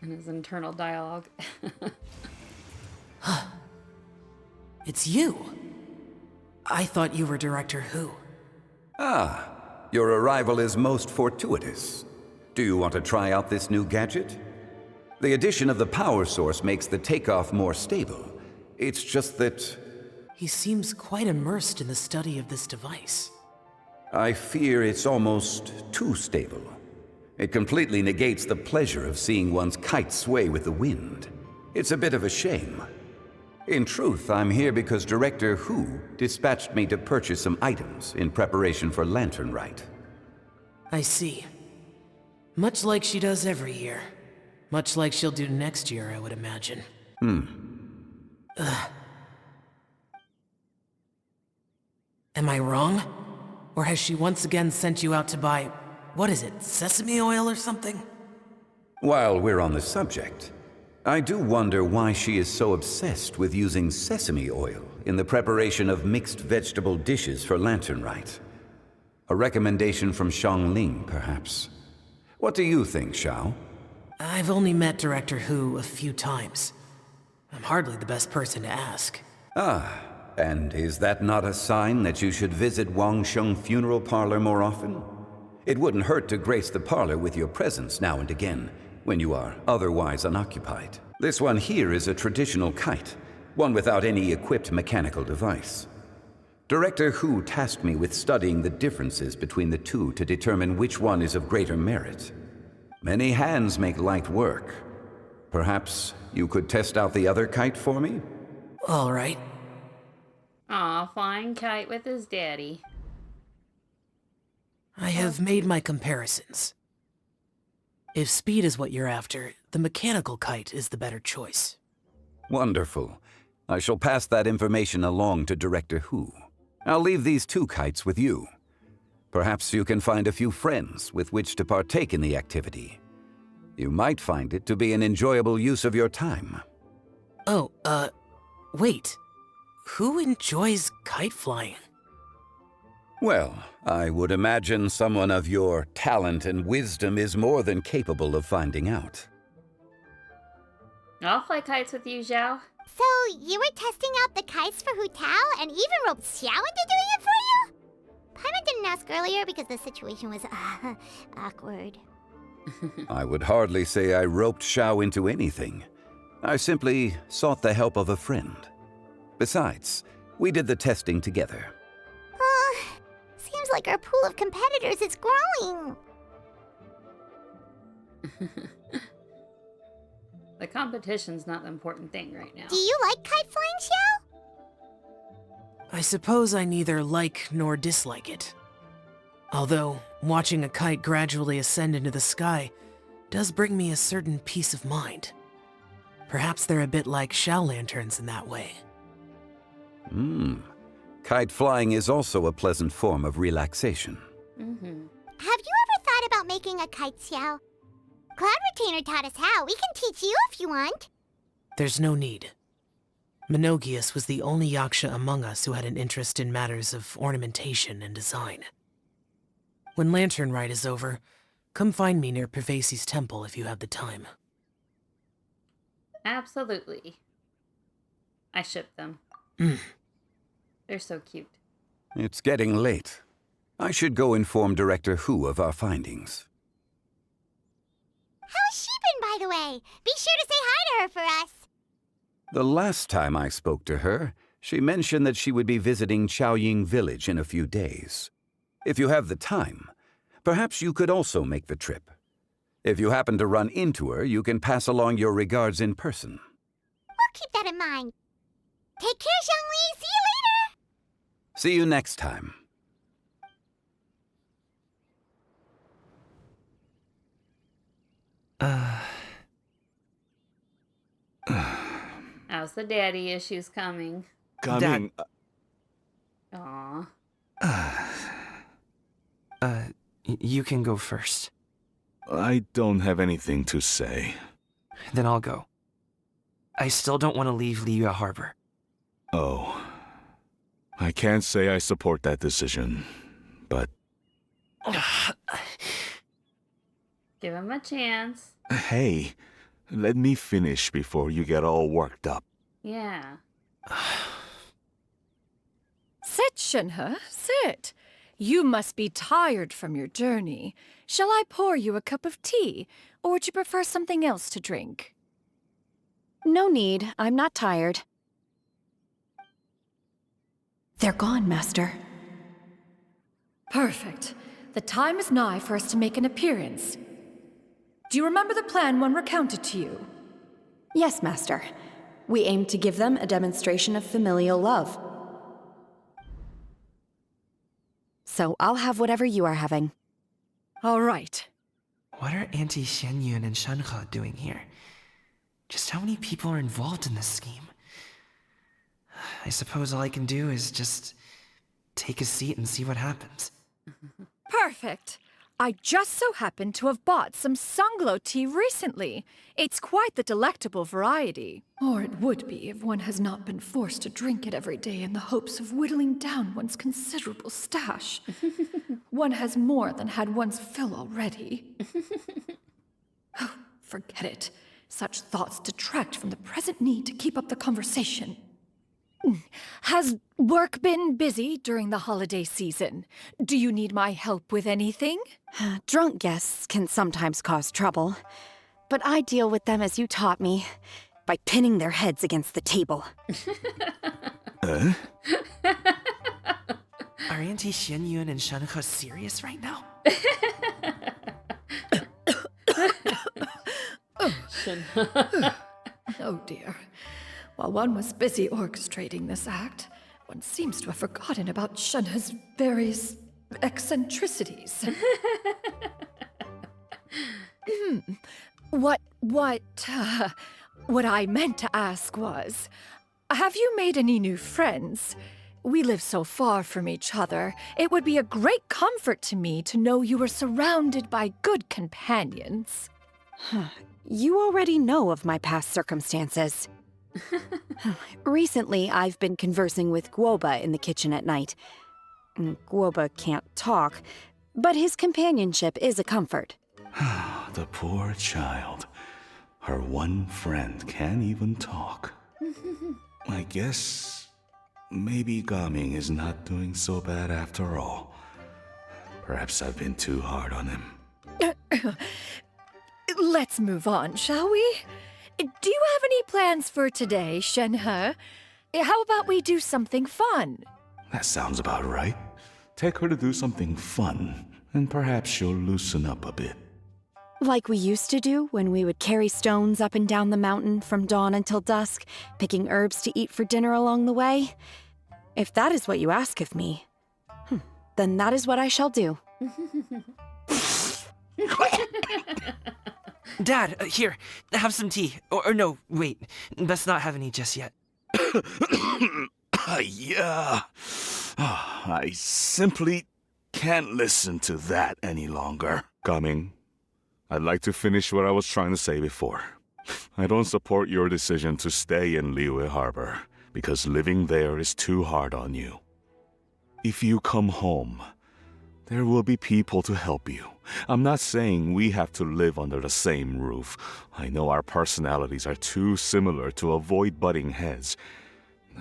In his internal dialogue. It's you. I thought you were Director Hu. Ah, your arrival is most fortuitous. Do you want to try out this new gadget? The addition of the power source makes the takeoff more stable. It's just that... He seems quite immersed in the study of this device. I fear it's almost too stable. It completely negates the pleasure of seeing one's kite sway with the wind. It's a bit of a shame. In truth, I'm here because Director Hu dispatched me to purchase some items in preparation for Lantern Rite. I see. Much like she does every year. Much like she'll do next year, I would imagine. Ugh. Am I wrong? Or has she once again sent you out to buy, what is it, sesame oil or something? While we're on the subject, I do wonder why she is so obsessed with using sesame oil in the preparation of mixed vegetable dishes for Lantern Rite. A recommendation from Zhongli, perhaps. What do you think, Xiao? I've only met Director Hu a few times. I'm hardly the best person to ask. Ah, and is that not a sign that you should visit Wangsheng Funeral Parlor more often? It wouldn't hurt to grace the parlor with your presence now and again, when you are otherwise unoccupied. This one here is a traditional kite, one without any equipped mechanical device. Director Hu tasked me with studying the differences between the two to determine which one is of greater merit. Many hands make light work. Perhaps you could test out the other kite for me? All right. Aw, flying kite with his daddy. I have made my comparisons. If speed is what you're after, the mechanical kite is the better choice. Wonderful. I shall pass that information along to Director Hu. I'll leave these two kites with you. Perhaps you can find a few friends with which to partake in the activity. You might find it to be an enjoyable use of your time. Oh, wait. Who enjoys kite flying? Well, I would imagine someone of your talent and wisdom is more than capable of finding out. I'll fly kites with you, Xiao. So, you were testing out the kites for Hu Tao and even roped Xiao into doing it for you? Paimon didn't ask earlier because the situation was, awkward. I would hardly say I roped Xiao into anything. I simply sought the help of a friend. Besides, we did the testing together. Seems like our pool of competitors is growing. The competition's not the important thing right now. Do you like kite flying, Xiao? I suppose I neither like nor dislike it. Although, watching a kite gradually ascend into the sky does bring me a certain peace of mind. Perhaps they're a bit like Xiao lanterns in that way. Kite flying is also a pleasant form of relaxation. Have you ever thought about making a kite, Xiao? Cloud Retainer taught us how. We can teach you if you want. There's no need. Menogius was the only Yaksha among us who had an interest in matters of ornamentation and design. When Lantern Rite is over, come find me near Pervasi's temple if you have the time. Absolutely. I ship them. They're so cute. It's getting late. I should go inform Director Hu of our findings. How's she been, by the way? Be sure to say hi to her for us. The last time I spoke to her, she mentioned that she would be visiting Qiaoying Village in a few days. If you have the time, perhaps you could also make the trip. If you happen to run into her, you can pass along your regards in person. We'll keep that in mind. Take care, Zhongli. See you later. See you next time. How's the daddy issues coming? Coming. Aw. You can go first. I don't have anything to say. Then I'll go. I still don't want to leave Liyue Harbor. Oh. I can't say I support that decision, but... Give him a chance. Hey, let me finish before you get all worked up. Yeah. Sit, Shenhe, sit. You must be tired from your journey. Shall I pour you a cup of tea, or would you prefer something else to drink? No need. I'm not tired. They're gone, Master. Perfect. The time is nigh for us to make an appearance. Do you remember the plan one recounted to you? Yes, Master. We aim to give them a demonstration of familial love. So I'll have whatever you are having. All right. What are Auntie Xianyun and Shenhe doing here? Just how many people are involved in this scheme? I suppose all I can do is just take a seat and see what happens. Perfect. I just so happen to have bought some Sunglow tea recently. It's quite the delectable variety. Or it would be if one has not been forced to drink it every day in the hopes of whittling down one's considerable stash. One has more than had one's fill already. Oh, forget it. Such thoughts detract from the present need to keep up the conversation. Has work been busy during the holiday season? Do you need my help with anything? Drunk guests can sometimes cause trouble, but I deal with them as you taught me, by pinning their heads against the table. Are Auntie Xianyun and Shenhe serious right now? Oh dear. While one was busy orchestrating this act, one seems to have forgotten about Shenhe's various eccentricities. What I meant to ask was, have you made any new friends? We live so far from each other, it would be a great comfort to me to know you were surrounded by good companions. You already know of my past circumstances. Recently, I've been conversing with Guoba in the kitchen at night. Guoba can't talk, but his companionship is a comfort. The poor child. Her one friend can't even talk. I guess maybe Gaming is not doing so bad after all. Perhaps I've been too hard on him. Let's move on, shall we? Do you have any plans for today, Shenhe? How about we do something fun? That sounds about right. Take her to do something fun, and perhaps she'll loosen up a bit. Like we used to do when we would carry stones up and down the mountain from dawn until dusk, picking herbs to eat for dinner along the way? If that is what you ask of me, then that is what I shall do. Dad, here, have some tea. Or no, wait, best not have any just yet. Yeah. I simply can't listen to that any longer. Gaming, I'd like to finish what I was trying to say before. I don't support your decision to stay in Liyue Harbor, because living there is too hard on you. If you come home, there will be people to help you. I'm not saying we have to live under the same roof. I know our personalities are too similar to avoid butting heads.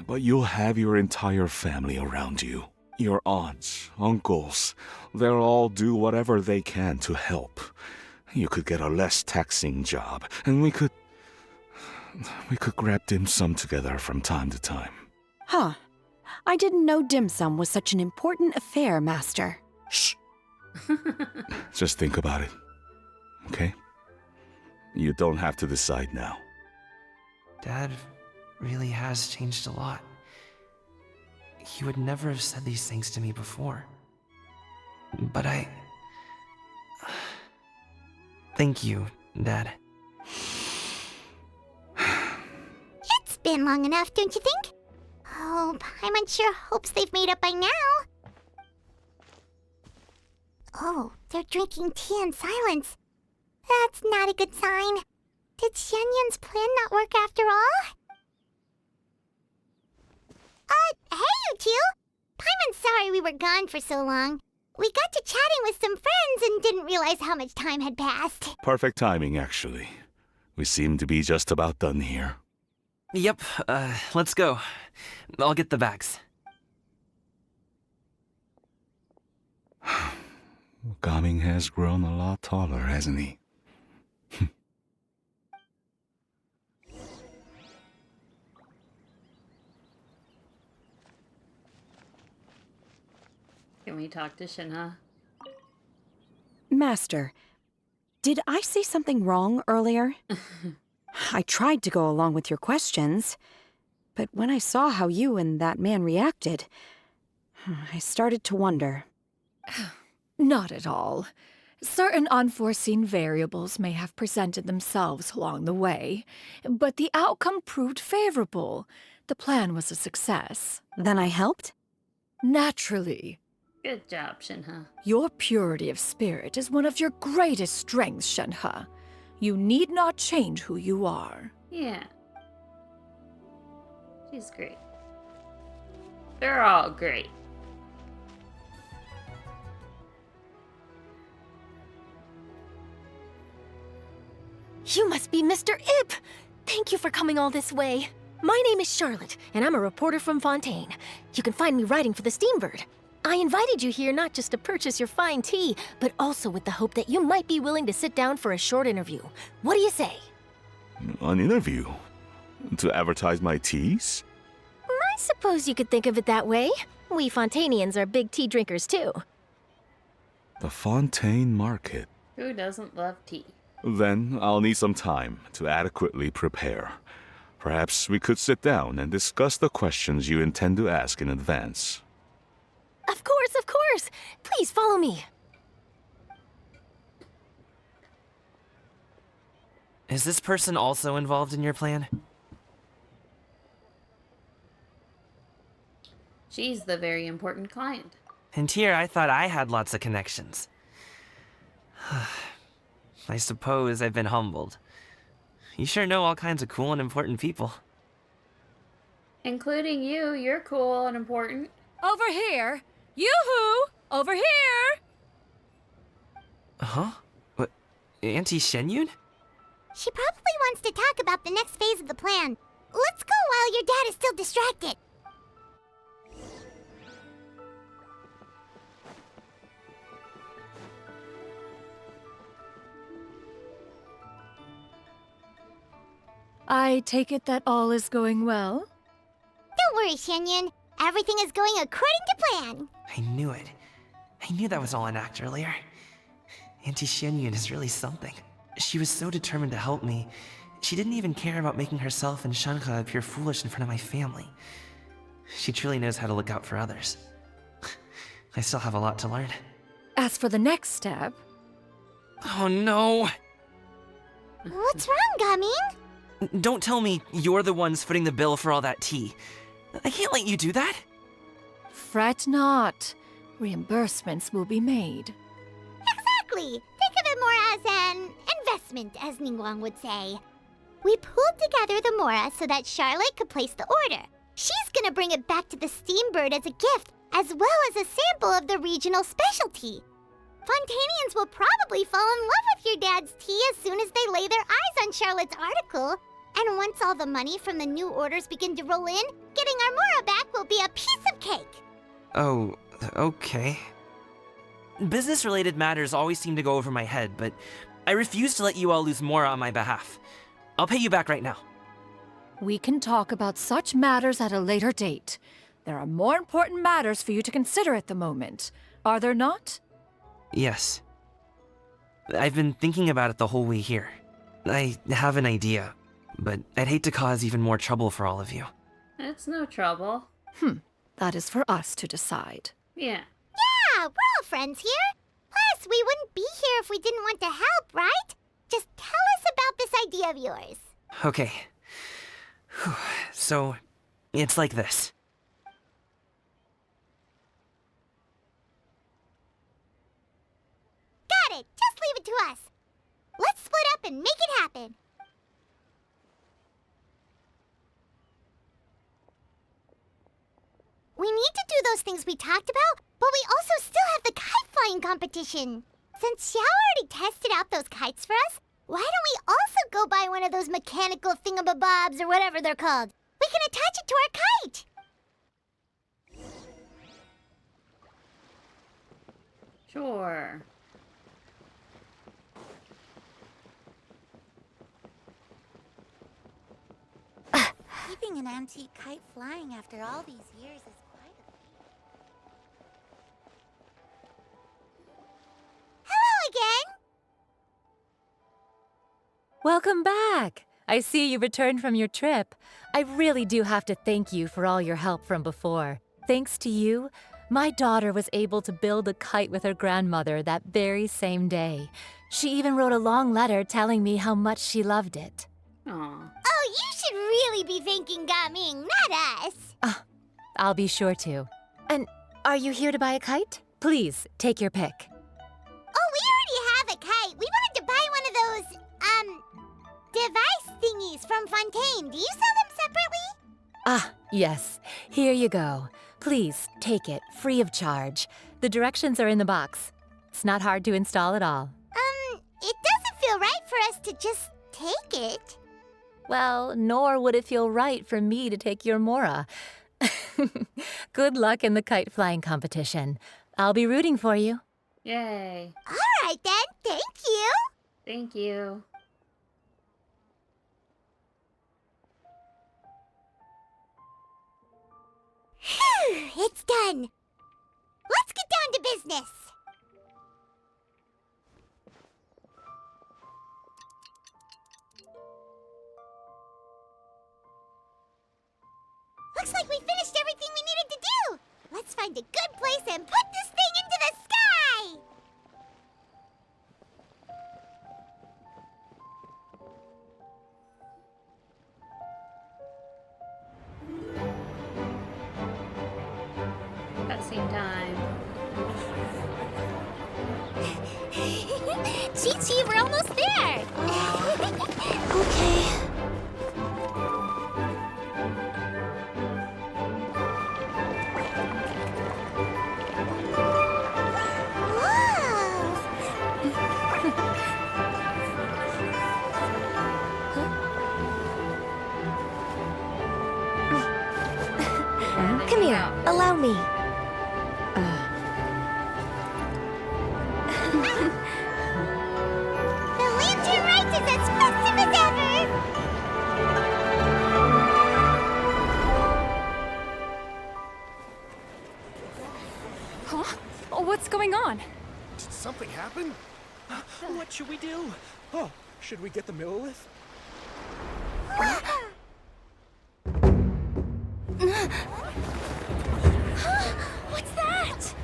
But you'll have your entire family around you. Your aunts, uncles, they'll all do whatever they can to help. You could get a less taxing job, and we could grab dim sum together from time to time. Huh. I didn't know dim sum was such an important affair, Master. Shh. Just think about it, okay? You don't have to decide now. Dad really has changed a lot. He would never have said these things to me before. But thank you, Dad. It's been long enough, don't you think? Oh, Paimon sure hopes they've made up by now. Oh, they're drinking tea in silence. That's not a good sign. Did Xianyun's plan not work after all? Hey you two! Paimon's sorry we were gone for so long. We got to chatting with some friends and didn't realize how much time had passed. Perfect timing, actually. We seem to be just about done here. Yep, let's go. I'll get the bags. Gaming has grown a lot taller, hasn't he? Can we talk to Shinha? Master, did I say something wrong earlier? I tried to go along with your questions, but when I saw how you and that man reacted, I started to wonder. Not at all. Certain unforeseen variables may have presented themselves along the way, but the outcome proved favorable. The plan was a success. Then I helped? Naturally. Good job, Shinha. Your purity of spirit is one of your greatest strengths, Shinha. You need not change who you are. Yeah. She's great. They're all great. You must be Mr. Ip! Thank you for coming all this way. My name is Charlotte, and I'm a reporter from Fontaine. You can find me writing for the Steambird. I invited you here not just to purchase your fine tea, but also with the hope that you might be willing to sit down for a short interview. What do you say? An interview? To advertise my teas? I suppose you could think of it that way. We Fontainians are big tea drinkers too. The Fontaine Market. Who doesn't love tea? Then I'll need some time to adequately prepare. Perhaps we could sit down and discuss the questions you intend to ask in advance. Of course, of course! Please follow me. Is this person also involved in your plan? She's the very important client. And here I thought I had lots of connections. I suppose I've been humbled. You sure know all kinds of cool and important people. Including you. You're cool and important. Over here! Yoo-hoo! Over here! Huh? What? Auntie Xianyun? She probably wants to talk about the next phase of the plan. Let's go while your dad is still distracted. I take it that all is going well? Don't worry, Xianyun. Everything is going according to plan. I knew it. I knew that was all an act earlier. Auntie Xianyun is really something. She was so determined to help me. She didn't even care about making herself and Shanka appear foolish in front of my family. She truly knows how to look out for others. I still have a lot to learn. As for the next step... Oh no! What's wrong, Gaming? Don't tell me you're the ones footing the bill for all that tea. I can't let you do that. Fret not. Reimbursements will be made. Exactly. Think of it more as an investment, as Ningguang would say. We pooled together the Mora so that Charlotte could place the order. She's gonna bring it back to the Steambird as a gift, as well as a sample of the regional specialty. Fontainians will probably fall in love with your dad's tea as soon as they lay their eyes on Charlotte's article. And once all the money from the new orders begin to roll in, getting our Mora back will be a piece of cake. Oh, okay. Business-related matters always seem to go over my head, but I refuse to let you all lose Mora on my behalf. I'll pay you back right now. We can talk about such matters at a later date. There are more important matters for you to consider at the moment, are there not? Yes. I've been thinking about it the whole way here. I have an idea, but I'd hate to cause even more trouble for all of you. It's no trouble. That is for us to decide. Yeah. Yeah, we're all friends here. Plus, we wouldn't be here if we didn't want to help, right? Just tell us about this idea of yours. Okay. So, it's like this. to us. Let's split up and make it happen. We need to do those things we talked about, but we also still have the kite flying competition. Since Xiao already tested out those kites for us, why don't we also go buy one of those mechanical thingamabobs or whatever they're called? We can attach it to our kite! Sure. Keeping an antique kite flying after all these years is quite a feat. Hello again! Welcome back! I see you returned from your trip. I really do have to thank you for all your help from before. Thanks to you, my daughter was able to build a kite with her grandmother that very same day. She even wrote a long letter telling me how much she loved it. Aw. Oh, you should really be thanking Gaming, not us! I'll be sure to. And are you here to buy a kite? Please, take your pick. Oh, we already have a kite. We wanted to buy one of those, device thingies from Fontaine. Do you sell them separately? Ah, yes. Here you go. Please, take it, free of charge. The directions are in the box. It's not hard to install at all. It doesn't feel right for us to just take it. Well, nor would it feel right for me to take your Mora. Good luck in the kite flying competition. I'll be rooting for you. Yay. All right then, thank you. Thank you. Phew, it's done. Let's get down to business. Looks like we finished everything we needed to do. Let's find a good place and put this thing into the sky. Cutscene time. Chi-Chi, we're almost there. Okay. Come here, allow me. The Lantern Rite is as festive as ever! Huh? Oh, what's going on? Did something happen? What should we do? Oh, should we get the Neuivllette? What's that?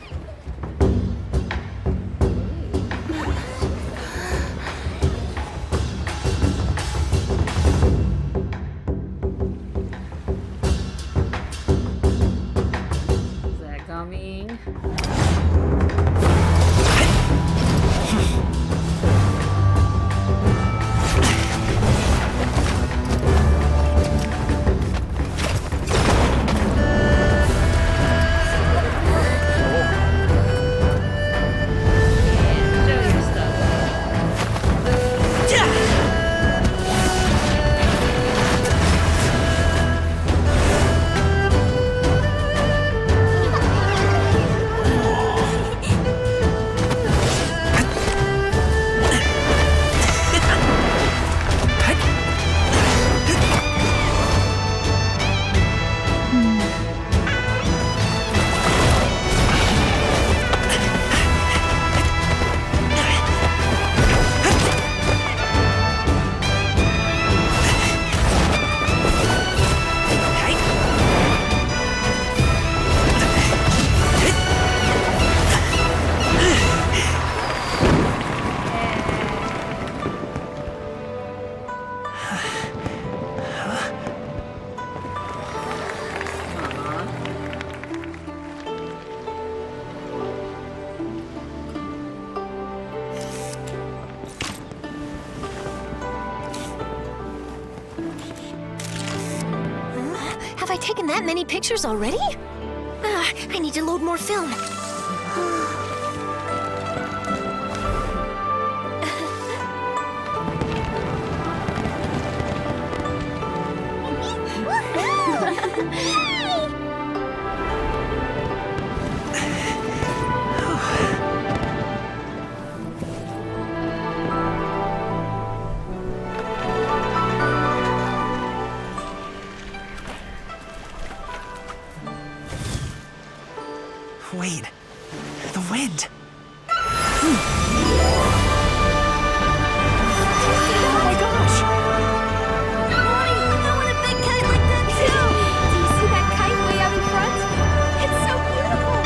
Is that coming? Have I taken that many pictures already? I need to load more film. Wait, the wind. Oh my gosh! Mommy, I want a big kite like that too! Do you see that kite way out in front? It's so beautiful!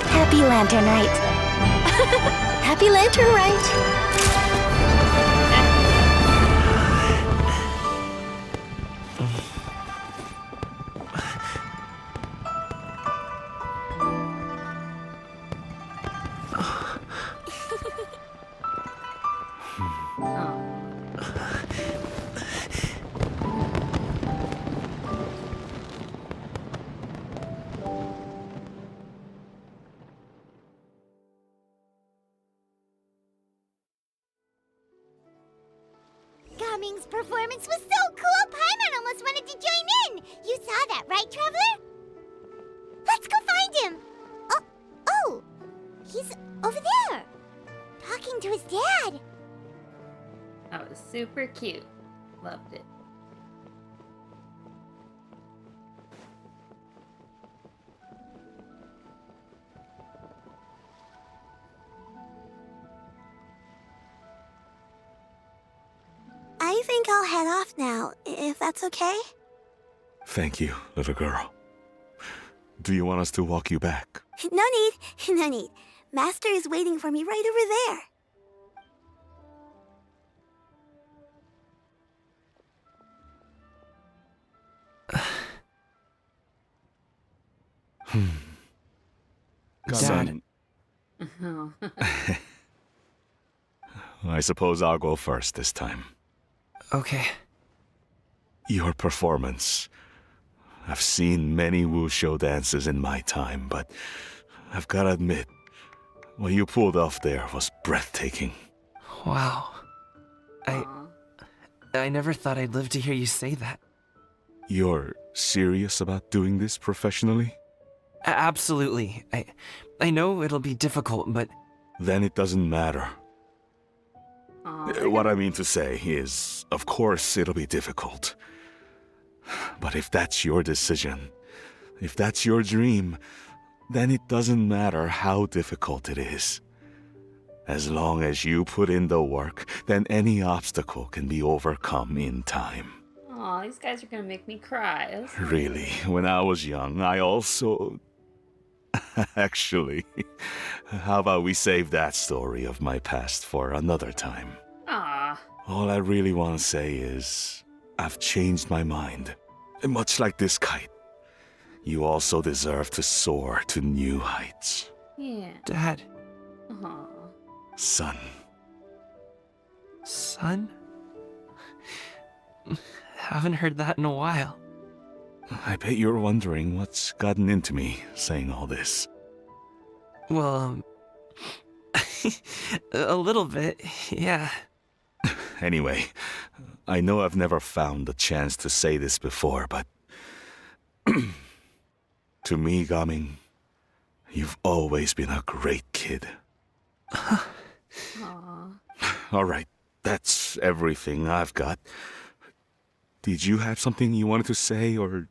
Happy Lantern Rite. Happy Lantern Rite! Gaming's performance was so cool, Paimon almost wanted to join in! You saw that, right, Traveler? Let's go find him! Oh! He's over there! Talking to his dad! That was super cute. Loved it. I think I'll head off now, if that's okay? Thank you, little girl. Do you want us to walk you back? No need. Master is waiting for me right over there. Son, I suppose I'll go first this time. Okay. Your performance. I've seen many Wushou dances in my time, but I've gotta admit, what you pulled off there was breathtaking. Wow. I never thought I'd live to hear you say that. You're serious about doing this professionally? Absolutely. I know it'll be difficult, but... Then it doesn't matter. What I mean to say is, of course it'll be difficult. But if that's your decision, if that's your dream, then it doesn't matter how difficult it is. As long as you put in the work, then any obstacle can be overcome in time. Aw, these guys are gonna make me cry. Really, when I was young, I also... Actually, how about we save that story of my past for another time? Aw. All I really want to say is, I've changed my mind. And much like this kite, you also deserve to soar to new heights. Yeah. Dad. Aw. Son. Son? Haven't heard that in a while. I bet you're wondering what's gotten into me saying all this. Well, a little bit, yeah. Anyway, I know I've never found the chance to say this before, but... to me, Gaming, you've always been a great kid. All right, that's everything I've got. Did you have something you wanted to say, or...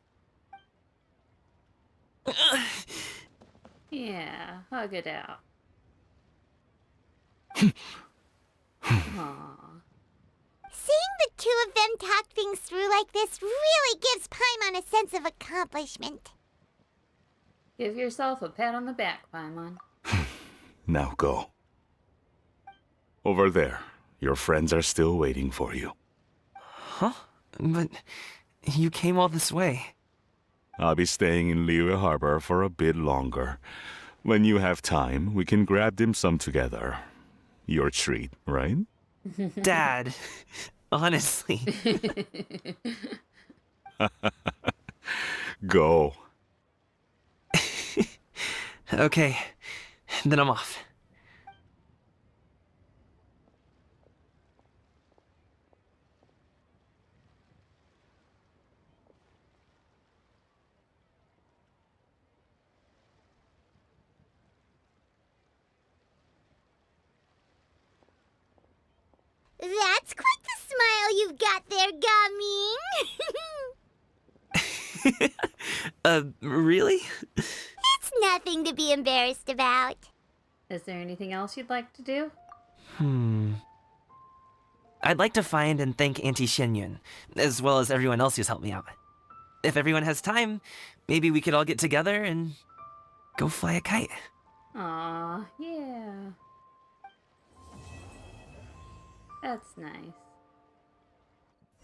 Yeah, hug it out. Aw. Seeing the two of them talk things through like this really gives Paimon a sense of accomplishment. Give yourself a pat on the back, Paimon. Now go. Over there. Your friends are still waiting for you. Huh? But you came all this way. I'll be staying in Liyue Harbor for a bit longer. When you have time, we can grab dim sum together. your treat, right? Dad, honestly. Go. Okay, then I'm off. That's quite the smile you've got there, Gaming. Really? It's nothing to be embarrassed about. Is there anything else you'd like to do? I'd like to find and thank Auntie Xianyun, as well as everyone else who's helped me out. If everyone has time, maybe we could all get together and go fly a kite. Aw, yeah. That's nice.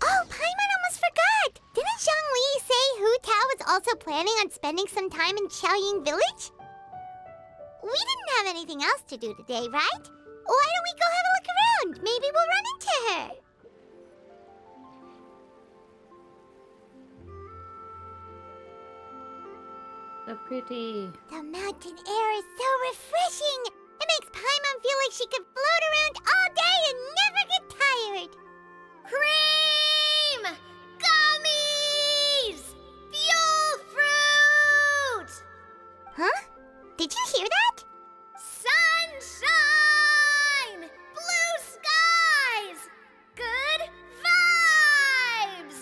Oh, Paimon almost forgot! Didn't Zhongli say Hu Tao was also planning on spending some time in Qiaoying Village? We didn't have anything else to do today, right? Why don't we go have a look around? Maybe we'll run into her. So pretty. The mountain air is so refreshing. It makes Paimon feel like she could float around all day and never get tired. Cream! Gummies! Fuel fruit! Huh? Did you hear that? Sunshine! Blue skies! Good vibes!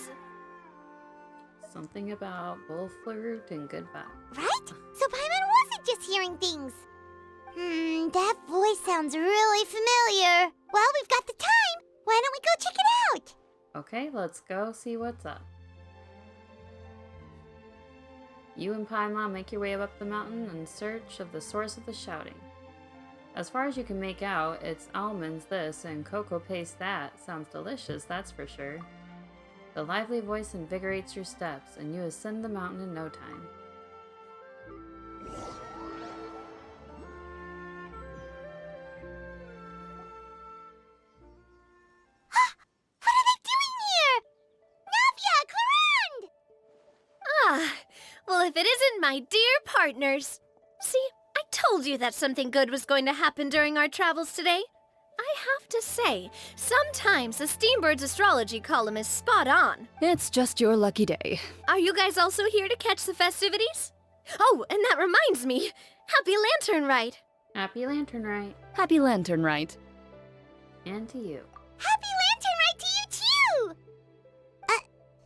Something about bull fruit and good vibes. Right? So Paimon wasn't just hearing things. That voice sounds really familiar. Well, we've got the time. Why don't we go check it out? Okay, let's go see what's up. You and Paimon make your way up the mountain in search of the source of the shouting. As far as you can make out, it's almonds this and cocoa paste that. Sounds delicious, that's for sure. The lively voice invigorates your steps, and you ascend the mountain in no time. Well, if it isn't my dear partners. See, I told you that something good was going to happen during our travels today. I have to say, sometimes the Steambird's astrology column is spot on. It's just your lucky day. Are you guys also here to catch the festivities? Oh, and that reminds me. Happy Lantern Rite! Happy Lantern Rite. Happy Lantern Rite. And to you. Happy Lantern Rite to you too!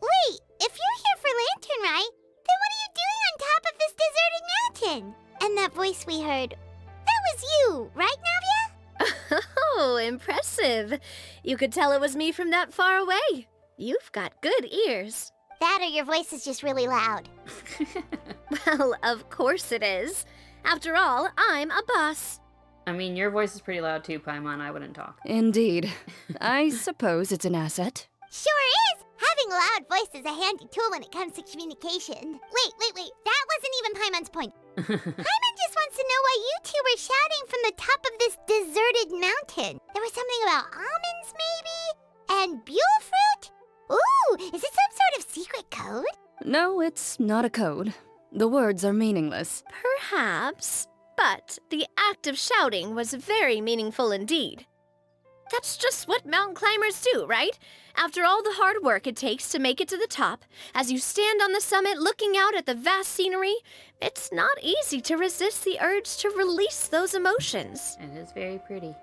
Wait, if you're here for Lantern Rite, then what are you doing on top of this deserted mountain? And that voice we heard, that was you, right, Navia? Oh, impressive. You could tell it was me from that far away. You've got good ears. That or your voice is just really loud. Well, of course it is. After all, I'm a boss. I mean, your voice is pretty loud too, Paimon. I wouldn't talk. Indeed. I suppose it's an asset. Sure is! Having a loud voice is a handy tool when it comes to communication. Wait. That wasn't even Paimon's point. Paimon just wants to know why you two were shouting from the top of this deserted mountain. There was something about almonds, maybe? And buell fruit? Ooh, is it some sort of secret code? No, it's not a code. The words are meaningless. Perhaps, but the act of shouting was very meaningful indeed. That's just what mountain climbers do, right? After all the hard work it takes to make it to the top, as you stand on the summit looking out at the vast scenery, it's not easy to resist the urge to release those emotions. It is very pretty.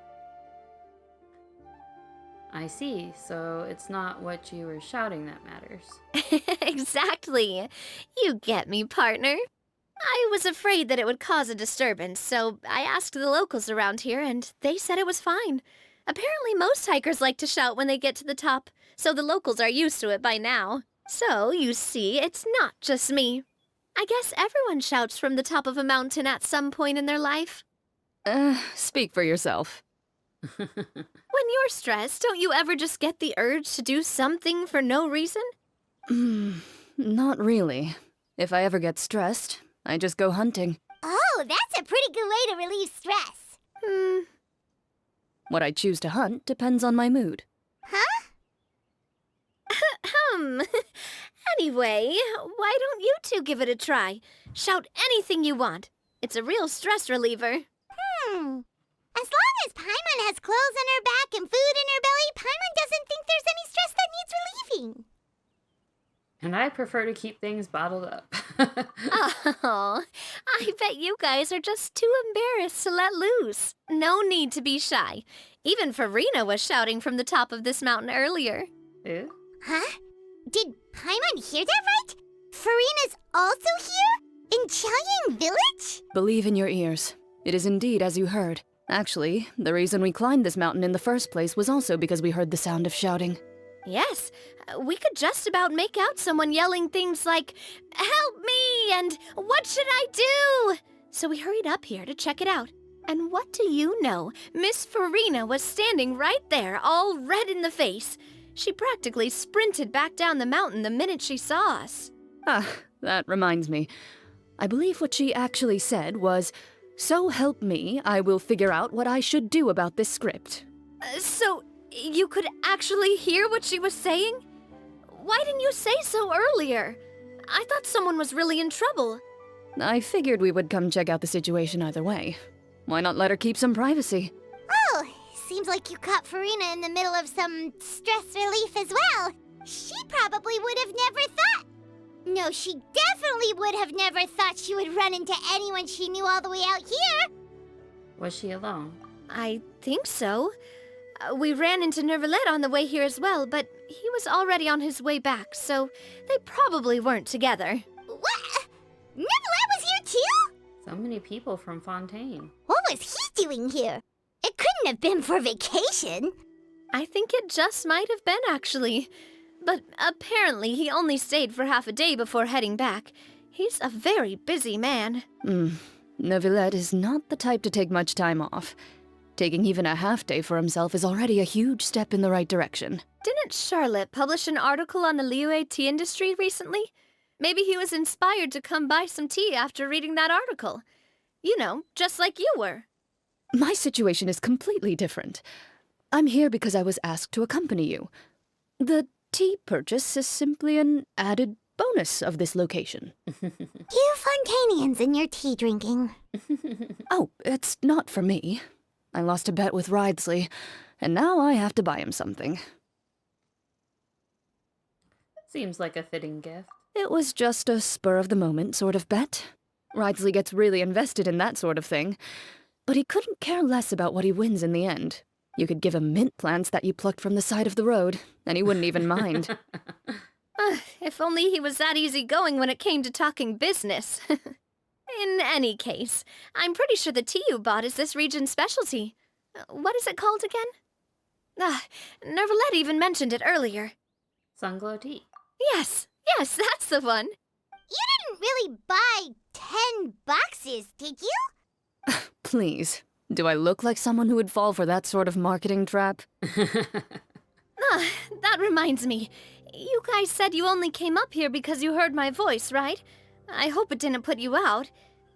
I see, so it's not what you were shouting that matters. Exactly. You get me, partner. I was afraid that it would cause a disturbance, so I asked the locals around here, and they said it was fine. Apparently most hikers like to shout when they get to the top, so the locals are used to it by now. So, you see, it's not just me. I guess everyone shouts from the top of a mountain at some point in their life. Speak for yourself. When you're stressed, don't you ever just get the urge to do something for no reason? Not really. If I ever get stressed, I just go hunting. Oh, that's a pretty good way to relieve stress. What I choose to hunt depends on my mood. Anyway, why don't you two give it a try? Shout anything you want. It's a real stress reliever. As long as Paimon has clothes on her back and food in her belly, Paimon doesn't think there's any stress that needs relieving. And I prefer to keep things bottled up. Oh, I bet you guys are just too embarrassed to let loose. No need to be shy. Even Farina was shouting from the top of this mountain earlier. Ew. Huh? Did Paimon hear that right? Farina's also here? In Qiaoying Village? Believe in your ears. It is indeed as you heard. Actually, the reason we climbed this mountain in the first place was also because we heard the sound of shouting. Yes, we could just about make out someone yelling things like, "Help me!" and "What should I do?" So we hurried up here to check it out. And what do you know? Miss Farina was standing right there, all red in the face. She practically sprinted back down the mountain the minute she saw us. Ah, that reminds me. I believe what she actually said was, "So help me, I will figure out what I should do about this script." So you could actually hear what she was saying? Why didn't you say so earlier? I thought someone was really in trouble. I figured we would come check out the situation either way. Why not let her keep some privacy? Oh, seems like you caught Farina in the middle of some stress relief as well. She probably would have never thought. No, she definitely would have never thought she would run into anyone she knew all the way out here. Was she alone? I think so. We ran into Neuivllette on the way here as well, but he was already on his way back, so they probably weren't together. What? Neuivllette was here too? So many people from Fontaine. What was he doing here? It couldn't have been for vacation. I think it just might have been, actually. But apparently he only stayed for half a day before heading back. He's a very busy man. Neuivllette is not the type to take much time off. Taking even a half day for himself is already a huge step in the right direction. Didn't Charlotte publish an article on the Liyue tea industry recently? Maybe he was inspired to come buy some tea after reading that article. You know, just like you were. My situation is completely different. I'm here because I was asked to accompany you. The tea purchase is simply an added bonus of this location. You Fontainians and your tea drinking. Oh, it's not for me. I lost a bet with Ridsley, and now I have to buy him something. Seems like a fitting gift. It was just a spur-of-the-moment sort of bet. Ridsley gets really invested in that sort of thing, but he couldn't care less about what he wins in the end. You could give him mint plants that you plucked from the side of the road, and he wouldn't even mind. If only he was that easygoing when it came to talking business. In any case, I'm pretty sure the tea you bought is this region's specialty. What is it called again? Neuivllette even mentioned it earlier. Sunglow tea. Yes, that's the one. You didn't really buy 10 boxes, did you? Please, do I look like someone who would fall for that sort of marketing trap? That reminds me. You guys said you only came up here because you heard my voice, right? I hope it didn't put you out.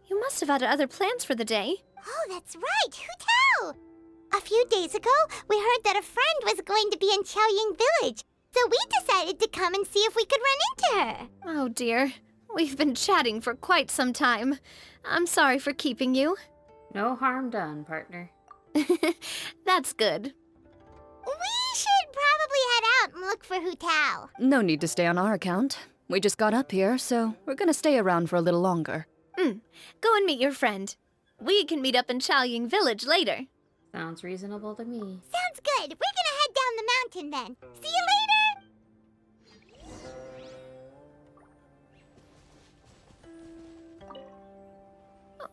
You must have had other plans for the day. Oh, that's right. Who tell? A few days ago, we heard that a friend was going to be in Qiaoying Village, so we decided to come and see if we could run into her. Oh dear. We've been chatting for quite some time. I'm sorry for keeping you. No harm done, partner. That's good. We should probably head out and look for Hu Tao. No need to stay on our account. We just got up here, so we're gonna stay around for a little longer. Go and meet your friend. We can meet up in Qiaoying Village later. Sounds reasonable to me. Sounds good. We're gonna head down the mountain then. See you later!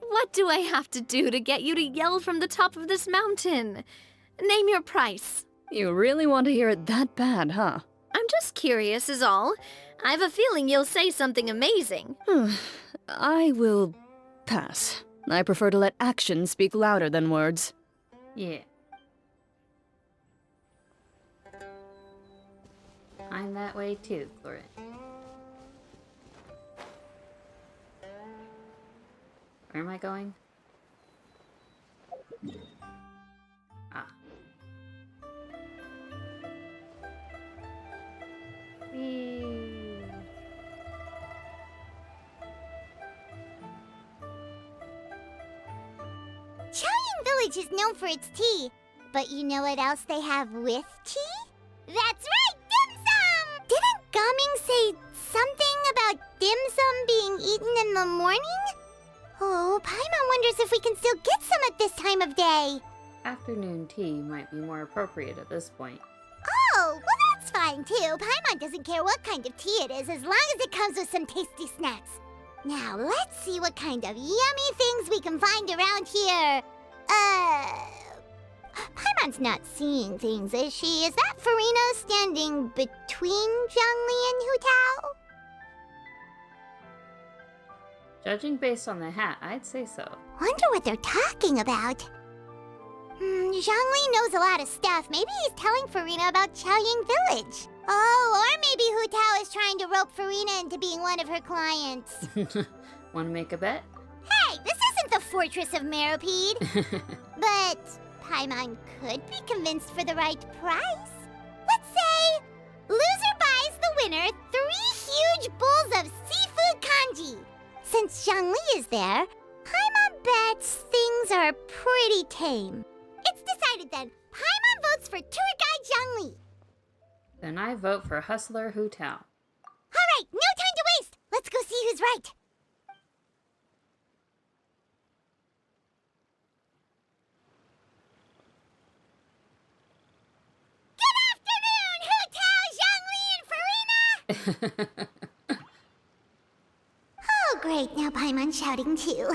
What do I have to do to get you to yell from the top of this mountain? Name your price. You really want to hear it that bad, huh? I'm just curious is all. I have a feeling you'll say something amazing. I will pass. I prefer to let actions speak louder than words. Yeah. I'm that way too, Clorin. Where am I going? Ah. Village is known for its tea. But you know what else they have with tea? That's right, dim sum! Didn't Gaming say something about dim sum being eaten in the morning? Oh, Paimon wonders if we can still get some at this time of day. Afternoon tea might be more appropriate at this point. Oh, well that's fine too. Paimon doesn't care what kind of tea it is as long as it comes with some tasty snacks. Now, let's see what kind of yummy things we can find around here. Paimon's not seeing things, is she? Is that Farina standing between Zhongli and Hutao? Judging based on the hat, I'd say so. Wonder what they're talking about. Zhongli knows a lot of stuff. Maybe he's telling Farina about Qiaoying Village. Oh, or maybe Hutao is trying to rope Farina into being one of her clients. Want to make a bet? Hey, this isn't the Fortress of Meropide. But Paimon could be convinced for the right price. Let's say loser buys the winner 3 huge bowls of seafood kanji. Since Zhongli is there, Paimon bets things are pretty tame. It's decided then. Paimon votes for tour guide Zhongli. Then I vote for Hustler Hutao. All right, no time to waste. Let's go see who's right. Good afternoon, Hutao, Zhongli, and Farina! Oh, great. Now Paimon's shouting too.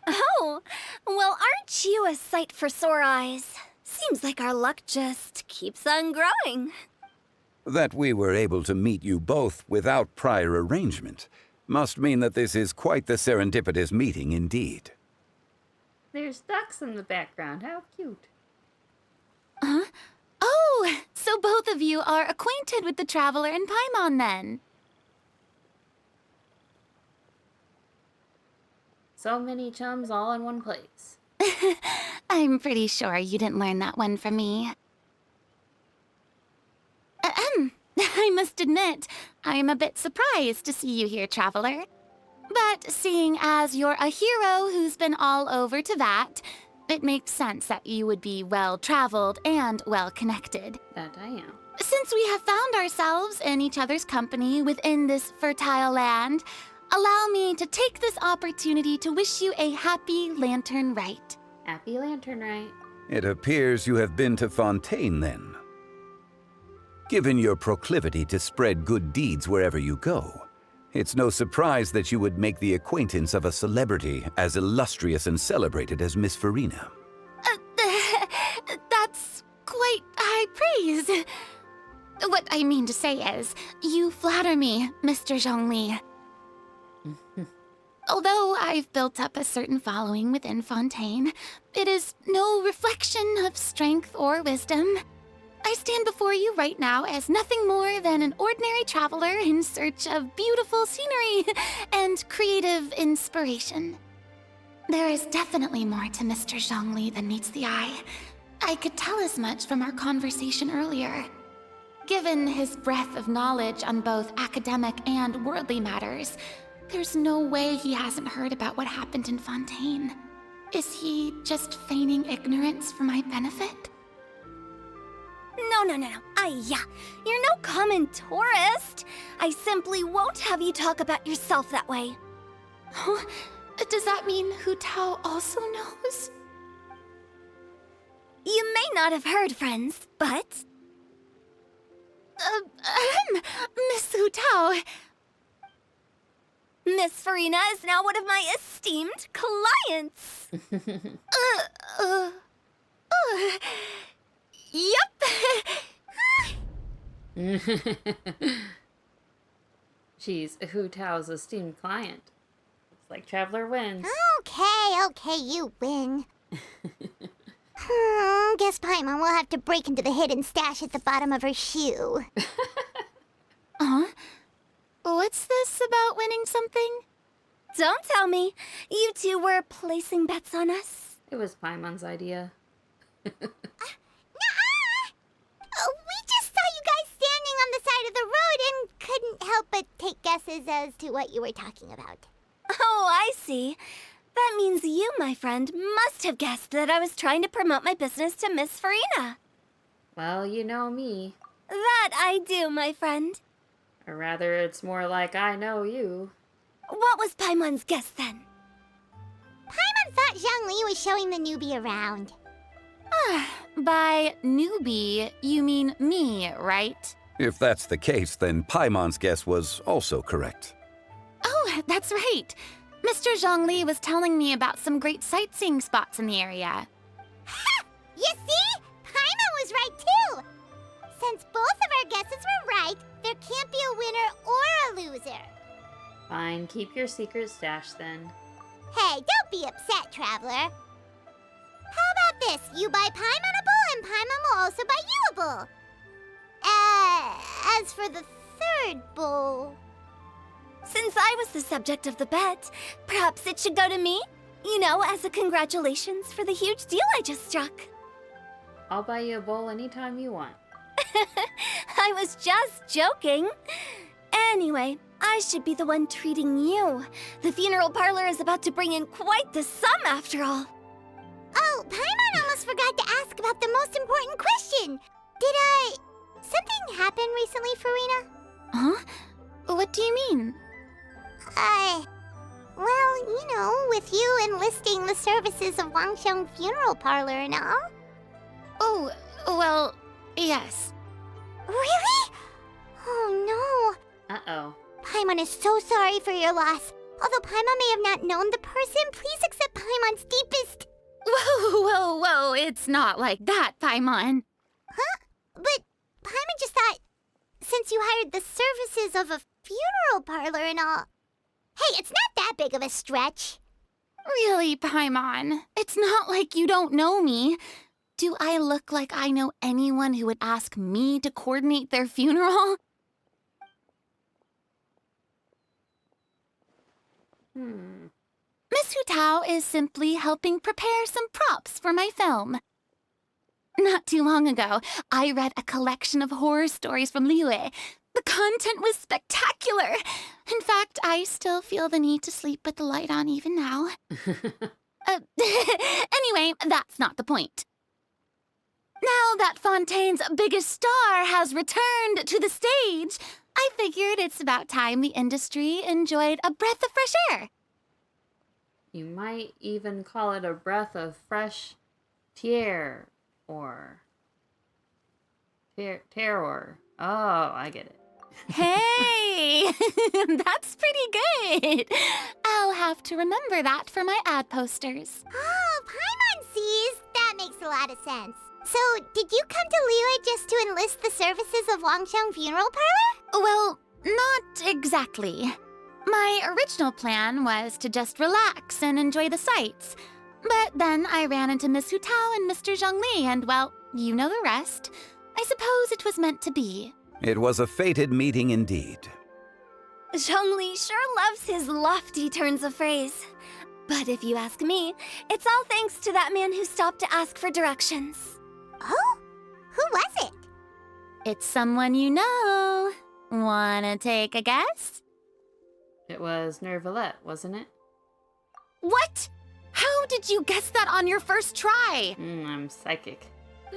Oh, well, aren't you a sight for sore eyes? Seems like our luck just keeps on growing. That we were able to meet you both without prior arrangement must mean that this is quite the serendipitous meeting indeed. There's ducks in the background. How cute. Huh? Oh, so both of you are acquainted with the Traveler and Paimon then? So many chums all in one place. I'm pretty sure you didn't learn that one from me. I must admit, I'm a bit surprised to see you here, Traveler. But seeing as you're a hero who's been all over Teyvat, it makes sense that you would be well-traveled and well-connected. That I am. Since we have found ourselves in each other's company within this fertile land, allow me to take this opportunity to wish you a happy Lantern Rite. Happy Lantern Rite. It appears you have been to Fontaine, then. Given your proclivity to spread good deeds wherever you go, it's no surprise that you would make the acquaintance of a celebrity as illustrious and celebrated as Miss Farina. That's quite high praise. What I mean to say is, you flatter me, Mr. Zhongli. Although I've built up a certain following within Fontaine, it is no reflection of strength or wisdom. I stand before you right now as nothing more than an ordinary traveler in search of beautiful scenery and creative inspiration. There is definitely more to Mr. Zhongli than meets the eye. I could tell as much from our conversation earlier. Given his breadth of knowledge on both academic and worldly matters, there's no way he hasn't heard about what happened in Fontaine. Is he just feigning ignorance for my benefit? No. You're no common tourist. I simply won't have you talk about yourself that way. Oh, does that mean Hutao also knows? You may not have heard, friends, but... Miss Hutao... Miss Farina is now one of my esteemed clients. Yep. She's Hutao's esteemed client. Looks like Traveler wins. Okay, you win. Guess Paimon will have to break into the hidden stash at the bottom of her shoe. What's this about winning something? Don't tell me. You two were placing bets on us. It was Paimon's idea. We just saw you guys standing on the side of the road and couldn't help but take guesses as to what you were talking about. Oh, I see. That means you, my friend, must have guessed that I was trying to promote my business to Miss Farina. Well, you know me. That I do, my friend. Or rather, it's more like I know you. What was Paimon's guess then? Paimon thought Zhongli was showing the newbie around. By newbie, you mean me, right? If that's the case, then Paimon's guess was also correct. Oh, that's right. Mr. Zhongli was telling me about some great sightseeing spots in the area. Ha! You see? Paimon was right too! Since both of our guesses were right, there can't be a winner or a loser. Fine, keep your secret stash then. Hey, don't be upset, Traveler. How about this? You buy Paimon a bowl and Paimon will also buy you a bowl. As for the third bowl... Since I was the subject of the bet, perhaps it should go to me? You know, as a congratulations for the huge deal I just struck. I'll buy you a bowl anytime you want. I was just joking. Anyway, I should be the one treating you. The funeral parlor is about to bring in quite the sum after all. Oh, Paimon almost forgot to ask about the most important question. Something happen recently, Farina? Huh? What do you mean? Well, you know, with you enlisting the services of Wangsheng Funeral Parlor and all. Oh, well, yes. Really? Oh no. Uh-oh. Paimon is so sorry for your loss. Although Paimon may have not known the person, please accept Paimon's deepest... Whoa, it's not like that, Paimon. Huh? But Paimon just thought, since you hired the services of a funeral parlor and all... Hey, it's not that big of a stretch. Really, Paimon? It's not like you don't know me. Do I look like I know anyone who would ask me to coordinate their funeral? Miss Hu Tao is simply helping prepare some props for my film. Not too long ago, I read a collection of horror stories from Liyue. The content was spectacular. In fact, I still feel the need to sleep with the light on even now. Anyway, that's not the point. Now that Fontaine's biggest star has returned to the stage, I figured it's about time the industry enjoyed a breath of fresh air. You might even call it a breath of fresh tier or terror. Oh, I get it. Hey, that's pretty good. I'll have to remember that for my ad posters. Oh, Paimon sees. That makes a lot of sense. So, did you come to Liyue just to enlist the services of Wangsheng Funeral Parlor? Well, not exactly. My original plan was to just relax and enjoy the sights. But then I ran into Miss Hu Tao and Mr. Zhongli, and well, you know the rest. I suppose it was meant to be. It was a fated meeting indeed. Zhongli sure loves his lofty turns of phrase. But if you ask me, it's all thanks to that man who stopped to ask for directions. Oh? Who was it? It's someone you know. Wanna take a guess? It was Neuivllette, wasn't it? What? How did you guess that on your first try? I'm psychic.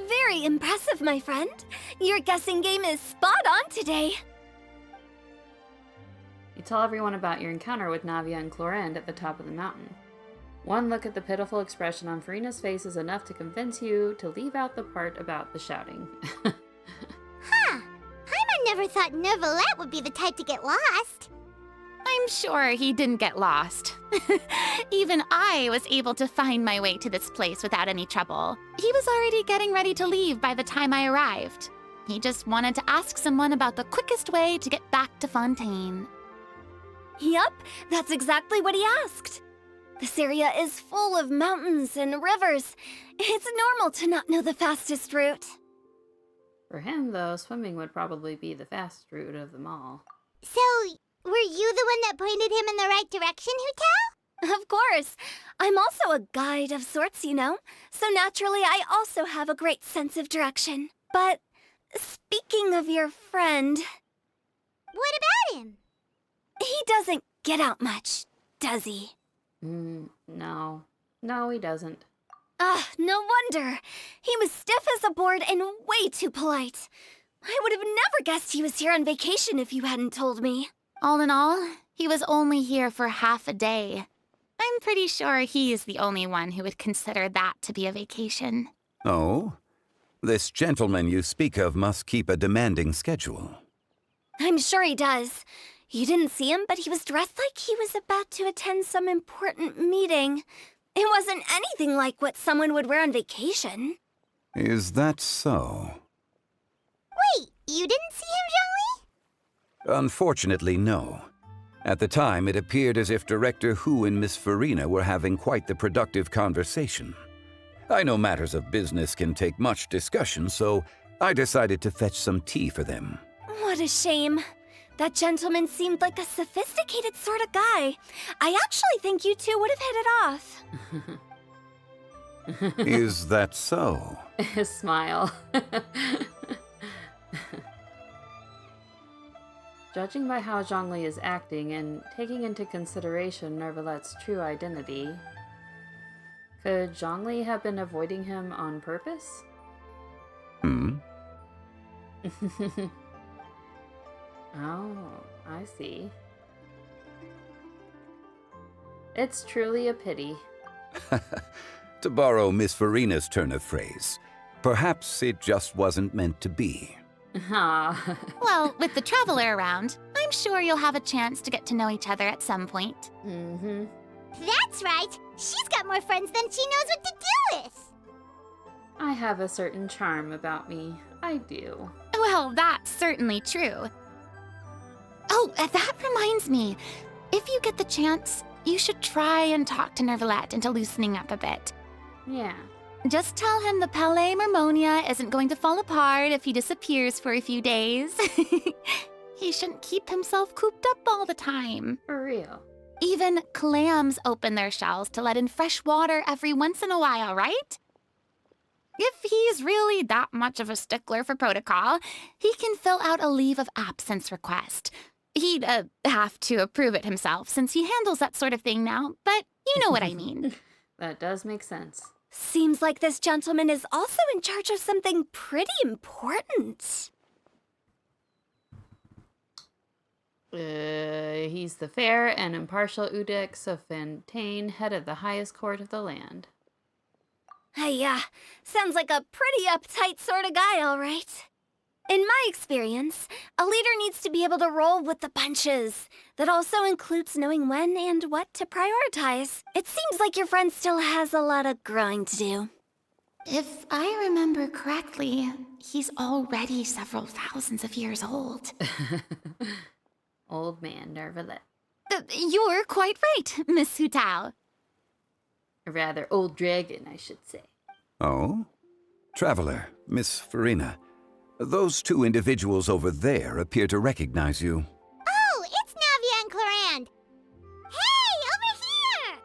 Very impressive, my friend. Your guessing game is spot on today. You tell everyone about your encounter with Navia and Clorinde at the top of the mountain. One look at the pitiful expression on Farina's face is enough to convince you to leave out the part about the shouting. Huh. Paimon never thought Neuivllette would be the type to get lost. I'm sure he didn't get lost. Even I was able to find my way to this place without any trouble. He was already getting ready to leave by the time I arrived. He just wanted to ask someone about the quickest way to get back to Fontaine. Yup, that's exactly what he asked. This area is full of mountains and rivers. It's normal to not know the fastest route. For him, though, swimming would probably be the fast route of them all. So, were you the one that pointed him in the right direction, Hu Tao? Of course. I'm also a guide of sorts, you know. So naturally, I also have a great sense of direction. But speaking of your friend... What about him? He doesn't get out much, does he? No. No, he doesn't. No wonder. He was stiff as a board and way too polite. I would have never guessed he was here on vacation if you hadn't told me. All in all, he was only here for half a day. I'm pretty sure he is the only one who would consider that to be a vacation. Oh? This gentleman you speak of must keep a demanding schedule. I'm sure he does. You didn't see him, but he was dressed like he was about to attend some important meeting. It wasn't anything like what someone would wear on vacation. Is that so? Wait, you didn't see him, Zhongli? Unfortunately, no. At the time, it appeared as if Director Hu and Miss Farina were having quite the productive conversation. I know matters of business can take much discussion, so I decided to fetch some tea for them. What a shame. That gentleman seemed like a sophisticated sort of guy. I actually think you two would have hit it off. Is that so? His smile. Judging by how Zhongli is acting and taking into consideration Neuivillette's true identity, could Zhongli have been avoiding him on purpose? Oh, I see. It's truly a pity. To borrow Miss Farina's turn of phrase, perhaps it just wasn't meant to be. Well, with the Traveler around, I'm sure you'll have a chance to get to know each other at some point. Mm-hmm. That's right. She's got more friends than she knows what to do with. I have a certain charm about me. I do. Well, that's certainly true. Oh, that reminds me. If you get the chance, you should try and talk to Neuivllette into loosening up a bit. Yeah. Just tell him the Palais Mermonia isn't going to fall apart if he disappears for a few days. He shouldn't keep himself cooped up all the time. For real. Even clams open their shells to let in fresh water every once in a while, right? If he's really that much of a stickler for protocol, he can fill out a leave of absence request. He'd have to approve it himself since he handles that sort of thing now, but you know what I mean. That does make sense. Seems like this gentleman is also in charge of something pretty important. He's the fair and impartial Udex of Fontaine, head of the highest court of the land. Sounds like a pretty uptight sort of guy, all right. In my experience, a leader needs to be able to roll with the punches. That also includes knowing when and what to prioritize. It seems like your friend still has a lot of growing to do. If I remember correctly, he's already several thousands of years old. Old man Neuivllette. You're quite right, Miss Hu Tao. A rather old dragon, I should say. Oh? Traveler, Miss Farina. Those two individuals over there appear to recognize you. Oh, it's Navia and Clorand. Hey, over here!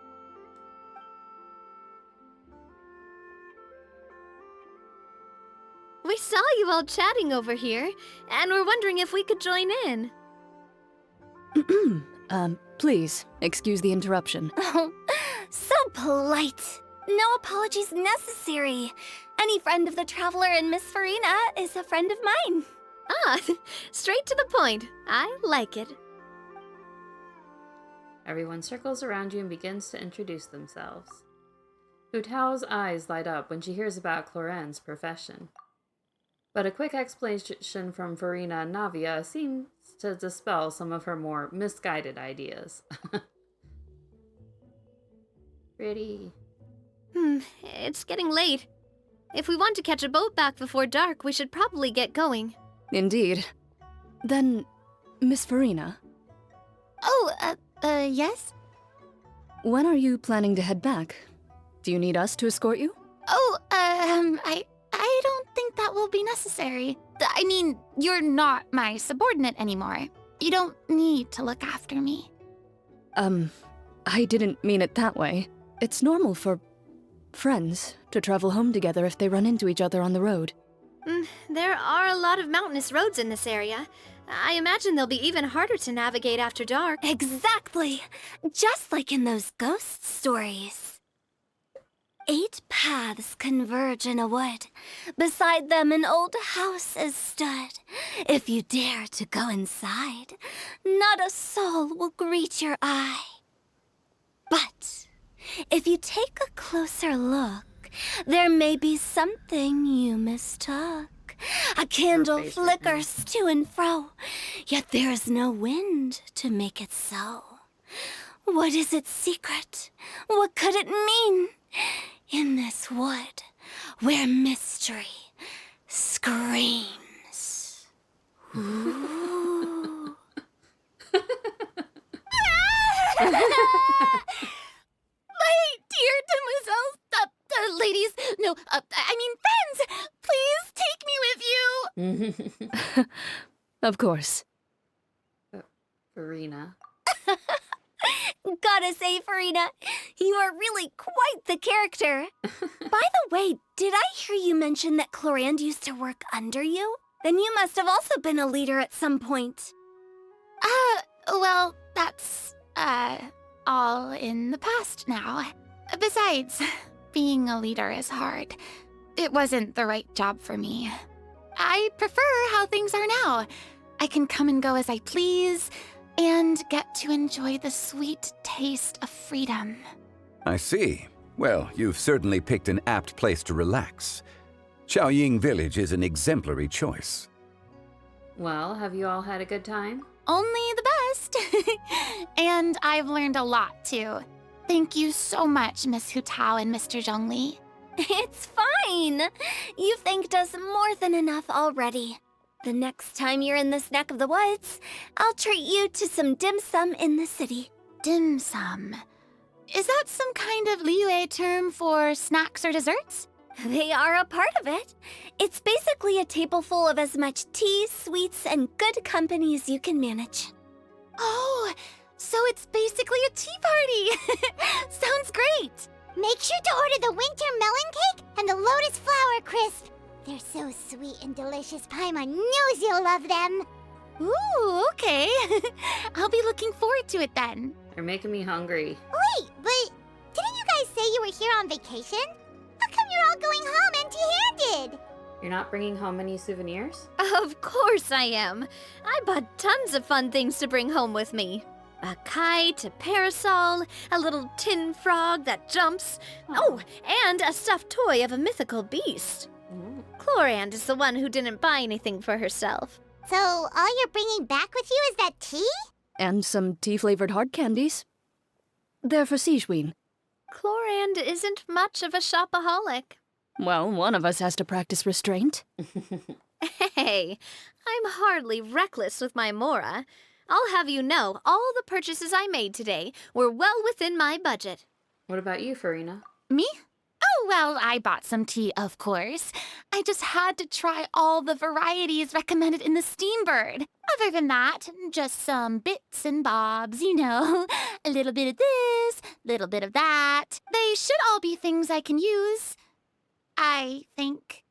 We saw you all chatting over here, and we're wondering if we could join in. Please, excuse the interruption. Oh, so polite. No apologies necessary. Any friend of the Traveler and Miss Farina is a friend of mine. Straight to the point. I like it. Everyone circles around you and begins to introduce themselves. Hu Tao's eyes light up when she hears about Clorand's profession. But a quick explanation from Farina and Navia seems to dispel some of her more misguided ideas. Pretty. It's getting late. If we want to catch a boat back before dark, we should probably get going. Indeed. Then, Miss Farina? Oh, yes? When are you planning to head back? Do you need us to escort you? Oh, I don't think that will be necessary. I mean, you're not my subordinate anymore. You don't need to look after me. I didn't mean it that way. It's normal for friends to travel home together if they run into each other on the road. There are a lot of mountainous roads in this area. I imagine they'll be even harder to navigate after dark. Exactly! Just like in those ghost stories. 8 paths converge in a wood. Beside them an old house is stood. If you dare to go inside, not a soul will greet your eye. But if you take a closer look, there may be something you mistook. A candle flickers to and fro, yet there is no wind to make it so. What is its secret? What could it mean? In this wood, where mystery screams. Ooh. My dear demoiselles, ladies, no, I mean friends, please take me with you. Of course. Farina. Gotta say, Farina, you are really quite the character. By the way, did I hear you mention that Clorand used to work under you? Then you must have also been a leader at some point. Well, that's, all in the past now. Besides, being a leader is hard. It wasn't the right job for me. I prefer how things are now. I can come and go as I please, and get to enjoy the sweet taste of freedom. I see. Well, you've certainly picked an apt place to relax. Qiaoying Village is an exemplary choice. Well, have you all had a good time? Only the best. And I've learned a lot, too. Thank you so much, Miss Hutao and Mr. Zhongli. It's fine. You've thanked us more than enough already. The next time you're in this neck of the woods, I'll treat you to some dim sum in the city. Dim sum? Is that some kind of Liyue term for snacks or desserts? They are a part of it. It's basically a table full of as much tea, sweets, and good company as you can manage. Oh, so it's basically a tea party. Sounds great. Make sure to order the winter melon cake and the lotus flower crisp. They're so sweet and delicious. Paimon knows you'll love them. Ooh, okay. I'll be looking forward to it then. You're making me hungry. Wait, but didn't you guys say you were here on vacation? How come you're all going home empty-handed? You're not bringing home any souvenirs? Of course I am. I bought tons of fun things to bring home with me. A kite, a parasol, a little tin frog that jumps. Oh, and a stuffed toy of a mythical beast. Clorand is the one who didn't buy anything for herself. So all you're bringing back with you is that tea? And some tea-flavored hard candies. They're for Xianyun. Clorand isn't much of a shopaholic. Well, one of us has to practice restraint. Hey, I'm hardly reckless with my Mora. I'll have you know, all the purchases I made today were well within my budget. What about you, Farina? Me? Oh, well, I bought some tea, of course. I just had to try all the varieties recommended in the Steambird. Other than that, just some bits and bobs, you know. A little bit of this, little bit of that. They should all be things I can use, I think.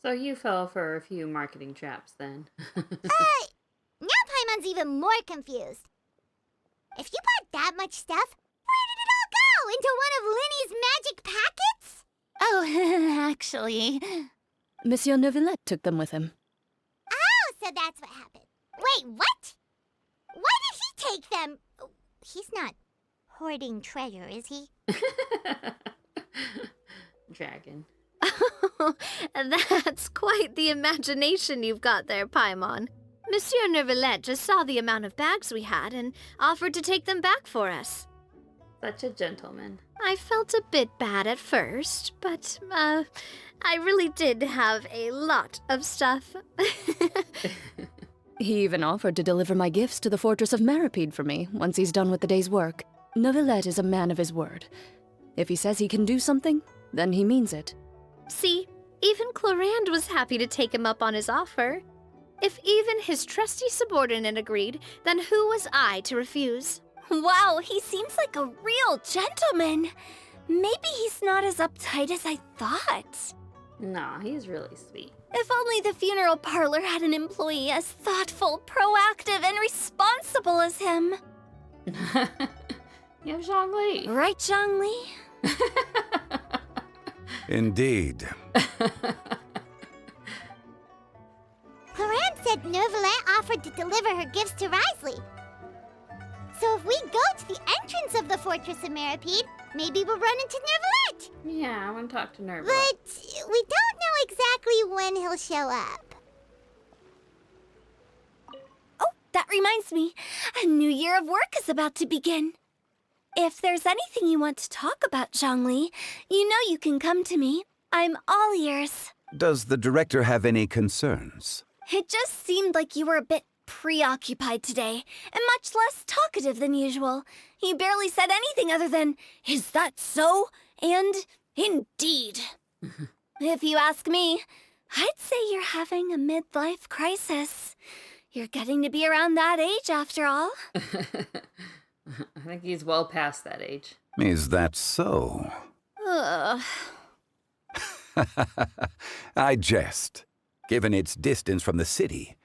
So you fell for a few marketing traps then. Now Paimon's even more confused. If you bought that much stuff, where did it all go? Into one of Linny's magic packets? Oh, actually... Monsieur Neuivllette took them with him. Oh, so that's what happened. Wait, what? Why did he take them? He's not hoarding treasure, is he? Dragon. That's quite the imagination you've got there, Paimon. Monsieur Neuivllette just saw the amount of bags we had and offered to take them back for us. Such a gentleman. I felt a bit bad at first, but, I really did have a lot of stuff. He even offered to deliver my gifts to the Fortress of Maripede for me once he's done with the day's work. Neuivllette is a man of his word. If he says he can do something, then he means it. See, even Clorand was happy to take him up on his offer. If even his trusty subordinate agreed, then who was I to refuse? Wow, he seems like a real gentleman. Maybe he's not as uptight as I thought. Nah, he's really sweet. If only the funeral parlor had an employee as thoughtful, proactive, and responsible as him. You have Zhongli. Right, Zhongli? Indeed. Cloran said Neuivllette offered to deliver her gifts to Wriothesley. So if we go to the entrance of the Fortress of Meropide, maybe we'll run into Neuivllette. Yeah, I want to talk to Neuivllette. But we don't know exactly when he'll show up. Oh, that reminds me. A new year of work is about to begin. If there's anything you want to talk about, Zhongli, you know you can come to me. I'm all ears. Does the director have any concerns? It just seemed like you were a bit preoccupied today, and much less talkative than usual. You barely said anything other than, "Is that so?" and "Indeed." If you ask me, I'd say you're having a midlife crisis. You're getting to be around that age after all. I think he's well past that age. Is that so? Ugh. I jest. Given its distance from the city,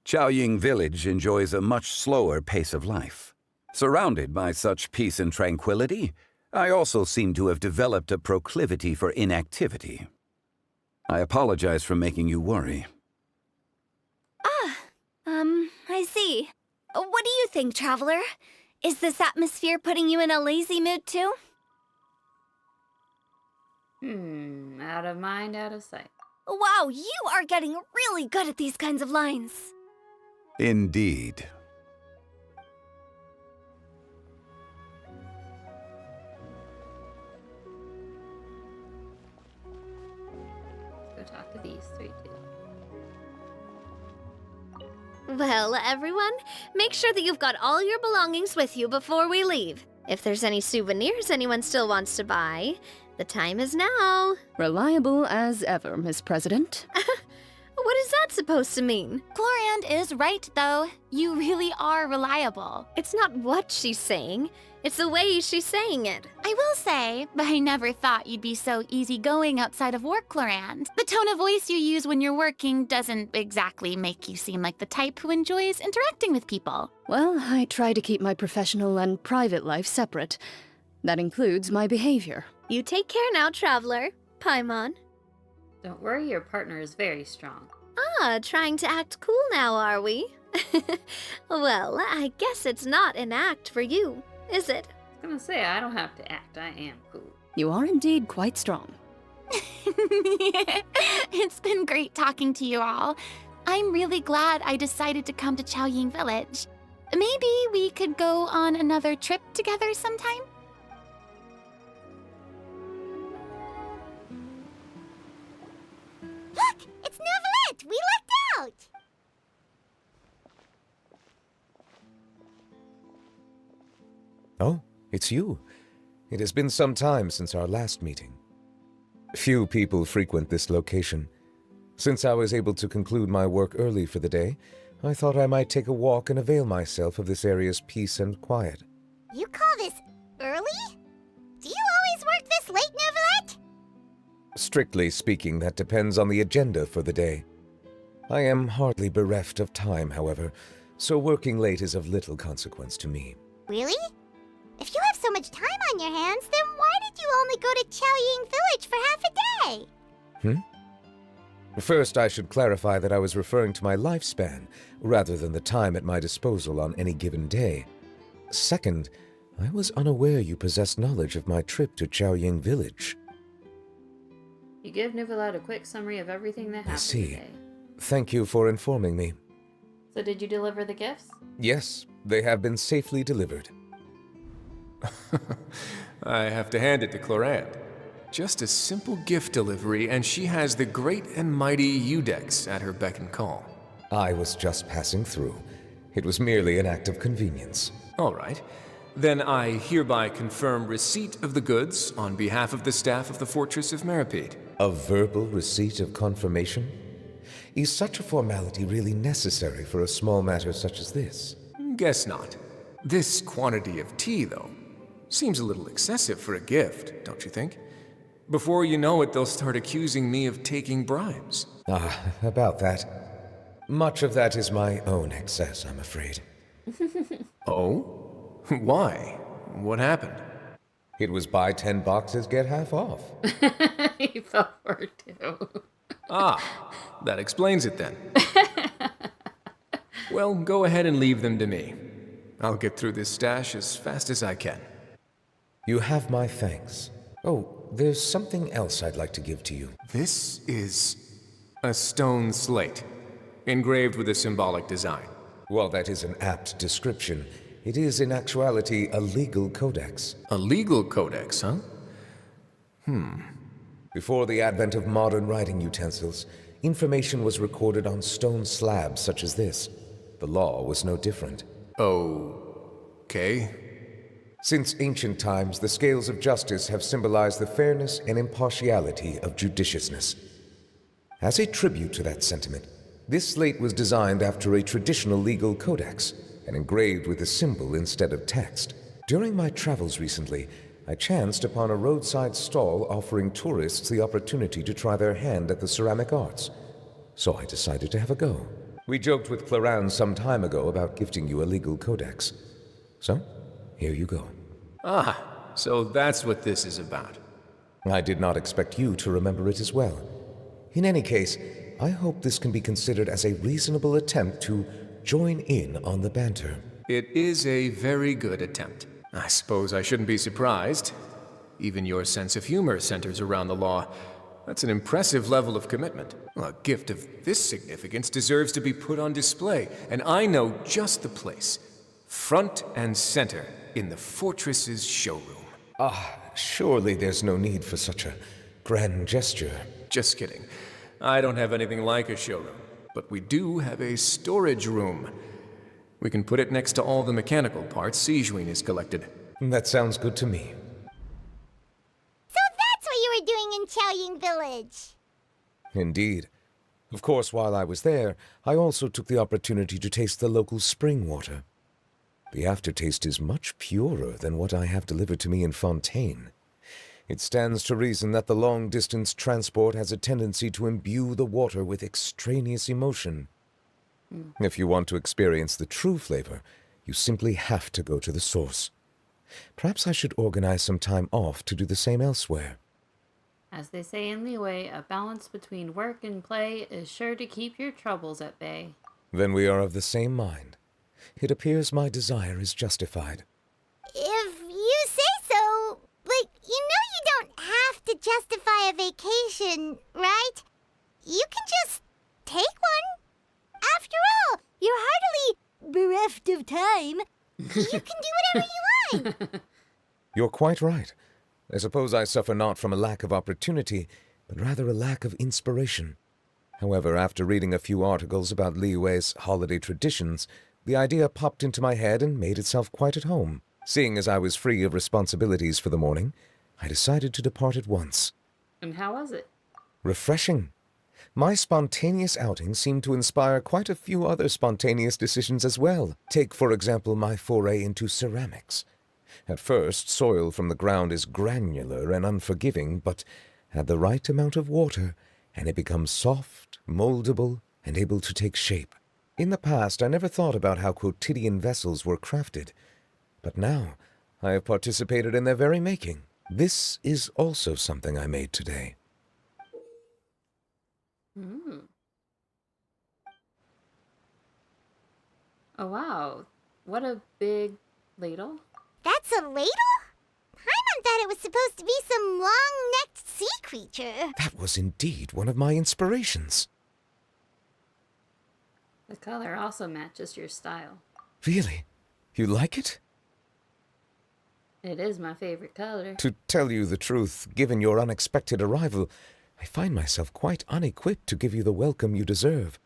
Qiaoying Village enjoys a much slower pace of life. Surrounded by such peace and tranquility, I also seem to have developed a proclivity for inactivity. I apologize for making you worry. I see. What do you think, Traveler? Is this atmosphere putting you in a lazy mood too? Out of mind, out of sight. Wow, you are getting really good at these kinds of lines. Indeed. Let's go talk to these three too. Well, everyone, make sure that you've got all your belongings with you before we leave. If there's any souvenirs anyone still wants to buy, the time is now. Reliable as ever, Miss President. What is that supposed to mean? Cloran is right, though. You really are reliable. It's not what she's saying. It's the way she's saying it. I will say, but I never thought you'd be so easygoing outside of work, Cloran. The tone of voice you use when you're working doesn't exactly make you seem like the type who enjoys interacting with people. Well, I try to keep my professional and private life separate. That includes my behavior. You take care now, Traveler. Paimon. Don't worry, your partner is very strong. Trying to act cool now, are we? Well, I guess it's not an act for you, is it? I was gonna say, I don't have to act, I am cool. You are indeed quite strong. It's been great talking to you all. I'm really glad I decided to come to Qiaoying Village. Maybe we could go on another trip together sometime? Look! It's Neuivllette! We lucked out! Oh, it's you. It has been some time since our last meeting. Few people frequent this location. Since I was able to conclude my work early for the day, I thought I might take a walk and avail myself of this area's peace and quiet. You call this early? Do you always work this late, Neuivllette? Strictly speaking, that depends on the agenda for the day. I am hardly bereft of time, however, so working late is of little consequence to me. Really? If you have so much time on your hands, then why did you only go to Qiaoying Village for half a day? First, I should clarify that I was referring to my lifespan, rather than the time at my disposal on any given day. Second, I was unaware you possessed knowledge of my trip to Qiaoying Village. You give Neuivllette a quick summary of everything that happened I see. today. Thank you for informing me. So did you deliver the gifts? Yes, they have been safely delivered. I have to hand it to Cloran. Just a simple gift delivery, and she has the great and mighty Udex at her beck and call. I was just passing through. It was merely an act of convenience. All right. Then I hereby confirm receipt of the goods on behalf of the staff of the Fortress of Meropide. A verbal receipt of confirmation? Is such a formality really necessary for a small matter such as this? Guess not. This quantity of tea, though, seems a little excessive for a gift, don't you think? Before you know it, they'll start accusing me of taking bribes. About that. Much of that is my own excess, I'm afraid. Oh? Why? What happened? It was buy 10 boxes, get half off. He fell for it too. That explains it then. Well, go ahead and leave them to me. I'll get through this stash as fast as I can. You have my thanks. Oh, there's something else I'd like to give to you. This is a stone slate, engraved with a symbolic design. While that is an apt description, it is in actuality a legal codex. A legal codex, huh? Before the advent of modern writing utensils, information was recorded on stone slabs such as this. The law was no different. Okay. Since ancient times, the scales of justice have symbolized the fairness and impartiality of judiciousness. As a tribute to that sentiment, this slate was designed after a traditional legal codex and engraved with a symbol instead of text. During my travels recently, I chanced upon a roadside stall offering tourists the opportunity to try their hand at the ceramic arts. So I decided to have a go. We joked with Clarence some time ago about gifting you a legal codex. So, here you go. So that's what this is about. I did not expect you to remember it as well. In any case, I hope this can be considered as a reasonable attempt to join in on the banter. It is a very good attempt. I suppose I shouldn't be surprised. Even your sense of humor centers around the law. That's an impressive level of commitment. A gift of this significance deserves to be put on display, and I know just the place. Front and center in the fortress's showroom. Surely there's no need for such a grand gesture. Just kidding. I don't have anything like a showroom, but we do have a storage room. We can put it next to all the mechanical parts Xianyun has collected. That sounds good to me. So that's what you were doing in Qiaoying Village. Indeed. Of course, while I was there, I also took the opportunity to taste the local spring water. The aftertaste is much purer than what I have delivered to me in Fontaine. It stands to reason that the long-distance transport has a tendency to imbue the water with extraneous emotion. If you want to experience the true flavor, you simply have to go to the source. Perhaps I should organize some time off to do the same elsewhere. As they say in Liyue, a balance between work and play is sure to keep your troubles at bay. Then we are of the same mind. It appears my desire is justified. If you say so, you don't have to justify a vacation, right? You can just take one. After all, you're hardly bereft of time. You can do whatever you want. You're quite right. I suppose I suffer not from a lack of opportunity, but rather a lack of inspiration. However, after reading a few articles about Liyue's holiday traditions, the idea popped into my head and made itself quite at home. Seeing as I was free of responsibilities for the morning, I decided to depart at once. And how was it? Refreshing. My spontaneous outing seemed to inspire quite a few other spontaneous decisions as well. Take, for example, my foray into ceramics. At first, soil from the ground is granular and unforgiving, but add the right amount of water, and it becomes soft, moldable, and able to take shape. In the past, I never thought about how quotidian vessels were crafted, but now I have participated in their very making. This is also something I made today. Oh wow, what a big ladle. That's a ladle? Paimon thought it was supposed to be some long-necked sea creature. That was indeed one of my inspirations. The color also matches your style. Really? You like it? It is my favorite color. To tell you the truth, given your unexpected arrival, I find myself quite unequipped to give you the welcome you deserve.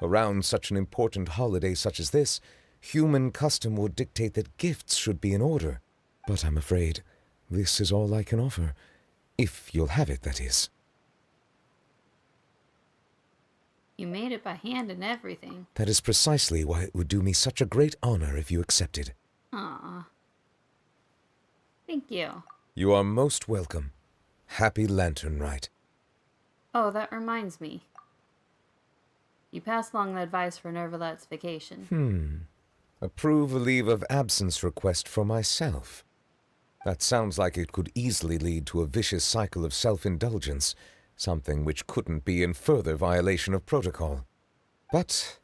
Around such an important holiday such as this, human custom would dictate that gifts should be in order. But I'm afraid this is all I can offer. If you'll have it, that is. You made it by hand and everything. That is precisely why it would do me such a great honor if you accepted. Aw. Thank you. You are most welcome. Happy Lantern Rite. Oh, that reminds me. You passed along the advice for Neuivllette's vacation. Approve a leave of absence request for myself. That sounds like it could easily lead to a vicious cycle of self-indulgence, something which couldn't be in further violation of protocol. But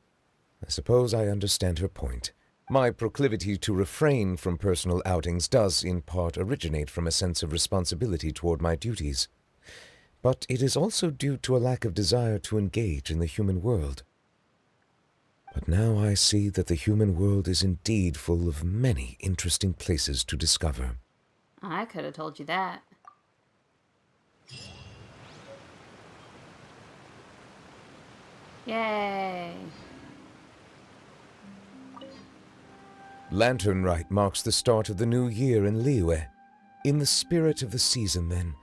I suppose I understand her point. My proclivity to refrain from personal outings does, in part, originate from a sense of responsibility toward my duties. But it is also due to a lack of desire to engage in the human world. But now I see that the human world is indeed full of many interesting places to discover. I could have told you that. Yay! Lantern Rite marks the start of the new year in Liyue. In the spirit of the season, then,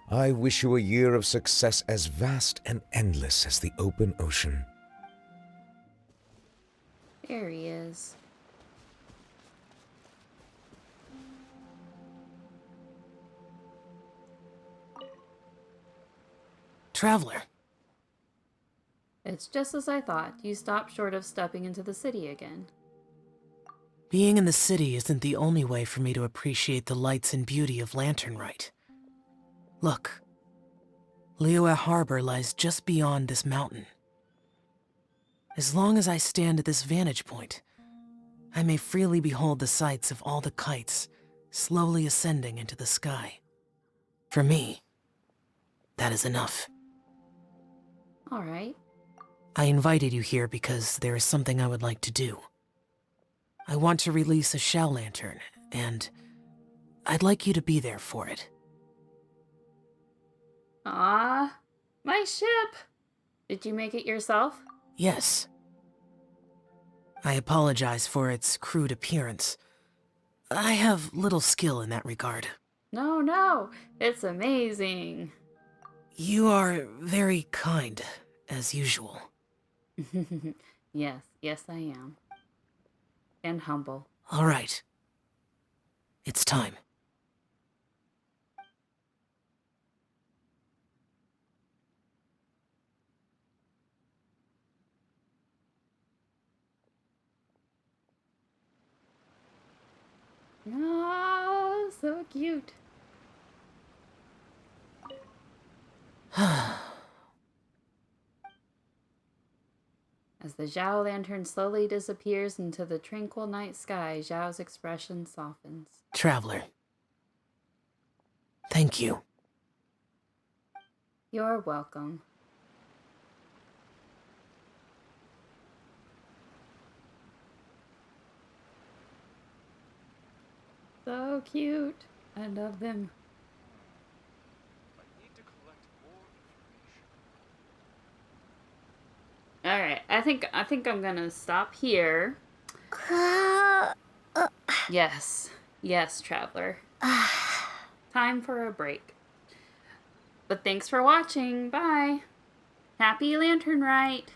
I wish you a year of success as vast and endless as the open ocean. There he is. Traveler. It's just as I thought. You stopped short of stepping into the city again. Being in the city isn't the only way for me to appreciate the lights and beauty of Lantern Rite. Look. Liyue Harbor lies just beyond this mountain. As long as I stand at this vantage point, I may freely behold the sights of all the kites slowly ascending into the sky. For me, that is enough. All right. I invited you here because there is something I would like to do. I want to release a Xiao lantern, and I'd like you to be there for it. Ah, my ship! Did you make it yourself? Yes. I apologize for its crude appearance. I have little skill in that regard. No, it's amazing. You are very kind, as usual. Yes, I am. And humble. All right. It's time. Oh, so cute. As the Xiao lantern slowly disappears into the tranquil night sky, Xiao's expression softens. Traveler. Thank you. You're welcome. So cute. I love them. All right, I think I'm gonna stop here. Yes, Traveler. Time for a break. But thanks for watching. Bye. Happy Lantern Rite.